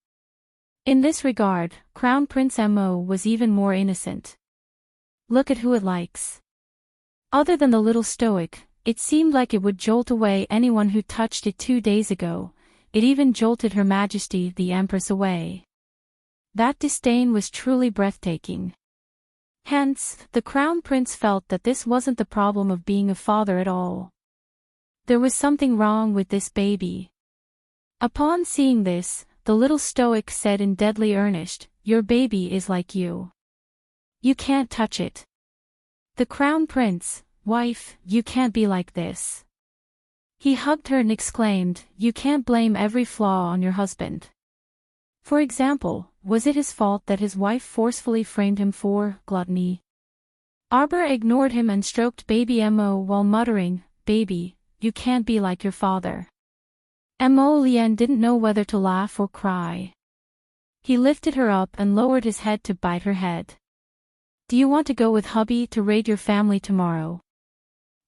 [SPEAKER 1] In this regard, Crown Prince Mo was even more innocent. Look at who it likes. Other than the little stoic, it seemed like it would jolt away anyone who touched it 2 days ago. It even jolted Her Majesty the Empress away. That disdain was truly breathtaking. Hence, the Crown Prince felt that this wasn't the problem of being a father at all. There was something wrong with this baby. Upon seeing this, the little stoic said in deadly earnest, your baby is like you. You can't touch it. The Crown Prince, wife, you can't be like this. He hugged her and exclaimed, you can't blame every flaw on your husband. For example, was it his fault that his wife forcefully framed him for gluttony? Arbor ignored him and stroked baby Mo while muttering, baby, you can't be like your father. Mo Lien didn't know whether to laugh or cry. He lifted her up and lowered his head to bite her head. Do you want to go with hubby to raid your family tomorrow?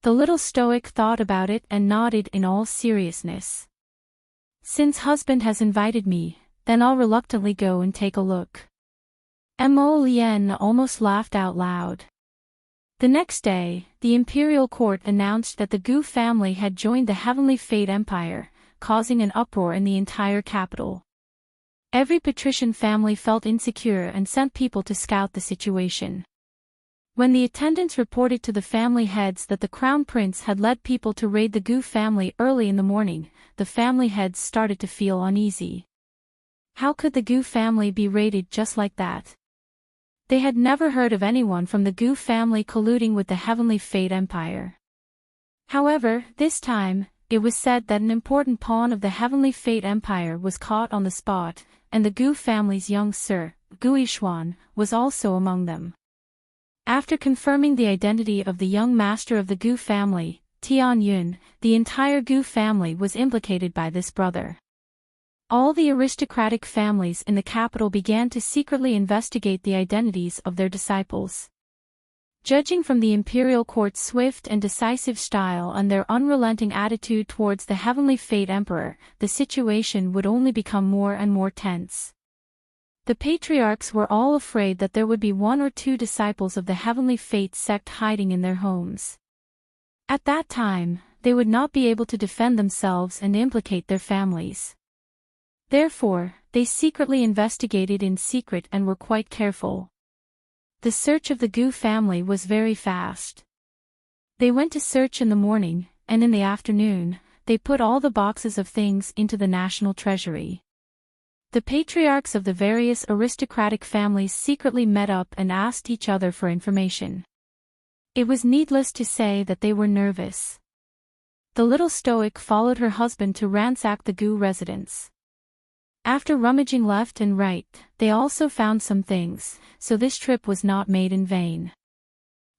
[SPEAKER 1] The little stoic thought about it and nodded in all seriousness. Since husband has invited me, then I'll reluctantly go and take a look. Mo Lien almost laughed out loud. The next day, the imperial court announced that the Gu family had joined the Heavenly Fate Empire, causing an uproar in the entire capital. Every patrician family felt insecure and sent people to scout the situation. When the attendants reported to the family heads that the Crown Prince had led people to raid the Gu family early in the morning, the family heads started to feel uneasy. How could the Gu family be raided just like that? They had never heard of anyone from the Gu family colluding with the Heavenly Fate Empire. However, this time, it was said that an important pawn of the Heavenly Fate Empire was caught on the spot, and the Gu family's young Sir, Gu Yishuan, was also among them. After confirming the identity of the young master of the Gu family, Tian Yun, the entire Gu family was implicated by this brother. All the aristocratic families in the capital began to secretly investigate the identities of their disciples. Judging from the imperial court's swift and decisive style and their unrelenting attitude towards the Heavenly Fate Emperor, the situation would only become more and more tense. The patriarchs were all afraid that there would be 1 or 2 disciples of the Heavenly Fate sect hiding in their homes. At that time, they would not be able to defend themselves and implicate their families. Therefore, they secretly investigated in secret and were quite careful. The search of the Gu family was very fast. They went to search in the morning, and in the afternoon, they put all the boxes of things into the national treasury. The patriarchs of the various aristocratic families secretly met up and asked each other for information. It was needless to say that they were nervous. The little stoic followed her husband to ransack the Gu residence. After rummaging left and right, they also found some things, so this trip was not made in vain.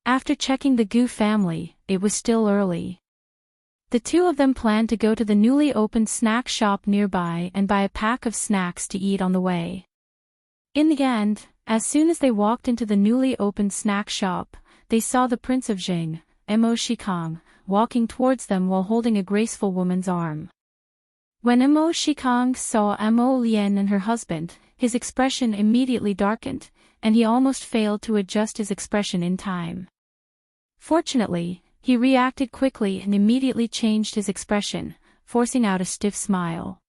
[SPEAKER 1] After checking the Gu family, it was still early. The two of them planned to go to the newly opened snack shop nearby and buy a pack of snacks to eat on the way. In the end, as soon as they walked into the newly opened snack shop, they saw the Prince of Jing, Mo Shikang, walking towards them while holding a graceful woman's arm. When Mo Shikang saw Mo Lien and her husband, his expression immediately darkened, and he almost failed to adjust his expression in time. Fortunately, he reacted quickly and immediately changed his expression, forcing out a stiff smile.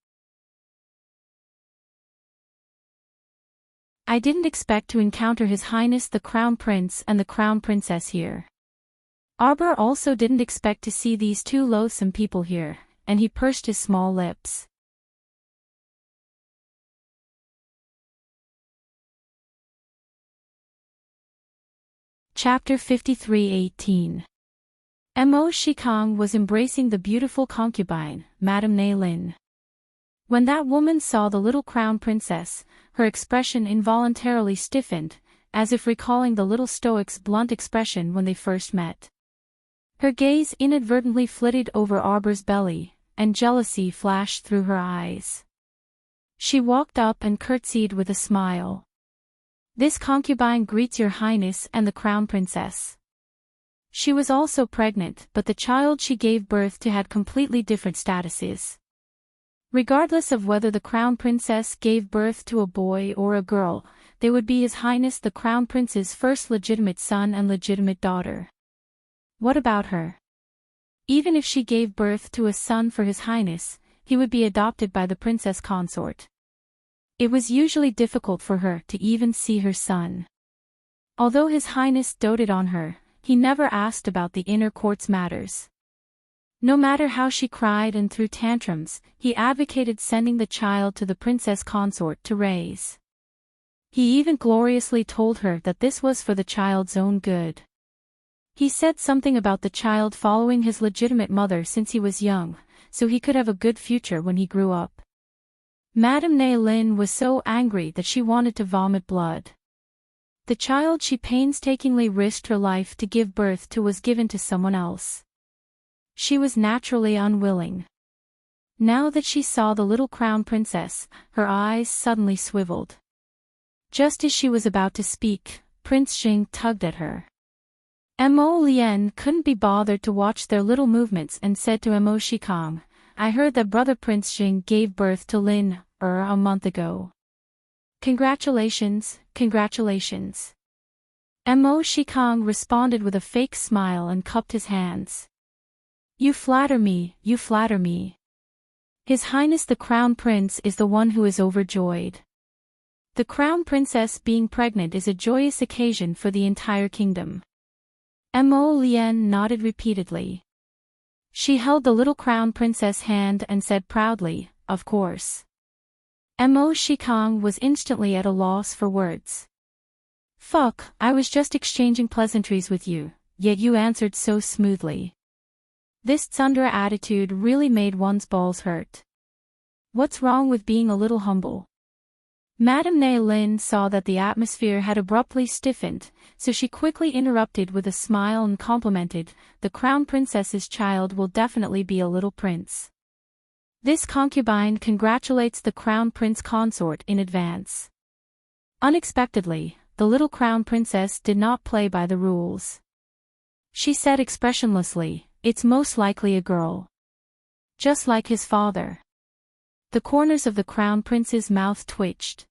[SPEAKER 1] I didn't expect to encounter His Highness the Crown Prince and the Crown Princess here. Arbor also didn't expect to see these two loathsome people here, and he pursed his small lips. Chapter 53:18. Mo Shikong was embracing the beautiful concubine, Madame Ne Lin. When that woman saw the little crown princess, her expression involuntarily stiffened, as if recalling the little stoic's blunt expression when they first met. Her gaze inadvertently flitted over Arbor's belly, and jealousy flashed through her eyes. She walked up and curtsied with a smile. "This concubine greets your highness and the crown princess." She was also pregnant, but the child she gave birth to had completely different statuses. Regardless of whether the crown princess gave birth to a boy or a girl, they would be His Highness the Crown Prince's first legitimate son and legitimate daughter. What about her? Even if she gave birth to a son for His Highness, he would be adopted by the princess consort. It was usually difficult for her to even see her son. Although His Highness doted on her, he never asked about the inner court's matters. No matter how she cried and threw tantrums, he advocated sending the child to the princess consort to raise. He even gloriously told her that this was for the child's own good. He said something about the child following his legitimate mother since he was young, so he could have a good future when he grew up. Madame Ne Lin was so angry that she wanted to vomit blood. The child she painstakingly risked her life to give birth to was given to someone else. She was naturally unwilling. Now that she saw the little crown princess, her eyes suddenly swiveled. Just as she was about to speak, Prince Xing tugged at her. Mo Lien couldn't be bothered to watch their little movements and said to Mo Shikong, "I heard that brother Prince Xing gave birth to Lin, a month ago. Congratulations, congratulations." Mo Shikong responded with a fake smile and cupped his hands. You flatter me, you flatter me. His Highness the Crown Prince is the one who is overjoyed. The Crown Princess being pregnant is a joyous occasion for the entire kingdom. Mo Lien nodded repeatedly. She held the little Crown Princess' hand and said proudly, "Of course." Mo Shikong was instantly at a loss for words. "Fuck, I was just exchanging pleasantries with you, yet you answered so smoothly." This tsundere attitude really made one's balls hurt. What's wrong with being a little humble? Madame Ne Lin saw that the atmosphere had abruptly stiffened, so she quickly interrupted with a smile and complimented, "The Crown Princess's child will definitely be a little prince. This concubine congratulates the Crown Prince consort in advance." Unexpectedly, the little Crown Princess did not play by the rules. She said expressionlessly, "It's most likely a girl. Just like his father." The corners of the Crown Prince's mouth twitched.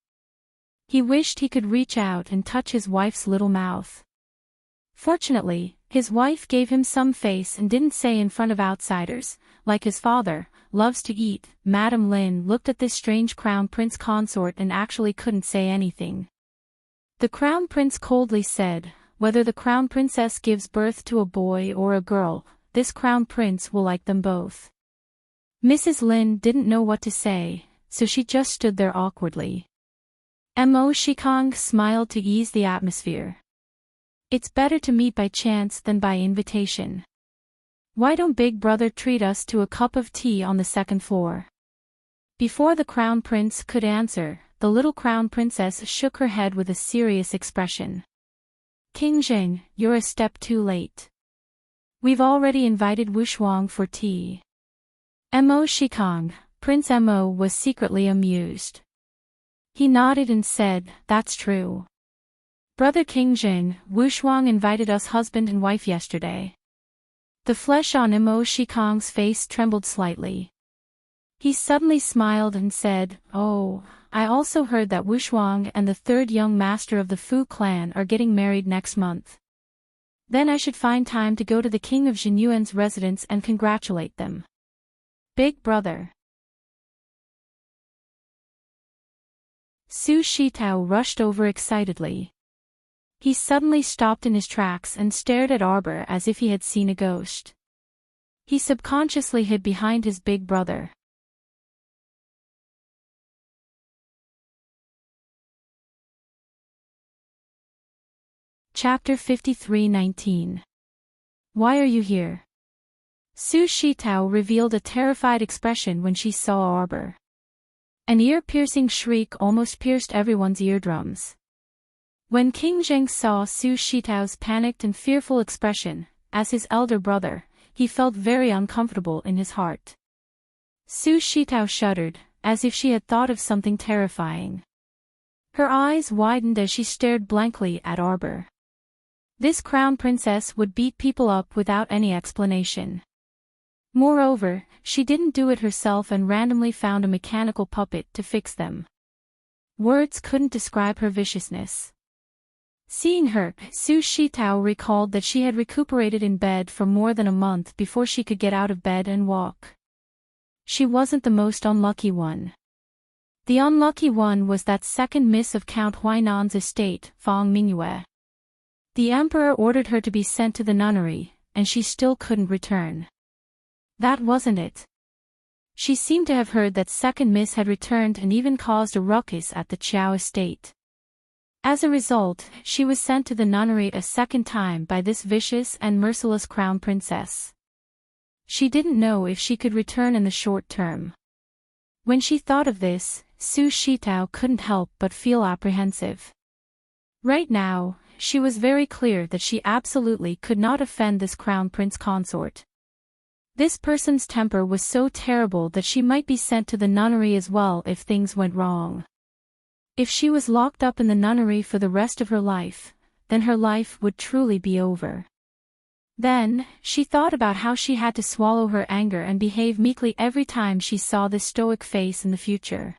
[SPEAKER 1] He wished he could reach out and touch his wife's little mouth. Fortunately, his wife gave him some face and didn't say in front of outsiders, like his father, loves to eat. Madame Lin looked at this strange Crown Prince consort and actually couldn't say anything. The Crown Prince coldly said, "Whether the Crown Princess gives birth to a boy or a girl, this Crown Prince will like them both." Mrs. Lin didn't know what to say, so she just stood there awkwardly. Mo Shikong smiled to ease the atmosphere. "It's better to meet by chance than by invitation. Why don't Big Brother treat us to a cup of tea on the second floor?" Before the Crown Prince could answer, the little Crown Princess shook her head with a serious expression. "King Jing, you're a step too late. We've already invited Wushuang for tea." Mo Shikong, Prince Mo was secretly amused. He nodded and said, "That's true. Brother King Jing, Wushuang invited us husband and wife yesterday." The flesh on Mo Shikong's face trembled slightly. He suddenly smiled and said, "Oh, I also heard that Wushuang and the third young master of the Fu clan are getting married next month. Then I should find time to go to the king of Jinyuan's residence and congratulate them. Big Brother." Su Shitao rushed over excitedly. He suddenly stopped in his tracks and stared at Arbor as if he had seen a ghost. He subconsciously hid behind his big brother. Chapter 53:19. Why are you here? Su Shitao revealed a terrified expression when she saw Arbor. An ear-piercing shriek almost pierced everyone's eardrums. When King Zheng saw Su Shitao's panicked and fearful expression, as his elder brother, he felt very uncomfortable in his heart. Su Shitao shuddered, as if she had thought of something terrifying. Her eyes widened as she stared blankly at Arbor. This crown princess would beat people up without any explanation. Moreover, she didn't do it herself and randomly found a mechanical puppet to fix them. Words couldn't describe her viciousness. Seeing her, Su Shitao recalled that she had recuperated in bed for more than a month before she could get out of bed and walk. She wasn't the most unlucky one. The unlucky one was that second miss of Count Huainan's estate, Fang Mingyue. The emperor ordered her to be sent to the nunnery, and she still couldn't return. That wasn't it. She seemed to have heard that second miss had returned and even caused a ruckus at the Qiao estate. As a result, she was sent to the nunnery a second time by this vicious and merciless crown princess. She didn't know if she could return in the short term. When she thought of this, Su Shitao couldn't help but feel apprehensive. Right now, she was very clear that she absolutely could not offend this crown prince consort. This person's temper was so terrible that she might be sent to the nunnery as well if things went wrong. If she was locked up in the nunnery for the rest of her life, then her life would truly be over. Then, she thought about how she had to swallow her anger and behave meekly every time she saw this stoic face in the future.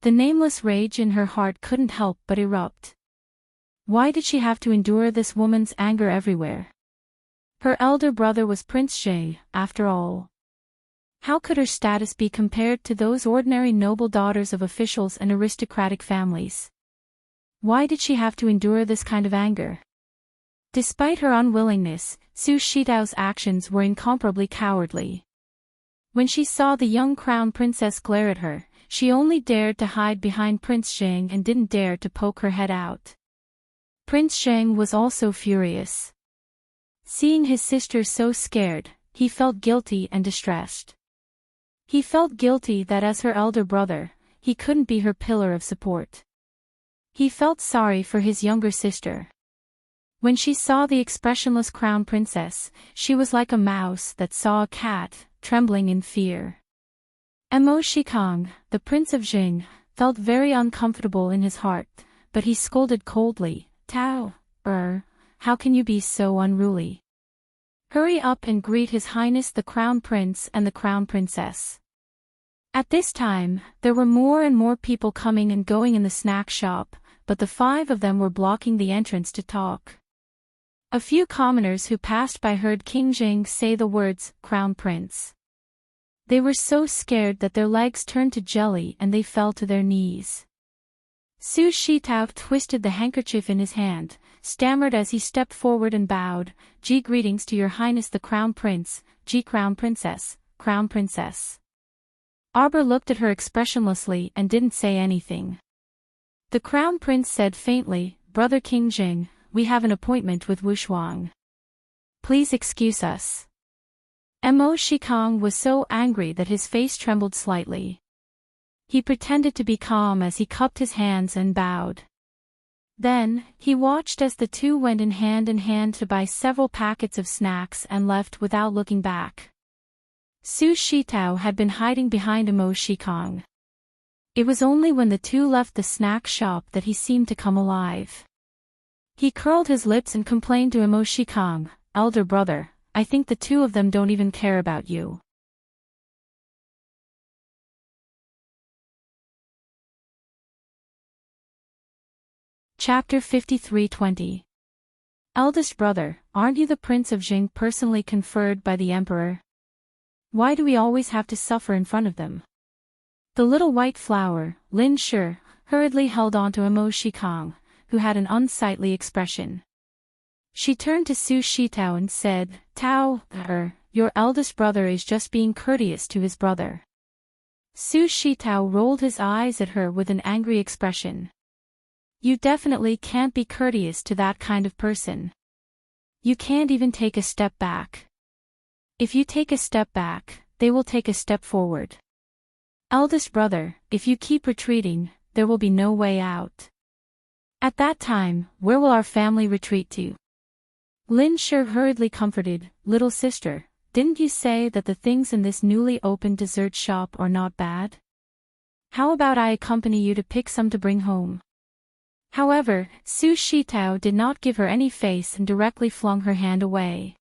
[SPEAKER 1] The nameless rage in her heart couldn't help but erupt. Why did she have to endure this woman's anger everywhere? Her elder brother was Prince Zheng, after all. How could her status be compared to those ordinary noble daughters of officials and aristocratic families? Why did she have to endure this kind of anger? Despite her unwillingness, Su Shitao's actions were incomparably cowardly. When she saw the young crown princess glare at her, she only dared to hide behind Prince Zheng and didn't dare to poke her head out. Prince Zheng was also furious. Seeing his sister so scared, he felt guilty and distressed. He felt guilty that as her elder brother, he couldn't be her pillar of support. He felt sorry for his younger sister. When she saw the expressionless crown princess, she was like a mouse that saw a cat, trembling in fear. Mo Shikang, the prince of Jing, felt very uncomfortable in his heart, but he scolded coldly, "Tao, how can you be so unruly? Hurry up and greet His Highness the Crown Prince and the Crown Princess." At this time, there were more and more people coming and going in the snack shop, but the 5 of them were blocking the entrance to talk. A few commoners who passed by heard King Jing say the words, "Crown Prince." They were so scared that their legs turned to jelly and they fell to their knees. Su Shitao twisted the handkerchief in his hand, stammered as he stepped forward and bowed, "Greetings to Your Highness the Crown Prince, Crown Princess, Crown Princess." Arbor looked at her expressionlessly and didn't say anything. The Crown Prince said faintly, "Brother King Jing, we have an appointment with Wushuang. Please excuse us." Mo Shikang was so angry that his face trembled slightly. He pretended to be calm as he cupped his hands and bowed. Then, he watched as the two went in hand to buy several packets of snacks and left without looking back. Su Shitao had been hiding behind Mo Shikang. It was only when the two left the snack shop that he seemed to come alive. He curled his lips and complained to Mo Shikang, "Elder brother, I think the two of them don't even care about you." Chapter 53:20. Eldest brother, aren't you the Prince of Jing personally conferred by the Emperor? Why do we always have to suffer in front of them? The little white flower, Lin Shi, hurriedly held on to Emo Shikang, who had an unsightly expression. She turned to Su Shitao and said, "Tao, your eldest brother is just being courteous to his brother." Su Shitao rolled his eyes at her with an angry expression. "You definitely can't be courteous to that kind of person. You can't even take a step back. If you take a step back, they will take a step forward. Eldest brother, if you keep retreating, there will be no way out. At that time, where will our family retreat to?" Lin Shi hurriedly comforted, "Little sister, didn't you say that the things in this newly opened dessert shop are not bad? How about I accompany you to pick some to bring home?" However, Su Shitao did not give her any face and directly flung her hand away.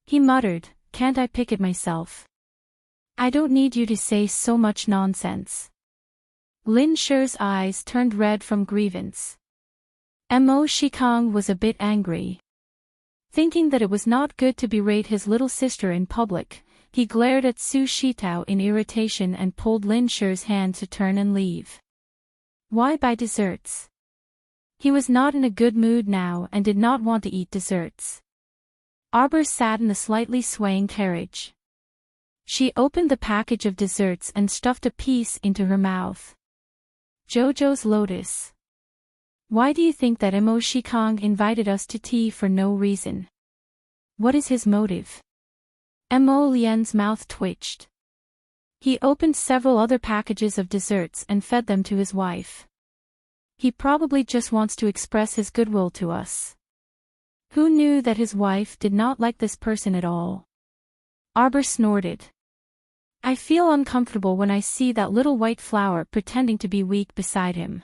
[SPEAKER 1] He muttered, "Can't I pick it myself? I don't need you to say so much nonsense." Lin Shi's eyes turned red from grievance. Mo Shikang was a bit angry. Thinking that it was not good to berate his little sister in public, he glared at Su Shitao in irritation and pulled Lin Shi's hand to turn and leave. Why buy desserts? He was not in a good mood now and did not want to eat desserts. Arbor sat in the slightly swaying carriage. She opened the package of desserts and stuffed a piece into her mouth. Jojo's lotus. Why do you think that Mo Shikang invited us to tea for no reason? What is his motive? Mo Lian's mouth twitched. He opened several other packages of desserts and fed them to his wife. He probably just wants to express his goodwill to us. Who knew that his wife did not like this person at all? Arbor snorted. I feel uncomfortable when I see that little white flower pretending to be weak beside him.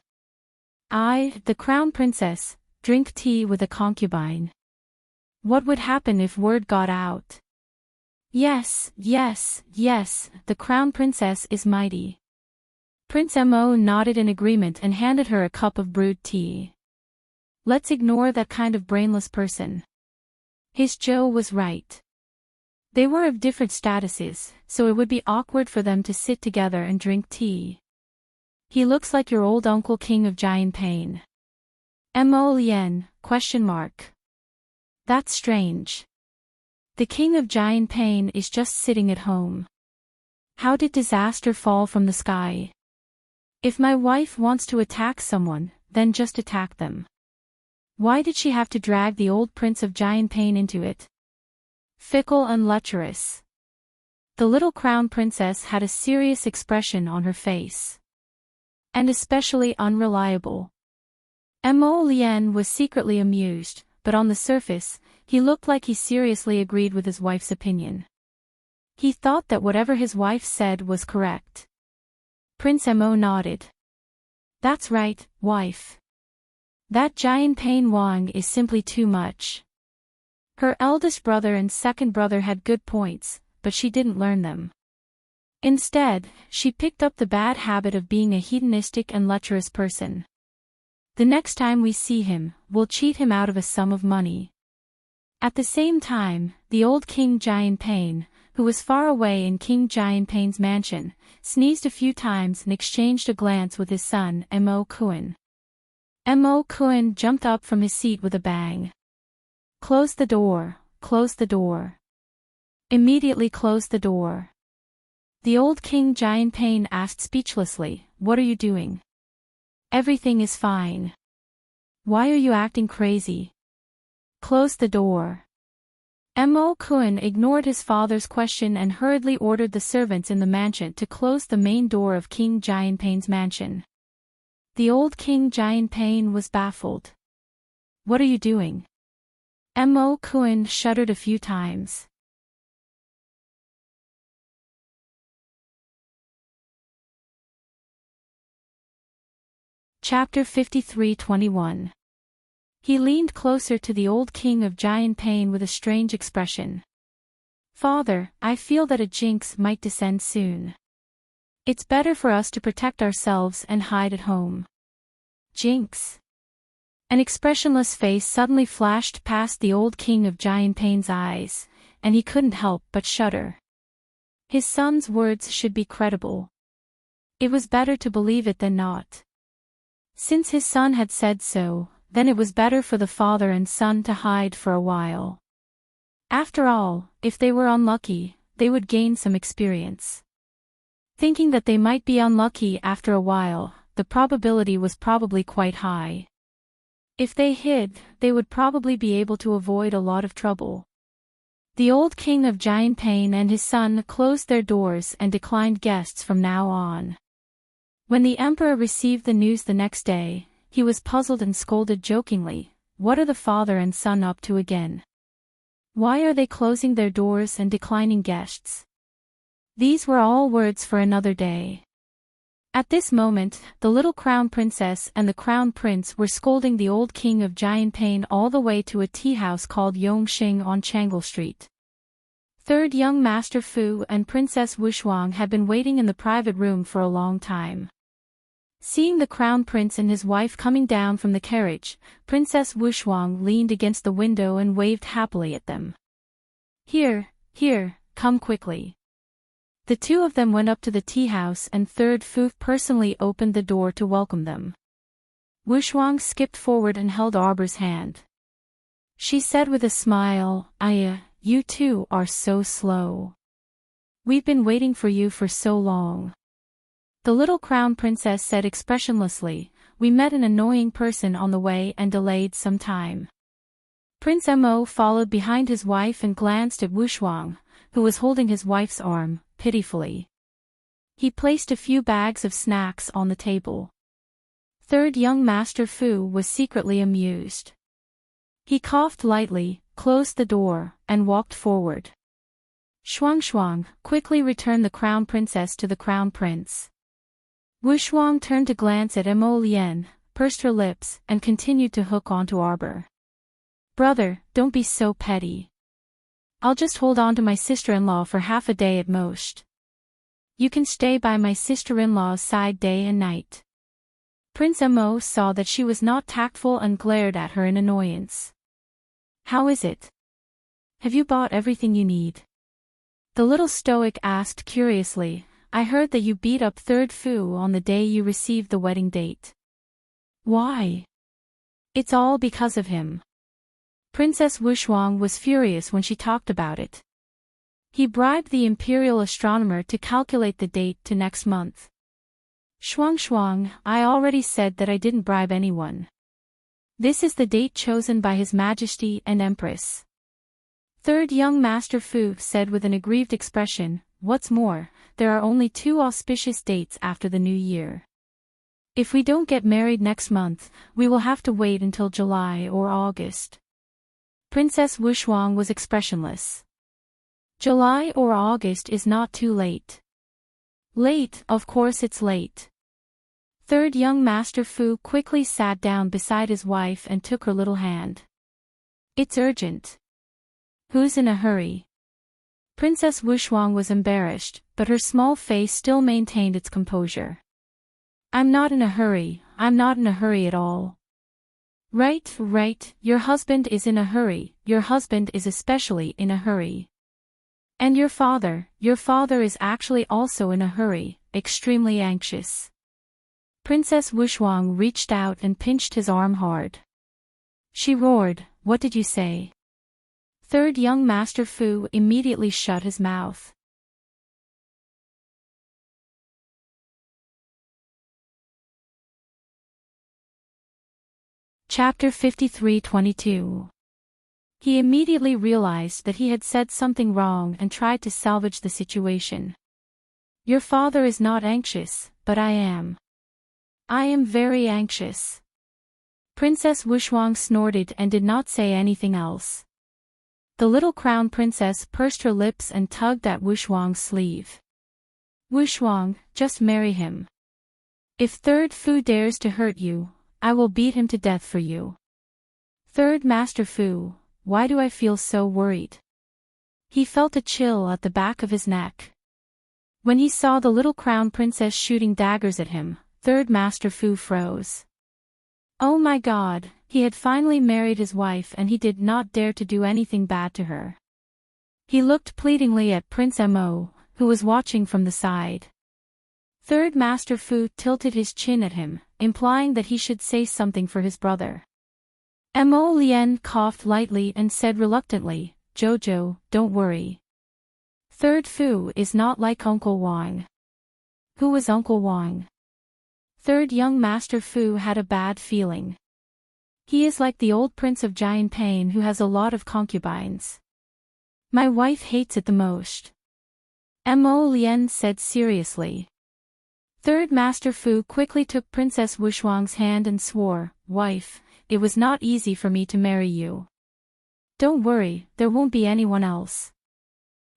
[SPEAKER 1] I, the crown princess, drink tea with a concubine. What would happen if word got out? Yes, yes, yes, the crown princess is mighty. Prince Mo nodded in agreement and handed her a cup of brewed tea. Let's ignore that kind of brainless person. His Joe was right. They were of different statuses, so it would be awkward for them to sit together and drink tea. He looks like your old uncle king of Giant Pain. Mo Lian, ? That's strange. The king of Giant Pain is just sitting at home. How did disaster fall from the sky? If my wife wants to attack someone, then just attack them. Why did she have to drag the old prince of Giant Pain into it? Fickle and lecherous. The little crown princess had a serious expression on her face. And especially unreliable. Mo Lian was secretly amused, but on the surface, he looked like he seriously agreed with his wife's opinion. He thought that whatever his wife said was correct. Prince Mo nodded. That's right, wife. That Giant Pain Wang is simply too much. Her eldest brother and second brother had good points, but she didn't learn them. Instead, she picked up the bad habit of being a hedonistic and lecherous person. The next time we see him, we'll cheat him out of a sum of money. At the same time, the old King Giant Pain, who was far away in King Giant Pain's mansion, sneezed a few times and exchanged a glance with his son Mo Kuan. Mo Kuan jumped up from his seat with a bang. Close the door, close the door. Immediately close the door. The old King Giant Pain asked speechlessly, What are you doing? Everything is fine. Why are you acting crazy? Close the door. Mo Kuan ignored his father's question and hurriedly ordered the servants in the mansion to close the main door of King Giant Pain's mansion. The old King Giant Pain was baffled. What are you doing? Mo Kuan shuddered a few times. Chapter 53:21. He leaned closer to the old king of Giant Pain with a strange expression. Father, I feel that a jinx might descend soon. It's better for us to protect ourselves and hide at home. Jinx. An expressionless face suddenly flashed past the old king of Giant Pain's eyes, and he couldn't help but shudder. His son's words should be credible. It was better to believe it than not. Since his son had said so, then it was better for the father and son to hide for a while. After all, if they were unlucky, they would gain some experience. Thinking that they might be unlucky after a while, the probability was probably quite high. If they hid, they would probably be able to avoid a lot of trouble. The old king of Enchanting and his son closed their doors and declined guests from now on. When the emperor received the news the next day, he was puzzled and scolded jokingly, "What are the father and son up to again? Why are they closing their doors and declining guests?" These were all words for another day. At this moment, the little crown princess and the crown prince were scolding the old king of Enchanting all the way to a tea house called Yongxing on Changle Street. Third young Master Fu and Princess Wuxuang had been waiting in the private room for a long time. Seeing the crown prince and his wife coming down from the carriage, Princess Wuxuang leaned against the window and waved happily at them. Here, come quickly." The two of them went up to the tea house and Third Fu personally opened the door to welcome them. Wuxuang skipped forward and held Arbor's hand. She said with a smile, "Aya, you two are so slow. We've been waiting for you for so long." The little crown princess said expressionlessly, "We met an annoying person on the way and delayed some time." Prince Mo followed behind his wife and glanced at Wuxuang, who was holding his wife's arm, pitifully. He placed a few bags of snacks on the table. Third young Master Fu was secretly amused. He coughed lightly, closed the door, and walked forward. "Shuang, quickly return the crown princess to the crown prince." Wuxuang turned to glance at Mo Lian, pursed her lips, and continued to hook onto Arbor. "Brother, don't be so petty. I'll just hold on to my sister-in-law for half a day at most. You can stay by my sister-in-law's side day and night." Prince Mo saw that she was not tactful and glared at her in annoyance. "How is it? Have you bought everything you need?" The little stoic asked curiously, "I heard that you beat up Third Fu on the day you received the wedding date." "Why?" "It's all because of him." Princess Wuxuang was furious when she talked about it. "He bribed the imperial astronomer to calculate the date to next month." Shuang, I already said that I didn't bribe anyone. This is the date chosen by His Majesty and Empress." Third young Master Fu said with an aggrieved expression, "What's more, there are only 2 auspicious dates after the new year. If we don't get married next month, we will have to wait until July or August." Princess Wuxuang was expressionless. "July or August is not too late." "Late, of course it's late." Third young Master Fu quickly sat down beside his wife and took her little hand. "It's urgent." "Who's in a hurry?" Princess Wuxuang was embarrassed, but her small face still maintained its composure. "I'm not in a hurry, I'm not in a hurry at all." Right, your husband is in a hurry, your husband is especially in a hurry. And your father is actually also in a hurry, extremely anxious. Princess Wuxuang reached out and pinched his arm hard. She roared, "What did you say?" Third young Master Fu immediately shut his mouth. Chapter 53:22. He immediately realized that he had said something wrong and tried to salvage the situation. "Your father is not anxious, but I am. I am very anxious." Princess Wuxuang snorted and did not say anything else. The little crown princess pursed her lips and tugged at Wuxuang's sleeve. "Wuxuang, just marry him. If Third Fu dares to hurt you, I will beat him to death for you." Third Master Fu, why do I feel so worried? He felt a chill at the back of his neck. When he saw the little crown princess shooting daggers at him, Third Master Fu froze. Oh my God, he had finally married his wife and he did not dare to do anything bad to her. He looked pleadingly at Prince Mo, who was watching from the side. Third Master Fu tilted his chin at him, implying that he should say something for his brother. Mo Lien coughed lightly and said reluctantly, Jojo, don't worry. Third Fu is not like Uncle Wang. Who was Uncle Wang? Third young Master Fu had a bad feeling. He is like the old prince of Jianping who has a lot of concubines. My wife hates it the most. Mo Lien said seriously. Third Master Fu quickly took Princess Wushuang's hand and swore, Wife, it was not easy for me to marry you. Don't worry, there won't be anyone else.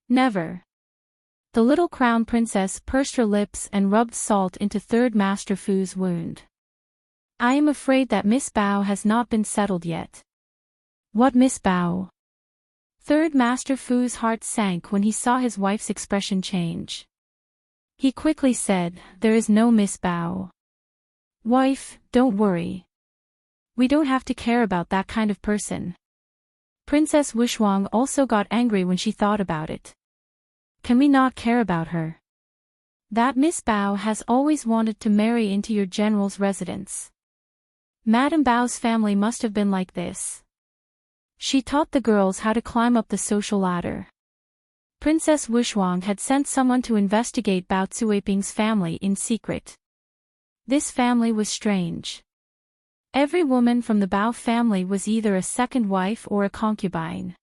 [SPEAKER 1] Never. The little crown princess pursed her lips and rubbed salt into Third Master Fu's wound. I am afraid that Miss Bao has not been settled yet. What Miss Bao? Third Master Fu's heart sank when he saw his wife's expression change. He quickly said, There is no Miss Bao. Wife, don't worry. We don't have to care about that kind of person. Princess Wushuang also got angry when she thought about it. Can we not care about her? That Miss Bao has always wanted to marry into your general's residence. Madame Bao's family must have been like this. She taught the girls how to climb up the social ladder. Princess Wushuang had sent someone to investigate Bao Cuiping's family in secret. This family was strange. Every woman from the Bao family was either a second wife or a concubine.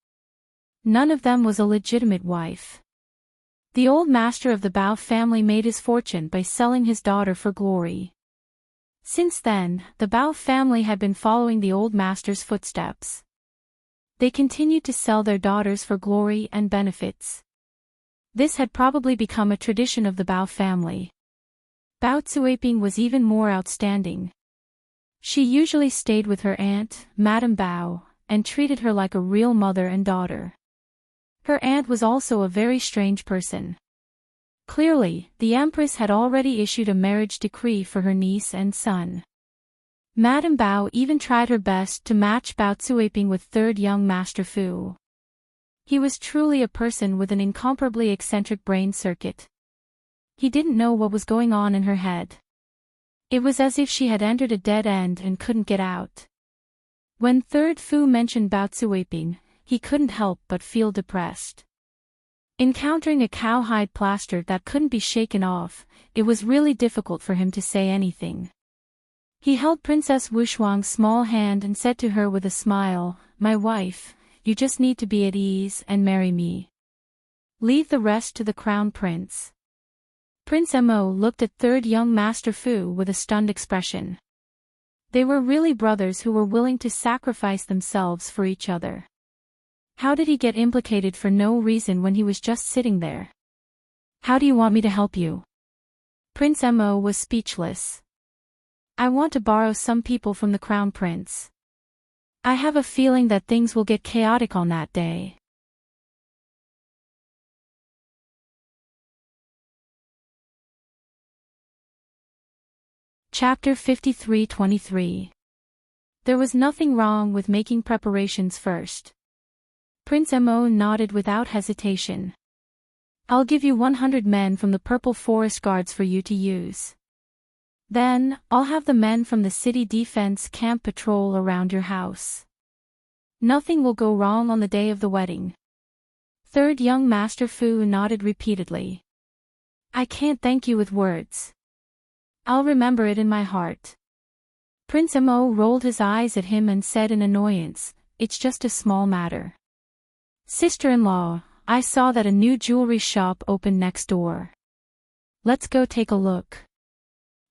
[SPEAKER 1] None of them was a legitimate wife. The old master of the Bao family made his fortune by selling his daughter for glory. Since then, the Bao family had been following the old master's footsteps. They continued to sell their daughters for glory and benefits. This had probably become a tradition of the Bao family. Bao Cuiping was even more outstanding. She usually stayed with her aunt, Madame Bao, and treated her like a real mother and daughter. Her aunt was also a very strange person. Clearly, the Empress had already issued a marriage decree for her niece and son. Madame Bao even tried her best to match Bao Cuiping with third young Master Fu. He was truly a person with an incomparably eccentric brain circuit. He didn't know what was going on in her head. It was as if she had entered a dead end and couldn't get out. When Third Fu mentioned Bao Cuiping, he couldn't help but feel depressed. Encountering a cowhide plaster that couldn't be shaken off, it was really difficult for him to say anything. He held Princess Wushuang's small hand and said to her with a smile, My wife, you just need to be at ease and marry me. Leave the rest to the crown prince. Prince Mo looked at third young Master Fu with a stunned expression. They were really brothers who were willing to sacrifice themselves for each other. How did he get implicated for no reason when he was just sitting there? How do you want me to help you? Prince Mo was speechless. I want to borrow some people from the crown prince. I have a feeling that things will get chaotic on that day. Chapter 53-23. There was nothing wrong with making preparations first. Prince Mo nodded without hesitation. I'll give you 100 men from the Purple Forest Guards for you to use. Then, I'll have the men from the city defense camp patrol around your house. Nothing will go wrong on the day of the wedding. Third young Master Fu nodded repeatedly. I can't thank you with words. I'll remember it in my heart. Prince Mo rolled his eyes at him and said in annoyance, It's just a small matter. Sister-in-law, I saw that a new jewelry shop opened next door. Let's go take a look.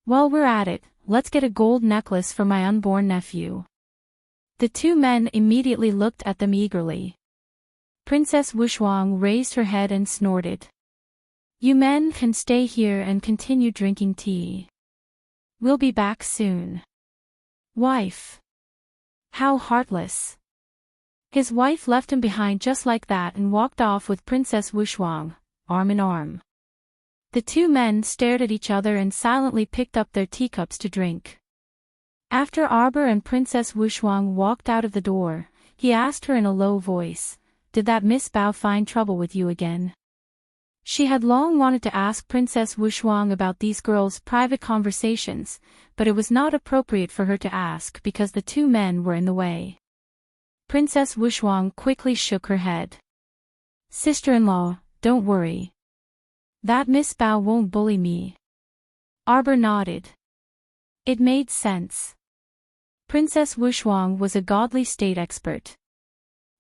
[SPEAKER 1] While we're at it, let's get a gold necklace for my unborn nephew. The two men immediately looked at them eagerly. Princess Wushuang raised her head and snorted. You men can stay here and continue drinking tea. We'll be back soon. Wife. How heartless. His wife left him behind just like that and walked off with Princess Wushuang, arm in arm. The two men stared at each other and silently picked up their teacups to drink. After Arbor and Princess Wushuang walked out of the door, he asked her in a low voice, Did that Miss Bao find trouble with you again? She had long wanted to ask Princess Wushuang about these girls' private conversations, but it was not appropriate for her to ask because the two men were in the way. Princess Wushuang quickly shook her head. Sister-in-law, don't worry. That Miss Bao won't bully me. Arbor nodded. It made sense. Princess Wushuang was a godly state expert.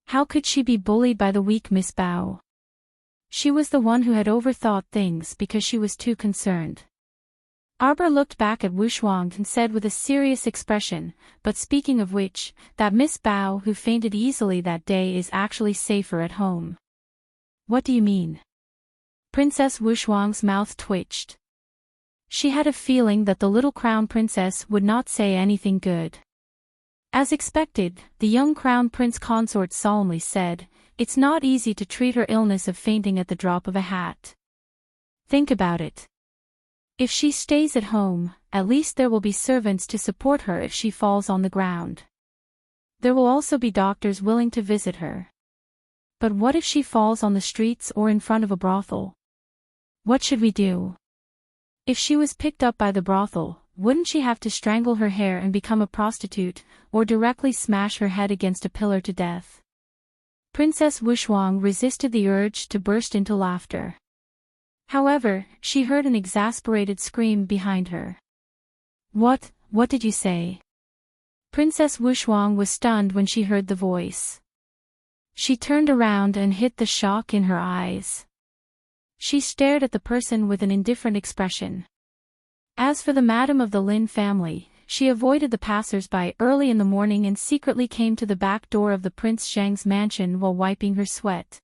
[SPEAKER 1] How could she be bullied by the weak Miss Bao? She was the one who had overthought things because she was too concerned. Arbor looked back at Wushuang and said with a serious expression, but speaking of which, that Miss Bao who fainted easily that day is actually safer at home. What do you mean? Princess Wushuang's mouth twitched. She had a feeling that the little crown princess would not say anything good. As expected, the young crown prince consort solemnly said, "It's not easy to treat her illness of fainting at the drop of a hat. Think about it. If she stays at home, at least there will be servants to support her if she falls on the ground. There will also be doctors willing to visit her. But what if she falls on the streets or in front of a brothel? What should we do? If she was picked up by the brothel, wouldn't she have to strangle her hair and become a prostitute, or directly smash her head against a pillar to death?" Princess Wushuang resisted the urge to burst into laughter. However, she heard an exasperated scream behind her. What did you say?" Princess Wushuang was stunned when she heard the voice. She turned around and hid the shock in her eyes. She stared at the person with an indifferent expression. As for the madam of the Lin family, she avoided the passers-by early in the morning and secretly came to the back door of the Prince Zhang's mansion while wiping her sweat.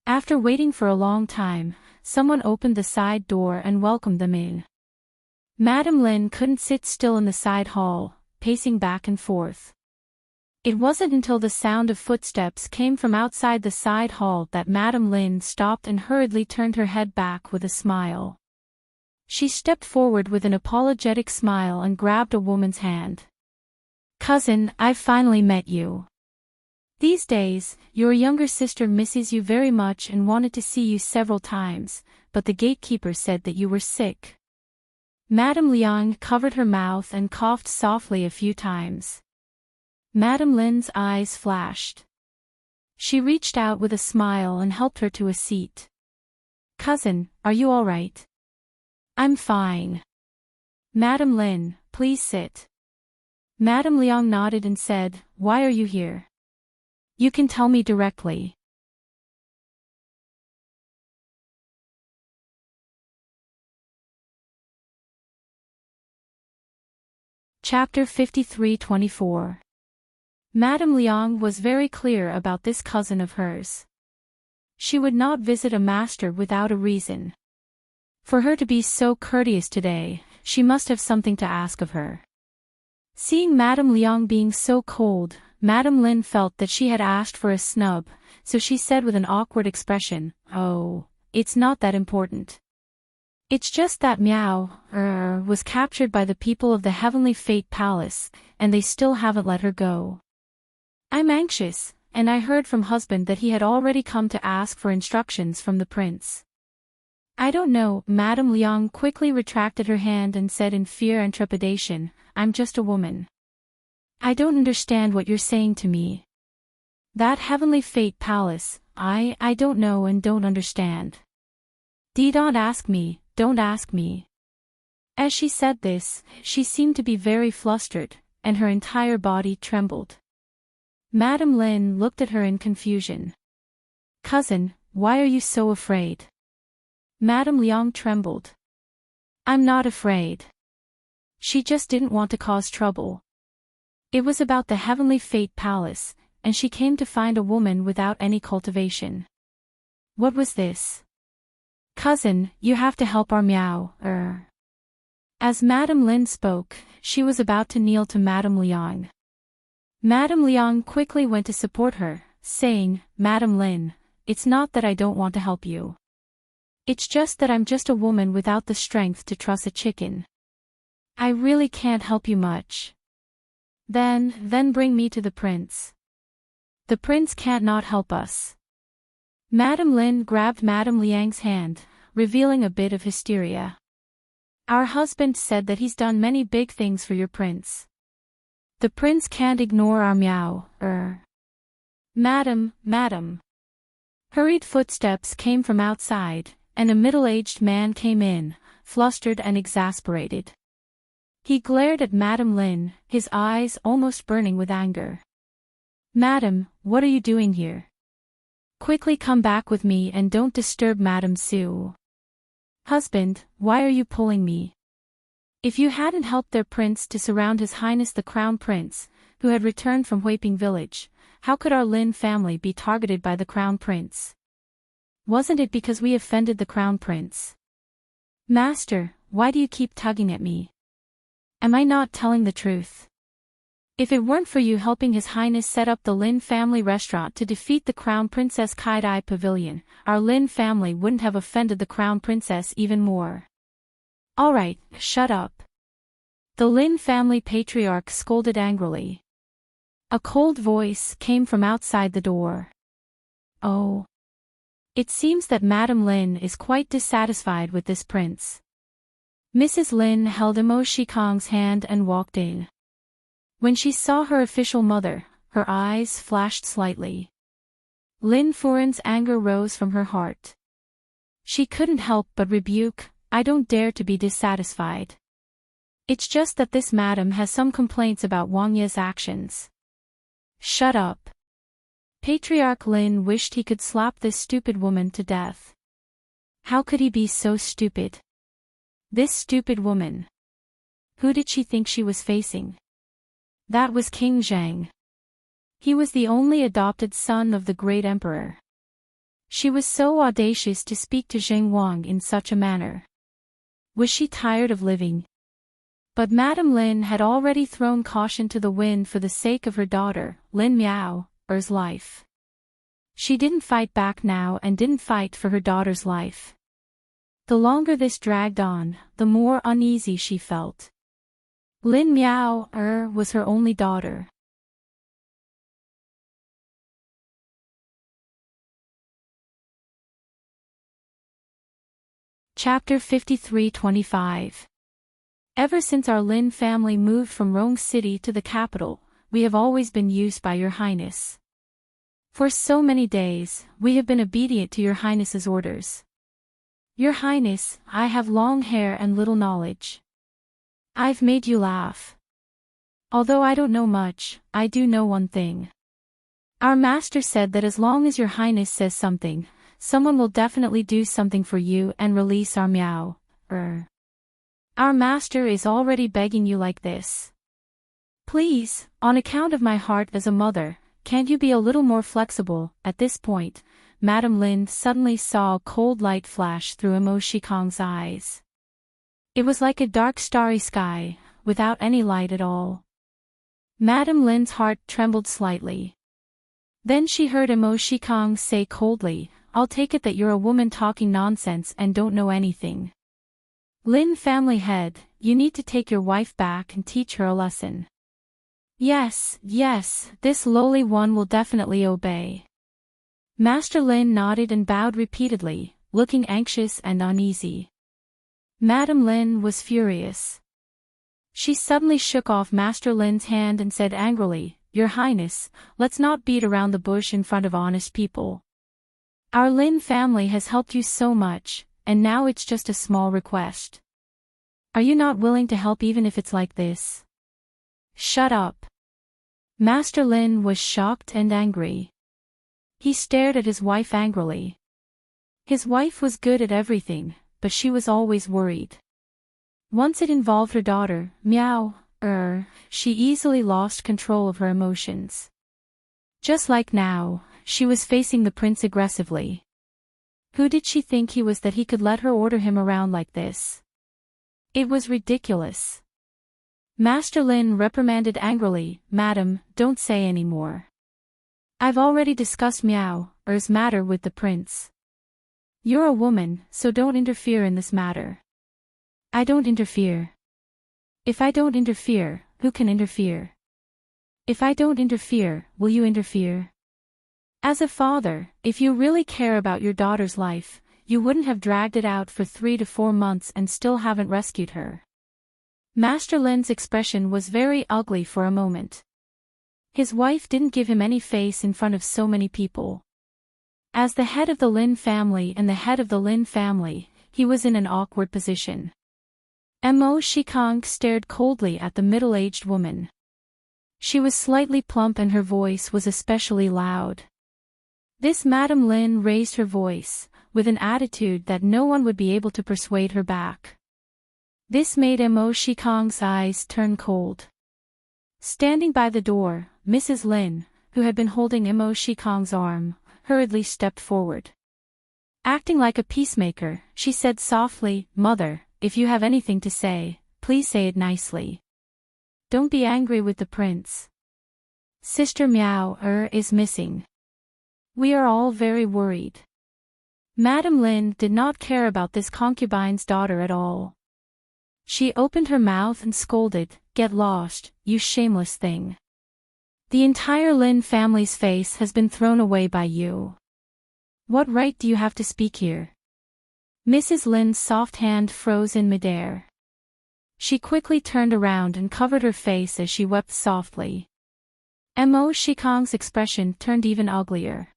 [SPEAKER 1] After waiting for a long time, someone opened the side door and welcomed them in. Madam Lin couldn't sit still in the side hall, pacing back and forth. It wasn't until the sound of footsteps came from outside the side hall that Madam Lin stopped and hurriedly turned her head back with a smile. She stepped forward with an apologetic smile and grabbed a woman's hand. "Cousin, I've finally met you. These days, your younger sister misses you very much and wanted to see you several times, but the gatekeeper said that you were sick." Madame Liang covered her mouth and coughed softly a few times. Madame Lin's eyes flashed. She reached out with a smile and helped her to a seat. "Cousin, are you all right?" "I'm fine." "Madame Lin, please sit." Madame Liang nodded and said, "Why are you here? You can tell me directly." Chapter 53-24. Madame Liang was very clear about this cousin of hers. She would not visit a master without a reason. For her to be so courteous today, she must have something to ask of her. Seeing Madame Liang being so cold, Madame Lin felt that she had asked for a snub, so she said with an awkward expression, "Oh, it's not that important. It's just that Miao was captured by the people of the Heavenly Fate Palace, and they still haven't let her go. I'm anxious, and I heard from husband that he had already come to ask for instructions from the prince." "I don't know." Madame Liang quickly retracted her hand and said in fear and trepidation, "I'm just a woman. I don't understand what you're saying to me. That Heavenly Fate Palace, I don't know and don't understand. Don't ask me, don't ask me." As she said this, she seemed to be very flustered, and her entire body trembled. Madame Lin looked at her in confusion. "Cousin, why are you so afraid?" Madame Liang trembled. "I'm not afraid. She just didn't want to cause trouble. It was about the Heavenly Fate Palace, and she came to find a woman without any cultivation." "What was this?" "Cousin, you have to help our Miao, As Madame Lin spoke, she was about to kneel to Madame Liang. Madame Liang quickly went to support her, saying, "Madame Lin, it's not that I don't want to help you. It's just that I'm just a woman without the strength to truss a chicken. I really can't help you much." Then bring me to the prince." "The prince can't not help us." Madame Lin grabbed Madame Liang's hand, revealing a bit of hysteria. Our husband said that he's done many big things for your prince. The prince can't ignore our meow, Madam. Hurried footsteps came from outside, and a middle-aged man came in, flustered and exasperated. He glared at Madame Lin, his eyes almost burning with anger. Madam, what are you doing here? Quickly come back with me and don't disturb Madame Su. Husband, why are you pulling me? If you hadn't helped their prince to surround His Highness the Crown Prince, who had returned from Huiping village, how could our Lin family be targeted by the Crown Prince? Wasn't it because we offended the Crown Prince? Master, why do you keep tugging at me? Am I not telling the truth? If it weren't for you helping His Highness set up the Lin family restaurant to defeat the Crown Princess Kai-Dai Pavilion, our Lin family wouldn't have offended the Crown Princess even more. Alright, shut up. The Lin family patriarch scolded angrily. A cold voice came from outside the door. Oh. It seems that Madame Lin is quite dissatisfied with this prince. Mrs. Lin held Imo Shikong's hand and walked in. When she saw her official mother, her eyes flashed slightly. Lin Furen's anger rose from her heart. She couldn't help but rebuke, I don't dare to be dissatisfied. It's just that this madam has some complaints about Wang Ye's actions. Shut up. Patriarch Lin wished he could slap this stupid woman to death. How could he be so stupid? This stupid woman. Who did she think she was facing? That was King Zhang. He was the only adopted son of the great emperor. She was so audacious to speak to Zheng Wang in such a manner. Was she tired of living? But Madame Lin had already thrown caution to the wind for the sake of her daughter, Lin Miao's life. She didn't fight back now and didn't fight for her daughter's life. The longer this dragged on, the more uneasy she felt. Lin Miao was her only daughter. Chapter 53-25. Ever since our Lin family moved from Rong City to the capital, we have always been used by Your Highness. For so many days, we have been obedient to Your Highness's orders. Your Highness, I have long hair and little knowledge. I've made you laugh. Although I don't know much, I do know one thing. Our master said that as long as Your Highness says something, someone will definitely do something for you and release our meow. Our master is already begging you like this. Please, on account of my heart as a mother, can't you be a little more flexible? At this point, Madame Lin suddenly saw a cold light flash through Imo Shikong's eyes. It was like a dark starry sky, without any light at all. Madame Lin's heart trembled slightly. Then she heard Imo Shikong say coldly, I'll take it that you're a woman talking nonsense and don't know anything. Lin family head, you need to take your wife back and teach her a lesson. Yes, this lowly one will definitely obey. Master Lin nodded and bowed repeatedly, looking anxious and uneasy. Madame Lin was furious. She suddenly shook off Master Lin's hand and said angrily, Your Highness, let's not beat around the bush in front of honest people. Our Lin family has helped you so much, and now it's just a small request. Are you not willing to help even if it's like this? Shut up. Master Lin was shocked and angry. He stared at his wife angrily. His wife was good at everything, but she was always worried. Once it involved her daughter, Miao, she easily lost control of her emotions. Just like now, she was facing the prince aggressively. Who did she think he was that he could let her order him around like this? It was ridiculous. Master Lin reprimanded angrily, Madam, don't say any more. I've already discussed Miao's matter with the prince. You're a woman, so don't interfere in this matter. I don't interfere. If I don't interfere, who can interfere? If I don't interfere, will you interfere? As a father, if you really care about your daughter's life, you wouldn't have dragged it out for 3 to 4 months and still haven't rescued her. Master Lin's expression was very ugly for a moment. His wife didn't give him any face in front of so many people. As the head of the Lin family and the head of the Lin family, he was in an awkward position. Mo Shikong stared coldly at the middle-aged woman. She was slightly plump and her voice was especially loud. This Madame Lin raised her voice, with an attitude that no one would be able to persuade her back. This made Mo Shikong's eyes turn cold. Standing by the door, Mrs. Lin, who had been holding Mo Shikong's arm, hurriedly stepped forward. Acting like a peacemaker, she said softly, "Mother, if you have anything to say, please say it nicely. Don't be angry with the prince. Sister Miao is missing. We are all very worried." Madame Lin did not care about this concubine's daughter at all. She opened her mouth and scolded, "Get lost, you shameless thing. The entire Lin family's face has been thrown away by you. What right do you have to speak here?" Mrs. Lin's soft hand froze in midair. She quickly turned around and covered her face as she wept softly. Mo Shikong's expression turned even uglier.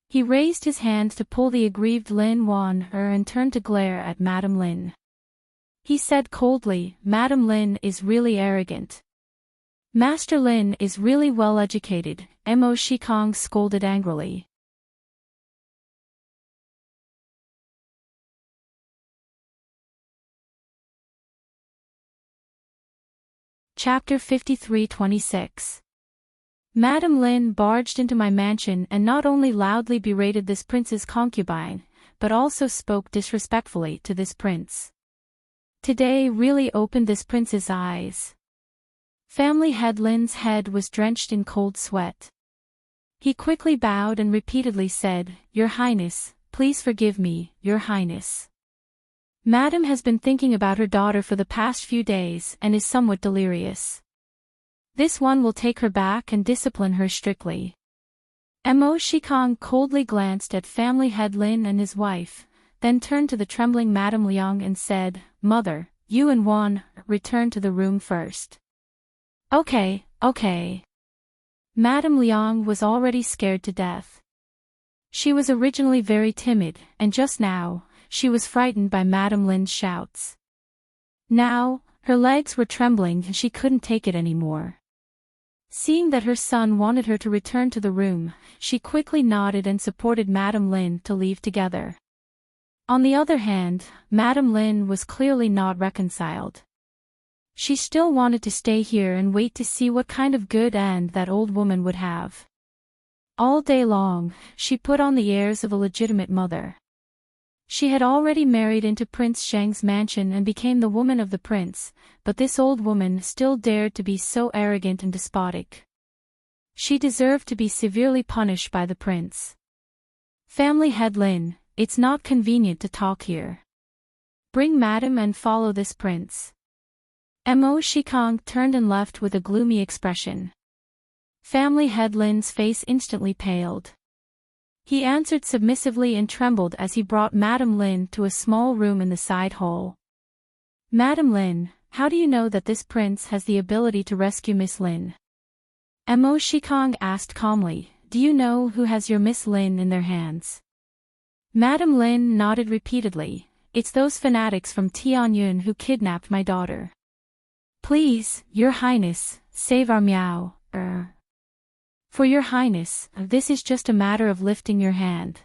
[SPEAKER 1] He raised his hand to pull the aggrieved Lin Wan and turned to glare at Madame Lin. He said coldly, "Madame Lin is really arrogant. Master Lin is really well educated," Mo Shikong scolded angrily. Chapter 53-26. Madame Lin barged into my mansion and not only loudly berated this prince's concubine, but also spoke disrespectfully to this prince. Today really opened this prince's eyes. Family head Lin's head was drenched in cold sweat. He quickly bowed and repeatedly said, "Your Highness, please forgive me, Your Highness. Madam has been thinking about her daughter for the past few days and is somewhat delirious. This one will take her back and discipline her strictly." Mo Shikong coldly glanced at family head Lin and his wife, then turned to the trembling Madame Liang and said, "Mother, you and Wan, return to the room first." Okay. Madame Liang was already scared to death. She was originally very timid, and just now, she was frightened by Madame Lin's shouts. Now, her legs were trembling and she couldn't take it anymore. Seeing that her son wanted her to return to the room, she quickly nodded and supported Madame Lin to leave together. On the other hand, Madame Lin was clearly not reconciled. She still wanted to stay here and wait to see what kind of good end that old woman would have. All day long, she put on the airs of a legitimate mother. She had already married into Prince Shang's mansion and became the woman of the prince, but this old woman still dared to be so arrogant and despotic. She deserved to be severely punished by the prince. Family head Lin, it's not convenient to talk here. Bring Madam and follow this prince. Mo Shikong turned and left with a gloomy expression. Family head Lin's face instantly paled. He answered submissively and trembled as he brought Madame Lin to a small room in the side hall. "Madame Lin, how do you know that this prince has the ability to rescue Miss Lin?" Mo Shikong asked calmly, "Do you know who has your Miss Lin in their hands?" Madame Lin nodded repeatedly. "It's those fanatics from Tianyun who kidnapped my daughter. Please, Your Highness, save our Miao, For Your Highness, this is just a matter of lifting your hand."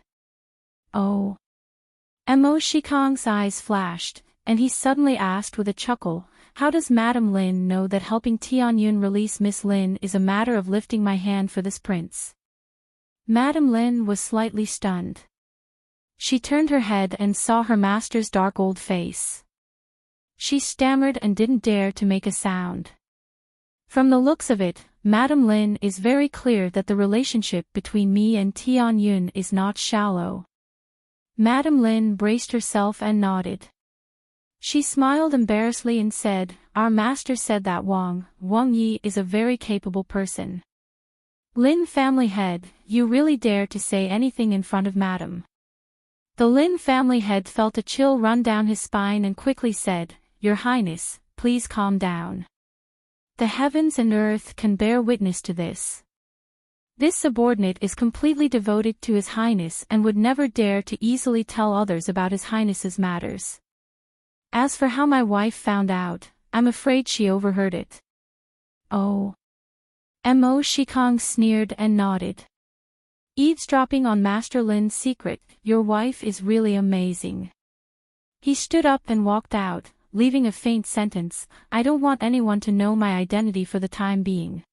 [SPEAKER 1] Oh. Mo Shikong's eyes flashed, and he suddenly asked with a chuckle, "How does Madame Lin know that helping Tianyun release Miss Lin is a matter of lifting my hand for this prince?" Madame Lin was slightly stunned. She turned her head and saw her master's dark old face. She stammered and didn't dare to make a sound. From the looks of it, Madame Lin is very clear that the relationship between me and Tianyun is not shallow. Madame Lin braced herself and nodded. She smiled embarrassedly and said, "Our master said that Wang Yi is a very capable person. Lin family head, you really dare to say anything in front of Madam. The Lin family head felt a chill run down his spine and quickly said, Your Highness, please calm down. The heavens and earth can bear witness to this. This subordinate is completely devoted to His Highness and would never dare to easily tell others about His Highness's matters. As for how my wife found out, I'm afraid she overheard it. Oh. Mo Shikong sneered and nodded. Eavesdropping on Master Lin's secret, your wife is really amazing. He stood up and walked out, leaving a faint sentence, I don't want anyone to know my identity for the time being.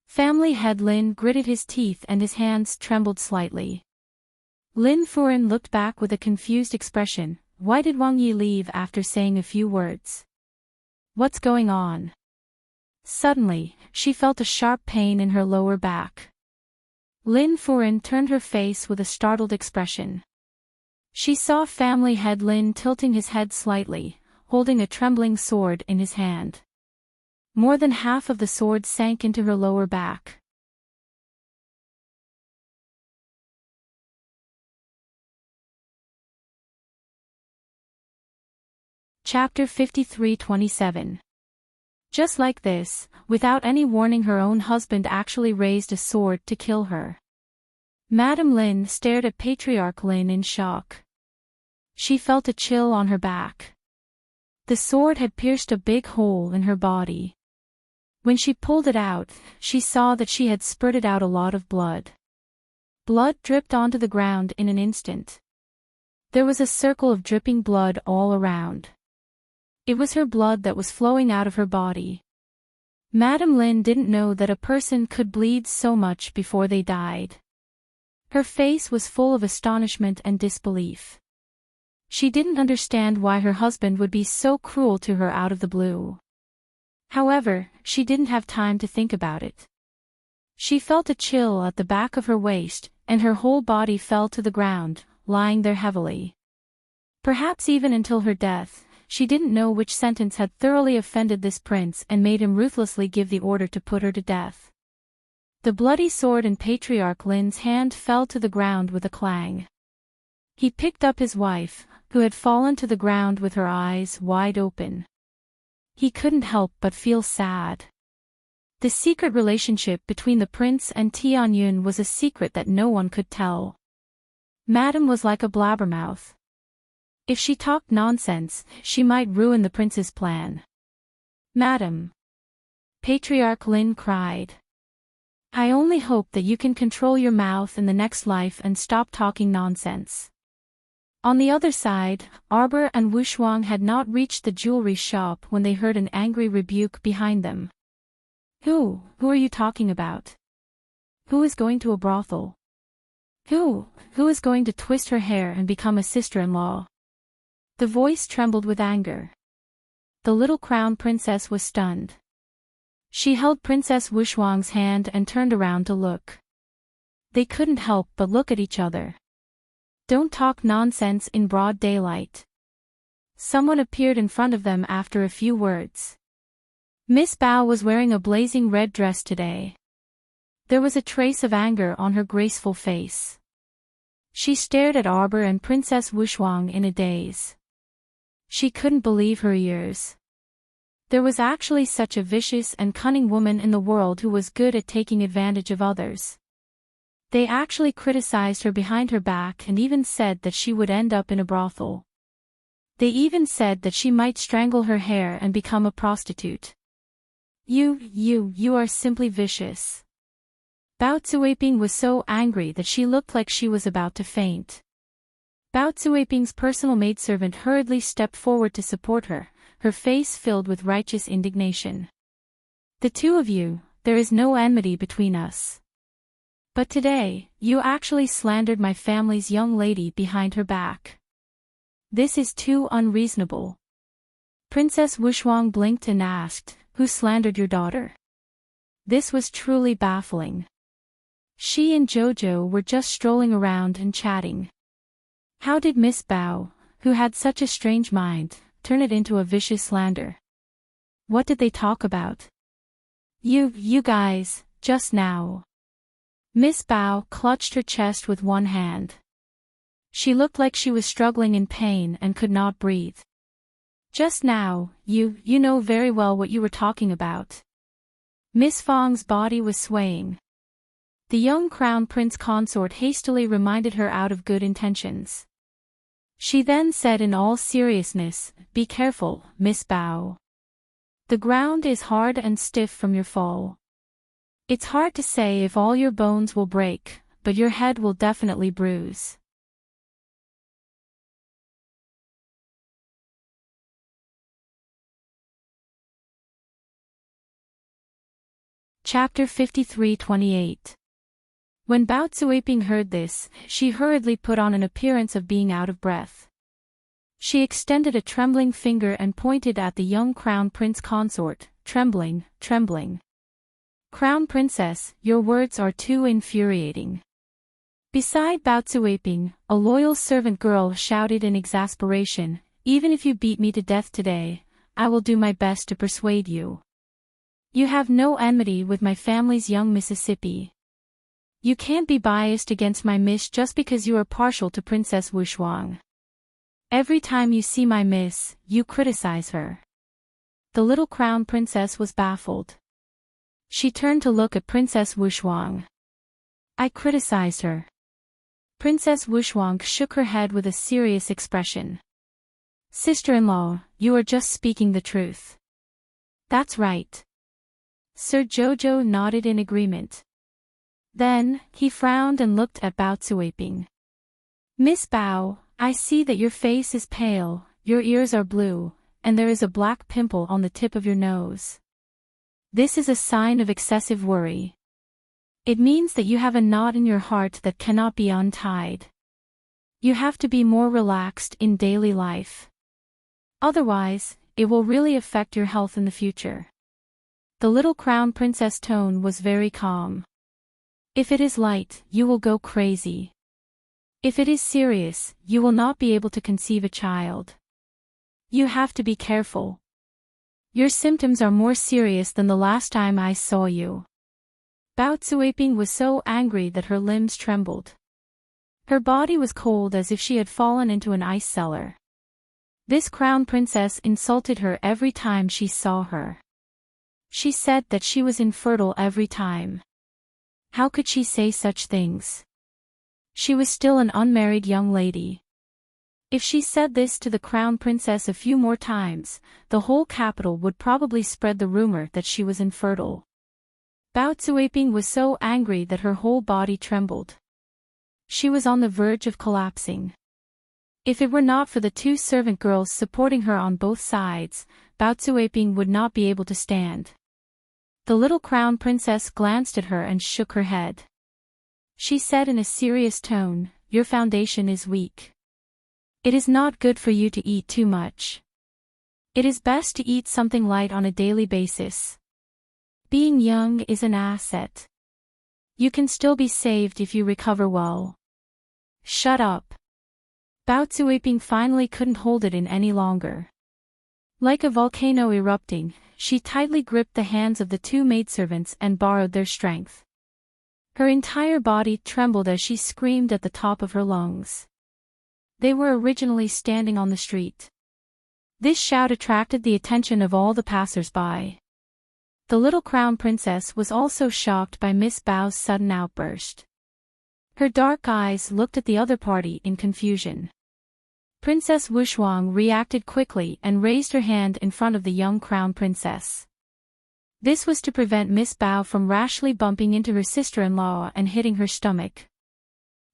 [SPEAKER 1] Family head Lin gritted his teeth and his hands trembled slightly. Lin Furen looked back with a confused expression, why did Wang Yi leave after saying a few words? What's going on? Suddenly, she felt a sharp pain in her lower back. Lin Furen turned her face with a startled expression. She saw family head Lin tilting his head slightly, holding a trembling sword in his hand. More than half of the sword sank into her lower back. Chapter 53:27. Just like this, without any warning her own husband actually raised a sword to kill her. Madame Lin stared at Patriarch Lin in shock. She felt a chill on her back. The sword had pierced a big hole in her body. When she pulled it out, she saw that she had spurted out a lot of blood. Blood dripped onto the ground in an instant. There was a circle of dripping blood all around. It was her blood that was flowing out of her body. Madame Lin didn't know that a person could bleed so much before they died. Her face was full of astonishment and disbelief. She didn't understand why her husband would be so cruel to her out of the blue. However, she didn't have time to think about it. She felt a chill at the back of her waist, and her whole body fell to the ground, lying there heavily. Perhaps even until her death, she didn't know which sentence had thoroughly offended this prince and made him ruthlessly give the order to put her to death. The bloody sword in Patriarch Lin's hand fell to the ground with a clang. He picked up his wife, who had fallen to the ground with her eyes wide open. He couldn't help but feel sad. The secret relationship between the prince and Tianyun was a secret that no one could tell. Madame was like a blabbermouth. If she talked nonsense, she might ruin the prince's plan. Madam! Patriarch Lin cried. I only hope that you can control your mouth in the next life and stop talking nonsense. On the other side, Arbor and Wushuang had not reached the jewelry shop when they heard an angry rebuke behind them. Who are you talking about? Who is going to a brothel? Who is going to twist her hair and become a sister-in-law? The voice trembled with anger. The little crown princess was stunned. She held Princess Wushuang's hand and turned around to look. They couldn't help but look at each other. Don't talk nonsense in broad daylight. Someone appeared in front of them after a few words. Miss Bao was wearing a blazing red dress today. There was a trace of anger on her graceful face. She stared at Arbor and Princess Wushuang in a daze. She couldn't believe her ears. There was actually such a vicious and cunning woman in the world who was good at taking advantage of others. They actually criticized her behind her back and even said that she would end up in a brothel. They even said that she might strangle her hair and become a prostitute. You are simply vicious. Bao Zuiping was so angry that she looked like she was about to faint. Bao Zuiping's personal maidservant hurriedly stepped forward to support her, her face filled with righteous indignation. The two of you, there is no enmity between us. But today, you actually slandered my family's young lady behind her back. This is too unreasonable. Princess Wushuang blinked and asked, Who slandered your daughter? This was truly baffling. She and Jojo were just strolling around and chatting. How did Miss Bao, who had such a strange mind, turn it into a vicious slander? What did they talk about? You guys, just now. Miss Bao clutched her chest with one hand. She looked like she was struggling in pain and could not breathe. Just now, you know very well what you were talking about. Miss Fang's body was swaying. The young crown prince consort hastily reminded her out of good intentions. She then said in all seriousness, "Be careful, Miss Bao. The ground is hard and stiff from your fall. It's hard to say if all your bones will break, but your head will definitely bruise." Chapter 53:28. When Bao Zuiping heard this, she hurriedly put on an appearance of being out of breath. She extended a trembling finger and pointed at the young crown prince consort, trembling. "Crown princess, your words are too infuriating." Beside Bao Zuiping, a loyal servant girl shouted in exasperation, "Even if you beat me to death today, I will do my best to persuade you. You have no enmity with my family's young Mississippi. You can't be biased against my miss just because you are partial to Princess Wushuang. Every time you see my miss, you criticize her." The little crown princess was baffled. She turned to look at Princess Wushuang. "I criticized her." Princess Wushuang shook her head with a serious expression. "Sister-in-law, you are just speaking the truth." "That's right." Sir Jojo nodded in agreement. Then, he frowned and looked at Bao Zuiping. "Miss Bao, I see that your face is pale, your ears are blue, and there is a black pimple on the tip of your nose. This is a sign of excessive worry. It means that you have a knot in your heart that cannot be untied. You have to be more relaxed in daily life. Otherwise, it will really affect your health in the future." The little crown princess tone was very calm. "If it is light, you will go crazy. If it is serious, you will not be able to conceive a child. You have to be careful. Your symptoms are more serious than the last time I saw you." Bao Zuiping was so angry that her limbs trembled. Her body was cold as if she had fallen into an ice cellar. This crown princess insulted her every time she saw her. She said that she was infertile every time. How could she say such things? She was still an unmarried young lady. If she said this to the crown princess a few more times, the whole capital would probably spread the rumor that she was infertile. Bao Zuiping was so angry that her whole body trembled. She was on the verge of collapsing. If it were not for the two servant girls supporting her on both sides, Bao Zuiping would not be able to stand. The little crown princess glanced at her and shook her head. She said in a serious tone, "Your foundation is weak. It is not good for you to eat too much. It is best to eat something light on a daily basis. Being young is an asset. You can still be saved if you recover well." "Shut up." Bao Zuiping finally couldn't hold it in any longer. Like a volcano erupting, she tightly gripped the hands of the two maidservants and borrowed their strength. Her entire body trembled as she screamed at the top of her lungs. They were originally standing on the street. This shout attracted the attention of all the passers-by. The little crown princess was also shocked by Miss Bao's sudden outburst. Her dark eyes looked at the other party in confusion. Princess Wushuang reacted quickly and raised her hand in front of the young crown princess. This was to prevent Miss Bao from rashly bumping into her sister-in-law and hitting her stomach.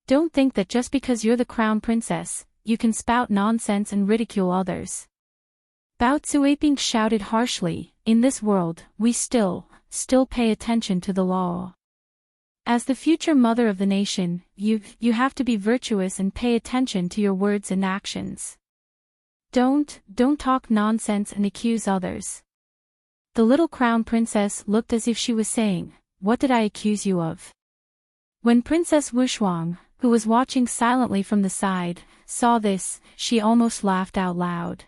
[SPEAKER 1] "Don't think that just because you're the crown princess, you can spout nonsense and ridicule others." Bao Zuiping shouted harshly, "In this world, we still pay attention to the law. As the future mother of the nation, you have to be virtuous and pay attention to your words and actions. Don't talk nonsense and accuse others." The little crown princess looked as if she was saying, "What did I accuse you of?" When Princess Wushuang, who was watching silently from the side, saw this, she almost laughed out loud.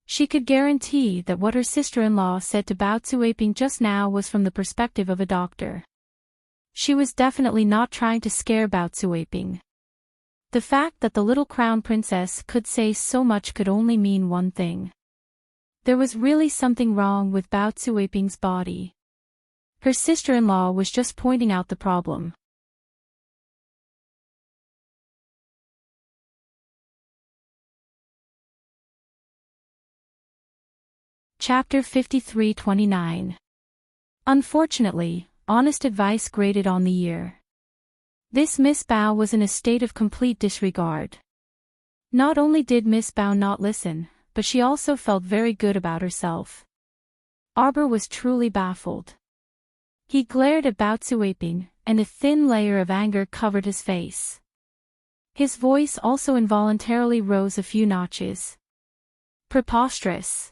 [SPEAKER 1] She could guarantee that what her sister-in-law said to Bao Zuiping just now was from the perspective of a doctor. She was definitely not trying to scare Baozuaping. The fact that the little crown princess could say so much could only mean one thing. There was really something wrong with Baozuaping's body. Her sister-in-law was just pointing out the problem. Chapter 53:29. Unfortunately, honest advice graded on the year. This Miss Bao was in a state of complete disregard. Not only did Miss Bao not listen, but she also felt very good about herself. Arbor was truly baffled. He glared at Baozuaping, and a thin layer of anger covered his face. His voice also involuntarily rose a few notches. Preposterous.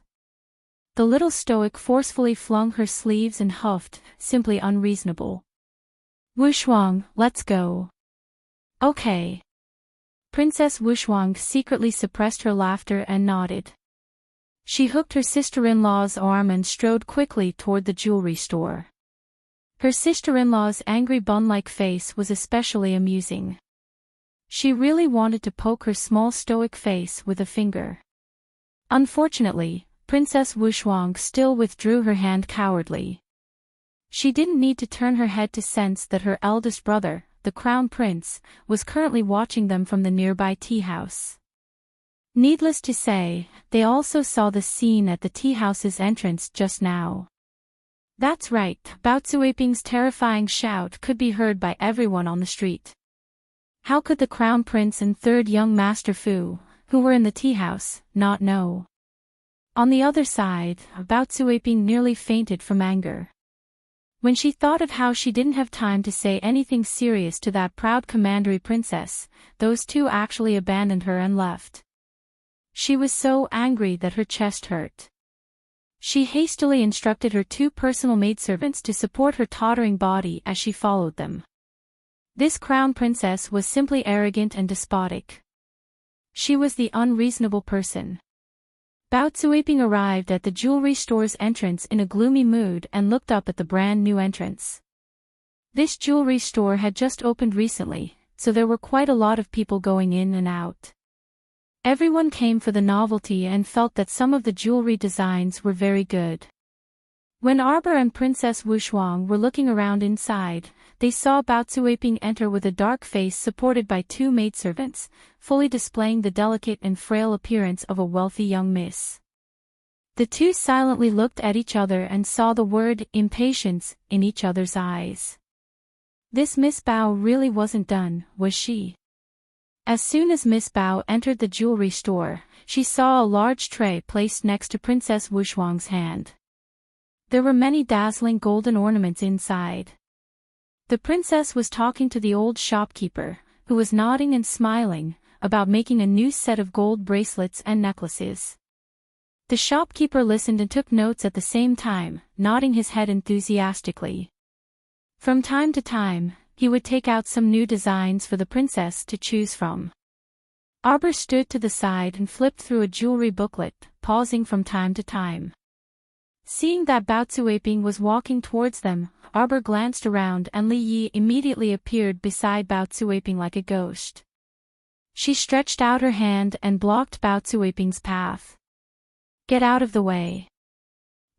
[SPEAKER 1] The little stoic forcefully flung her sleeves and huffed, simply unreasonable. Wushuang, let's go. Okay. Princess Wushuang secretly suppressed her laughter and nodded. She hooked her sister-in-law's arm and strode quickly toward the jewelry store. Her sister-in-law's angry bun-like face was especially amusing. She really wanted to poke her small stoic face with a finger. Unfortunately, Princess Wushuang still withdrew her hand cowardly. She didn't need to turn her head to sense that her eldest brother, the Crown Prince, was currently watching them from the nearby tea house. Needless to say, they also saw the scene at the tea house's entrance just now. That's right, Baozuaping's terrifying shout could be heard by everyone on the street. How could the Crown Prince and third young Master Fu, who were in the tea house, not know? On the other side, Baozuaping nearly fainted from anger. When she thought of how she didn't have time to say anything serious to that proud commandery princess, those two actually abandoned her and left. She was so angry that her chest hurt. She hastily instructed her two personal maidservants to support her tottering body as she followed them. This crown princess was simply arrogant and despotic. She was the unreasonable person. Baozuaping arrived at the jewelry store's entrance in a gloomy mood and looked up at the brand new entrance. This jewelry store had just opened recently, so there were quite a lot of people going in and out. Everyone came for the novelty and felt that some of the jewelry designs were very good. When Arbor and Princess Wushuang were looking around inside, they saw Baozuaping enter with a dark face supported by two maidservants, fully displaying the delicate and frail appearance of a wealthy young miss. The two silently looked at each other and saw the word impatience in each other's eyes. This Miss Bao really wasn't done, was she? As soon as Miss Bao entered the jewelry store, she saw a large tray placed next to Princess Wushuang's hand. There were many dazzling golden ornaments inside. The princess was talking to the old shopkeeper, who was nodding and smiling, about making a new set of gold bracelets and necklaces. The shopkeeper listened and took notes at the same time, nodding his head enthusiastically. From time to time, he would take out some new designs for the princess to choose from. Arbor stood to the side and flipped through a jewelry booklet, pausing from time to time. Seeing that Baozuaping was walking towards them, Arbor glanced around and Li Yi immediately appeared beside Baozuaping like a ghost. She stretched out her hand and blocked Baozuaping's path. Get out of the way.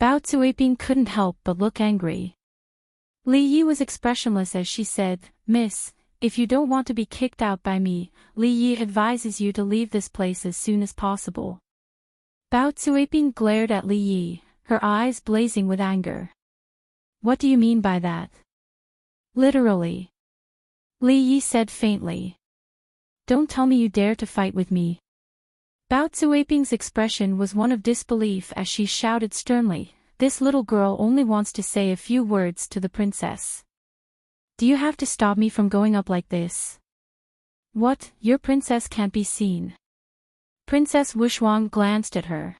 [SPEAKER 1] Baozuaping couldn't help but look angry. Li Yi was expressionless as she said, "Miss, if you don't want to be kicked out by me, Li Yi advises you to leave this place as soon as possible." Baozuaping glared at Li Yi, her eyes blazing with anger. "What do you mean by that?" "Literally," Li Yi said faintly. "Don't tell me you dare to fight with me." Baozuaping's expression was one of disbelief as she shouted sternly, "This little girl only wants to say a few words to the princess. Do you have to stop me from going up like this?" "What, your princess can't be seen." Princess Wushuang glanced at her.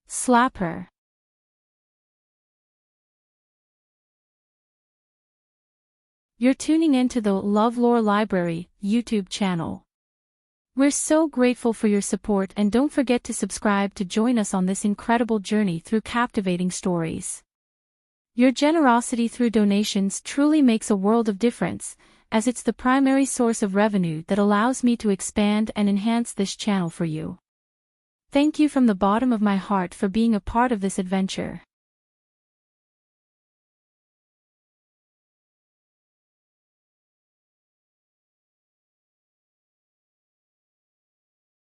[SPEAKER 1] "Slap her." You're tuning into the LoveLore Library YouTube channel. We're so grateful for your support and don't forget to subscribe to join us on this incredible journey through captivating stories. Your generosity through donations truly makes a world of difference, as it's the primary source of revenue that allows me to expand and enhance this channel for you. Thank you from the bottom of my heart for being a part of this adventure.